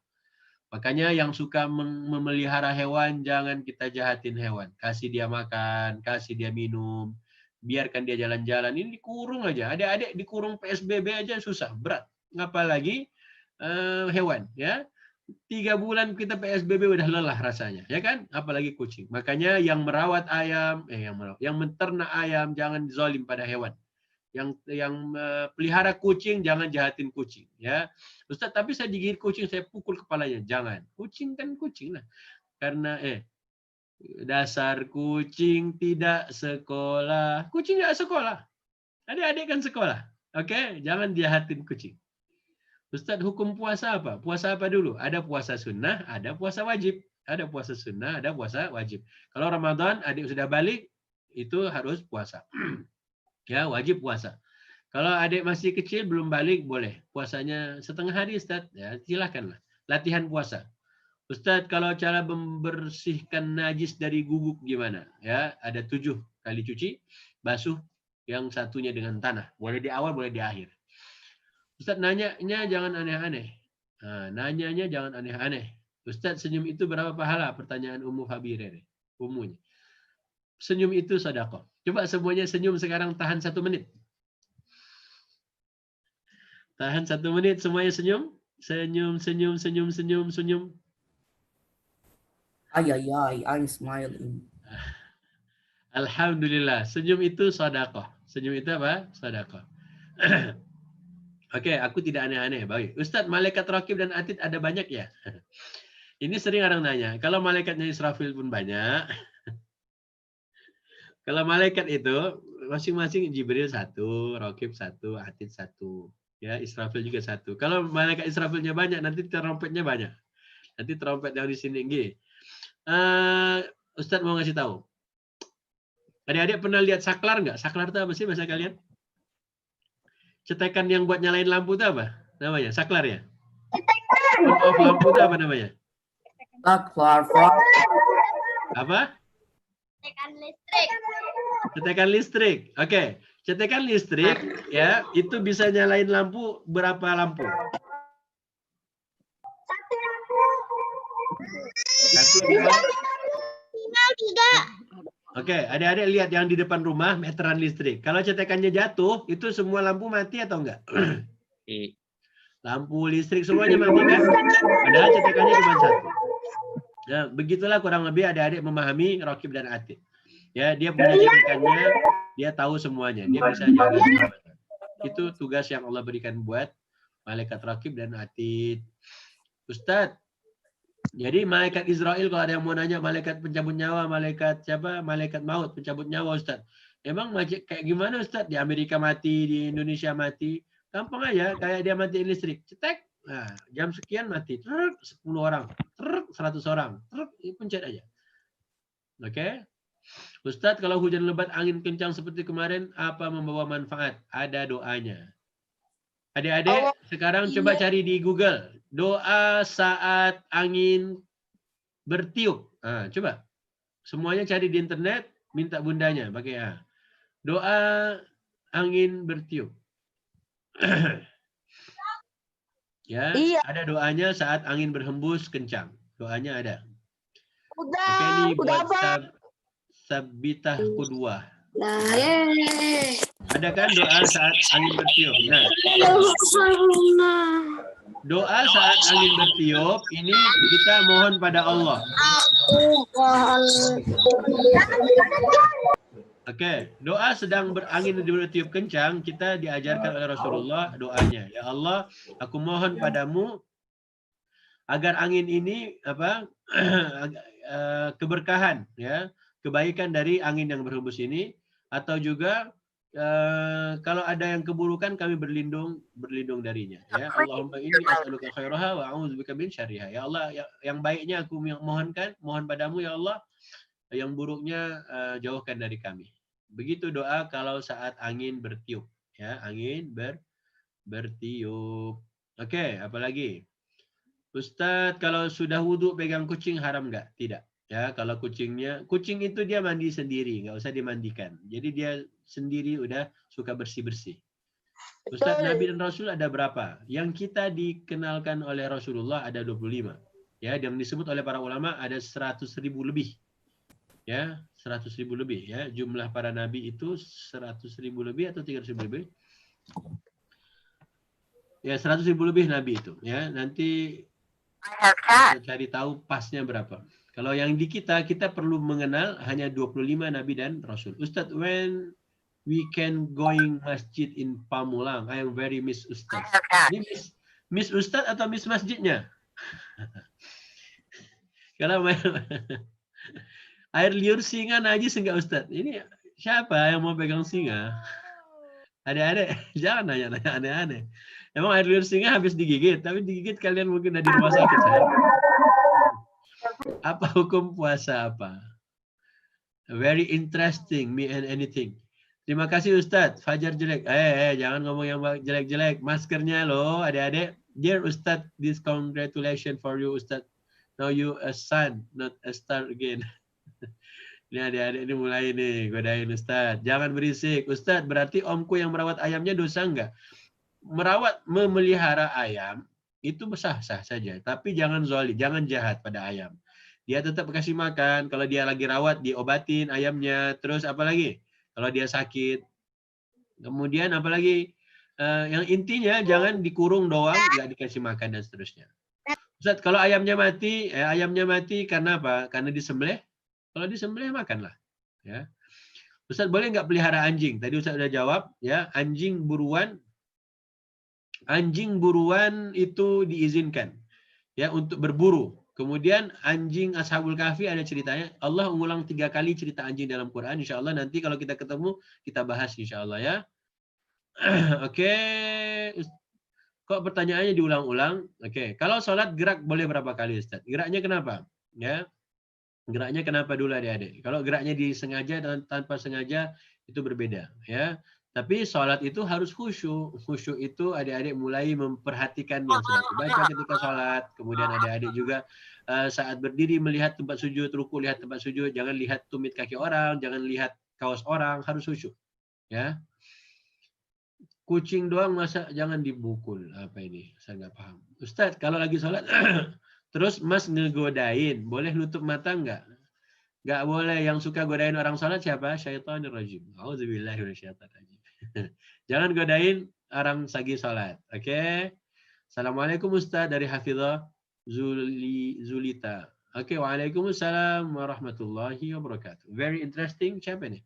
Makanya yang suka memelihara hewan, jangan kita jahatin hewan. Kasih dia makan, kasih dia minum, biarkan dia jalan-jalan. Ini dikurung aja. Adik-adik dikurung PSBB aja susah, berat. Apalagi hewan, ya. 3 bulan kita PSBB udah lelah rasanya, ya kan? Apalagi kucing. Makanya yang merawat ayam, yang menternak ayam jangan zalim pada hewan. Yang pelihara kucing jangan jahatin kucing, ya. Ustaz, tapi saya digigit kucing, saya pukul kepalanya. Jangan. Kucing kan kucing lah. Karena dasar kucing tidak sekolah. Kucing tidak sekolah. Adik-adik kan sekolah. Oke, jangan jahatin kucing. Ustadz, hukum puasa apa? Puasa apa dulu? Ada puasa sunnah, ada puasa wajib. Ada puasa sunnah, ada puasa wajib. Kalau Ramadan, adik sudah balik, itu harus puasa. Ya, wajib puasa. Kalau adik masih kecil, belum balik, boleh. Puasanya setengah hari, Ustadz. Ya, silakanlah. Latihan puasa. Ustadz, kalau cara membersihkan najis dari guguk gimana? Ya, ada 7 kali cuci, basuh, yang satunya dengan tanah. Boleh di awal, boleh di akhir. Ustadz, nanyanya jangan aneh-aneh. Nah, nanyanya jangan aneh-aneh. Ustadz, senyum itu berapa pahala? Pertanyaan Ummu Habire. Ummunya. Senyum itu sedekah. Coba semuanya senyum sekarang, tahan 1 menit. Tahan 1 menit, semuanya senyum. Senyum, senyum, senyum, senyum, senyum. Ay, I'm smiling. Alhamdulillah, senyum itu sedekah. Senyum itu apa? Sedekah. Oke, aku tidak aneh-aneh. Baik. Ustadz, malaikat rakib dan atid ada banyak ya? Ini sering orang nanya. Kalau malaikatnya Israfil pun banyak. Kalau malaikat itu masing-masing Jibril 1, rakib 1, atid 1. Ya, Israfil juga 1. Kalau malaikat Israfilnya banyak, nanti trompetnya banyak. Nanti trompet yang di sini. Ustadz mau ngasih tahu. Adik-adik pernah lihat saklar nggak? Saklar itu apa sih bahasa kalian? Cetekan yang buat nyalain lampu itu apa namanya? Saklar ya? On off lampu itu apa namanya? Saklar. Apa? Cetekan listrik. Cetekan listrik. Oke. Cetekan listrik ya, itu bisa nyalain lampu berapa lampu? 1, 2, 3. Oke, adik-adik lihat yang di depan rumah meteran listrik. Kalau cetekannya jatuh, itu semua lampu mati atau enggak? Lampu listrik semuanya mati kan? Padahal cetekannya cuma 1. Nah, begitulah kurang lebih adik-adik memahami rakib dan atid. Ya, dia punya cetekannya, dia tahu semuanya, dia bisa jaga semuanya. Itu tugas yang Allah berikan buat malaikat rakib dan atid. Ustadz, jadi malaikat Israel, kalau ada yang mau nanya malaikat pencabut nyawa, malaikat siapa? Malaikat maut, pencabut nyawa, Ustadz. Emang kayak gimana, Ustadz? Di Amerika mati, di Indonesia mati. Gampang aja, kayak dia matiin listrik. Cetek, nah, jam sekian mati. 10 orang, 100 orang. Pencet aja. Oke? Ustadz, kalau hujan lebat, angin kencang seperti kemarin, apa membawa manfaat? Ada doanya. Adik-adik, sekarang coba cari di Google. Doa saat angin bertiup. Nah, coba. Semuanya cari di internet, minta bundanya pakai A. Doa angin bertiup. Ya, ada doanya saat angin berhembus kencang. Doanya ada. Oke, ini buat sabitah kedua. Ada kan doa saat angin bertiup? Nah, doa saat angin bertiup ini kita mohon pada Allah. Oke, doa sedang berangin bertiup kencang, kita diajarkan oleh Rasulullah doanya. Ya Allah, aku mohon padamu agar angin ini keberkahan, ya, kebaikan dari angin yang berhembus ini, atau juga kalau ada yang keburukan kami berlindung darinya. Ya, Allahumma inni as'aluka khairaha wa a'udzubika min syarriha. Ya Allah, yang baiknya aku mohon padamu ya Allah, yang buruknya jauhkan dari kami. Begitu doa kalau saat angin bertiup, ya, angin bertiup. Oke, apalagi? Ustadz, kalau sudah wudhu pegang kucing haram nggak? Tidak. Ya, kalau kucing itu dia mandi sendiri, nggak usah dimandikan. Jadi dia sendiri udah suka bersih-bersih. Ustadz, Nabi dan Rasul ada berapa? Yang kita dikenalkan oleh Rasulullah ada 25. Ya, yang disebut oleh para ulama ada 100.000 lebih. Ya, 100.000 lebih. Ya, jumlah para nabi itu 100.000 lebih atau 300.000 lebih? Ya, 100.000 lebih nabi itu. Ya, nanti kita cari tahu pasnya berapa. Kalau yang di kita perlu mengenal hanya 25 nabi dan rasul. Ustadz, when we can going masjid in Pamulang? I am very miss Ustadz. Ini miss Ustadz atau miss masjidnya? Kalau air liur singa najis enggak Ustadz? Ini siapa yang mau pegang singa? Adik-adik, jangan nanya-nanya aneh-aneh. Emang air liur singa habis digigit, tapi digigit kalian mungkin ada di rumah sakit saya. Apa hukum puasa apa? Very interesting, me and anything. Terima kasih Ustadz. Fajar jelek. Jangan ngomong yang jelek-jelek. Maskernya loh, adik-adik. Dear Ustadz, this congratulations for you Ustadz. Now you a sun, not a star again. Ini adik-adik ini mulai nih godain Ustadz. Jangan berisik. Ustadz, berarti omku yang merawat ayamnya dosa enggak? Memelihara ayam itu sah-sah saja. Tapi jangan zolim, jangan jahat pada ayam. Dia tetap kasih makan. Kalau dia lagi rawat, diobatin ayamnya. Terus apa lagi? Kalau dia sakit. Kemudian apa lagi? Yang intinya jangan dikurung doang, nggak dikasih makan dan seterusnya. Ustadz, kalau ayamnya mati karena apa? Karena disembelih. Kalau disembelih makanlah. Ya. Ustadz, boleh nggak pelihara anjing? Tadi Ustadz udah jawab. Ya, anjing buruan itu diizinkan ya untuk berburu. Kemudian anjing Ashabul Kahfi ada ceritanya. Allah mengulang 3 kali cerita anjing dalam Quran. Insya Allah nanti kalau kita ketemu kita bahas insya Allah ya. Oke. Kok pertanyaannya diulang-ulang? Oke. Kalau sholat gerak boleh berapa kali Ustaz? Geraknya kenapa? Ya. Geraknya kenapa dulu adik-adik? Kalau geraknya disengaja dan tanpa sengaja itu berbeda ya. Tapi sholat itu harus khusyuk. Khusyuk itu adik-adik mulai memperhatikan yang sedang dibaca ketika sholat. Kemudian adik-adik juga saat berdiri melihat tempat sujud, ruku lihat tempat sujud. Jangan lihat tumit kaki orang, jangan lihat kaos orang, harus khusyuk. Ya. Kucing doang masa jangan dibukul. Apa ini? Saya nggak paham. Ustadz, kalau lagi sholat terus Mas ngegodain, boleh nutup mata nggak? Nggak boleh. Yang suka godain orang sholat siapa? Syaitanir rajim. Auzubillahi minasyaitonir rajim. Jangan godain orang lagi sholat. Oke. Assalamualaikum Ustaz dari Hafizah Zulita. Oke, waalaikumsalam warahmatullahi wabarakatuh. Very interesting. Siapa nih?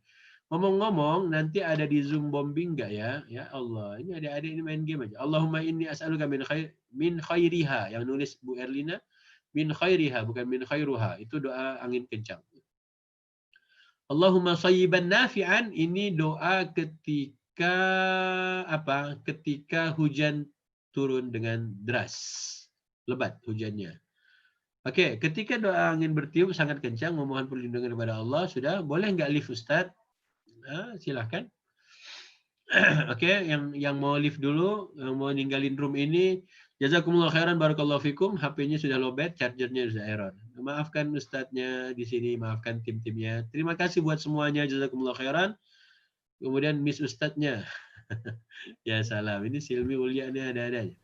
Ngomong-ngomong, nanti ada di Zoom bombing nggak ya? Ya Allah, ini adik-adik ini main game aja. Allahumma inni as'aluka min khairiha. Yang nulis Bu Erlina. Min khairiha, bukan min khairuha. Itu doa angin kencang. Allahumma shayyiban nafi'an. Ini doa ketika apa? Ketika hujan turun dengan deras. Lebat hujannya. Oke, ketika doa angin bertiup sangat kencang, memohon perlindungan kepada Allah, sudah boleh nggak lift Ustaz? Silahkan. Oke, yang mau lift dulu, yang mau ninggalin room ini, jazakumullah khairan, barakallahu fikum. HP-nya sudah lowbat, chargernya sudah error. Maafkan Ustadznya di sini, maafkan tim-timnya. Terima kasih buat semuanya, jazakumullah khairan. Kemudian Miss Ustadznya. Ya salam, ini Silmi Ulia ini ada-ada aja.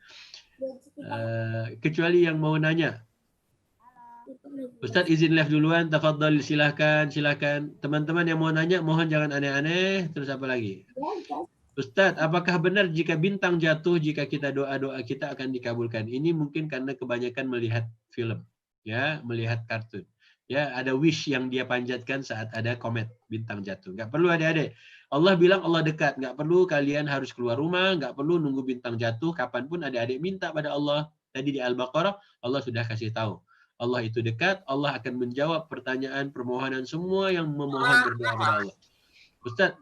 Kecuali yang mau nanya. Ustadz izin live duluan, tafadhal, silahkan. Teman-teman yang mau nanya, mohon jangan aneh-aneh. Terus apa lagi? Ustadz, apakah benar jika bintang jatuh, jika kita doa-doa kita akan dikabulkan? Ini mungkin karena kebanyakan melihat film, ya, melihat kartun. Ya, ada wish yang dia panjatkan saat ada komet bintang jatuh. Nggak perlu adik-adik. Allah bilang Allah dekat. Nggak perlu kalian harus keluar rumah. Nggak perlu nunggu bintang jatuh. Kapanpun adik-adik minta pada Allah. Tadi di Al-Baqarah, Allah sudah kasih tahu. Allah itu dekat, Allah akan menjawab pertanyaan, permohonan semua yang memohon berdoa kepada Allah. Ustadz,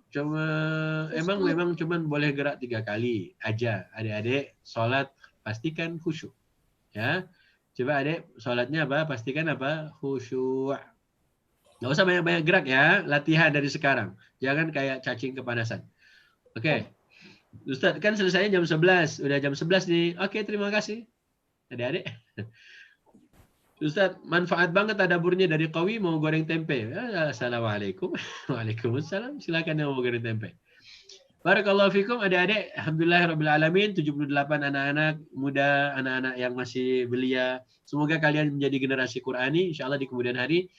memang cuman boleh gerak 3 kali aja. Adik-adik sholat pastikan khusyuk. Ya, coba adik sholatnya apa? Pastikan apa? Khusyuk. Nggak usah banyak-banyak gerak ya. Latihan dari sekarang. Jangan kayak cacing kepanasan. Oke. Ustadz, kan selesainya jam 11. Udah jam 11 nih. Oke, terima kasih. Adik-adik. Ustaz, manfaat banget tadaburnya dari Qawi mau goreng tempe. Assalamualaikum. Waalaikumsalam. Silakan yang mau goreng tempe. Barakallahu fikum adik-adik. Alhamdulillah rabbil alamin. 78 anak-anak muda, anak-anak yang masih belia. Semoga kalian menjadi generasi Qurani insyaallah di kemudian hari.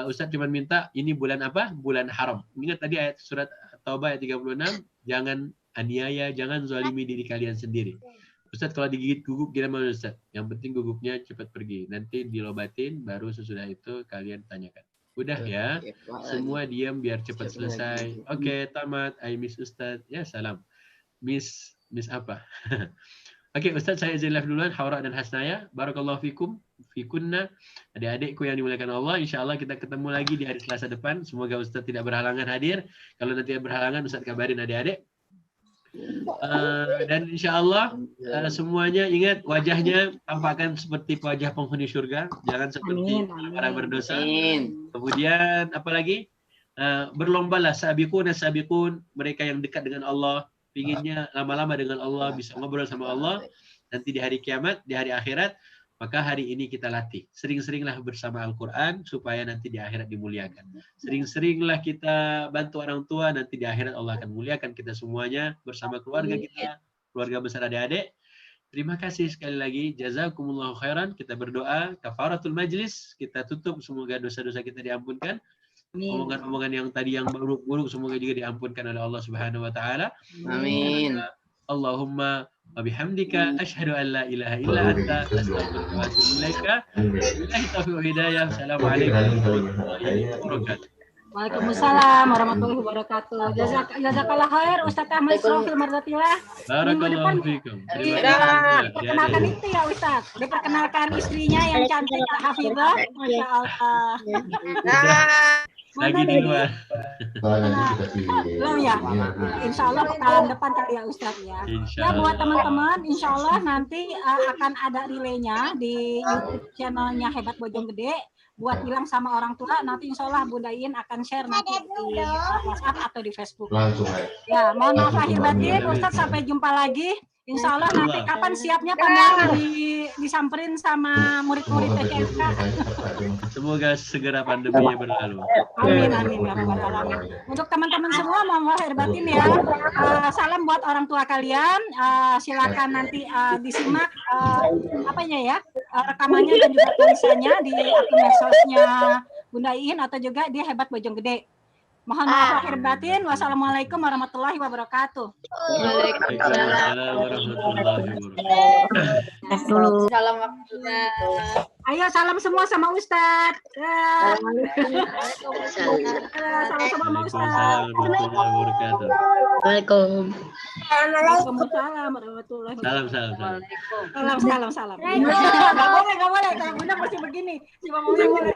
Ustaz cuma minta ini bulan apa? Bulan haram. Ingat tadi ayat surat Taubah ayat 36, jangan aniaya, jangan zalimi diri kalian sendiri. Ustaz kalau digigit guguk gimana Ustaz? Yang penting guguknya cepat pergi. Nanti dilobatin, baru sesudah itu kalian tanyakan. Udah ya, semua diam biar cepat selesai. Oke, tamat. I miss Ustaz. Ya salam. Miss apa? Oke, Ustaz saya izin live duluan. Haura dan Hasnaya. Barakallahu fikum. Fikunna. Adik-adikku yang dimuliakan Allah. Insya Allah kita ketemu lagi di hari Selasa depan. Semoga Ustaz tidak berhalangan hadir. Kalau nanti berhalangan Ustaz kabarin adik-adik. Dan insya Allah semuanya ingat wajahnya tampakkan seperti wajah penghuni surga, jangan seperti para berdosa. Amin. Kemudian apalagi berlombalah sabiqun, mereka yang dekat dengan Allah, pinginnya lama-lama dengan Allah, bisa ngobrol sama Allah nanti di hari kiamat, di hari akhirat. Maka hari ini kita latih. Sering-seringlah bersama Al-Quran supaya nanti di akhirat dimuliakan. Sering-seringlah kita bantu orang tua, nanti di akhirat Allah akan muliakan kita semuanya bersama keluarga kita, keluarga besar adik-adik. Terima kasih sekali lagi. Jazakumullahu khairan. Kita berdoa, kafaratul majlis. Kita tutup, semoga dosa-dosa kita diampunkan. Omongan-omongan yang tadi yang buruk-buruk semoga juga diampunkan oleh Allah Subhanahu wa taala. Amin. Allahumma wa bihamdika asyhadu an la ilaha illa anta astaghfiruka wa atubu ilaika. Billahi taufiq wa hidayah. Assalamualaikum warahmatullahi wabarakatuh. Waalaikumsalam warahmatullahi wabarakatuh. Jazakallah khair Ustaz Ahmad Israfil Marzatillah. Barakallahu fikum. Terima kasih. Diperkenalkan itu ya Ustaz. Diperkenalkan istrinya yang cantik Hafizah. Masya Allah. Lagi di luar. Belum ya? Insya Allah pekan depan kali ya Ustaz ya. Ya buat teman-teman, insya Allah nanti akan ada relaynya di YouTube channelnya Hebat Bojonggede. Buat bilang sama orang tua, nanti insya Allah Bunda Iin akan share nanti di WhatsApp atau di Facebook. Ya, mohon maaf lahir batin, Ustaz, sampai jumpa lagi. Insya Allah nanti kapan siapnya Pak disamperin sama murid-murid TKFK. Semoga segera pandeminya berlalu. Amin, amin ya rabbal alamin. Untuk teman-teman semua mohon lahir batin ya. Salam buat orang tua kalian. Silakan nanti disimak rekamannya dan juga tulisannya di akun medsosnya Bunda Iin atau juga di Hebat Bojonggede. Mohon maaf lahir batin. Wassalamualaikum warahmatullahi wabarakatuh. Waalaikumsalam warahmatullahi wabarakatuh. Salam waktunya. Ayo salam semua sama Ustadz. Salam sama Ustadz. Waalaikumsalam warahmatullahi wabarakatuh. Waalaikumsalam warahmatullahi wabarakatuh. Salam. Nggak boleh. Kalau Bunda mesti begini. Si Mamanya boleh.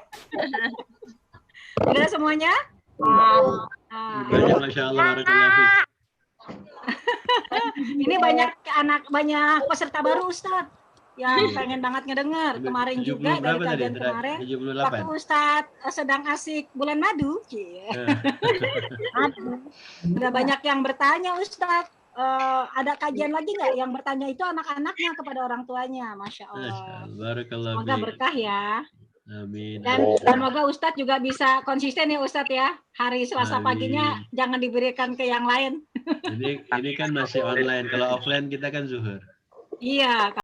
Udah semuanya? Masya Allah, barakallahu fiik. Ini banyak peserta baru Ustadz yang pengen banget ngedengar. Kemarin juga dari kajian kemarin, waktu Ustadz sedang asik bulan madu, udah banyak yang bertanya Ustadz. Ada kajian lagi nggak yang bertanya itu anak-anaknya kepada orang tuanya, Masya Allah. Semoga berkah ya. Amin. Dan semoga Ustadz juga bisa konsisten ya Ustadz ya. Hari Selasa paginya jangan diberikan ke yang lain. Ini kan masih online. Kalau offline kita kan zuhur. Iya.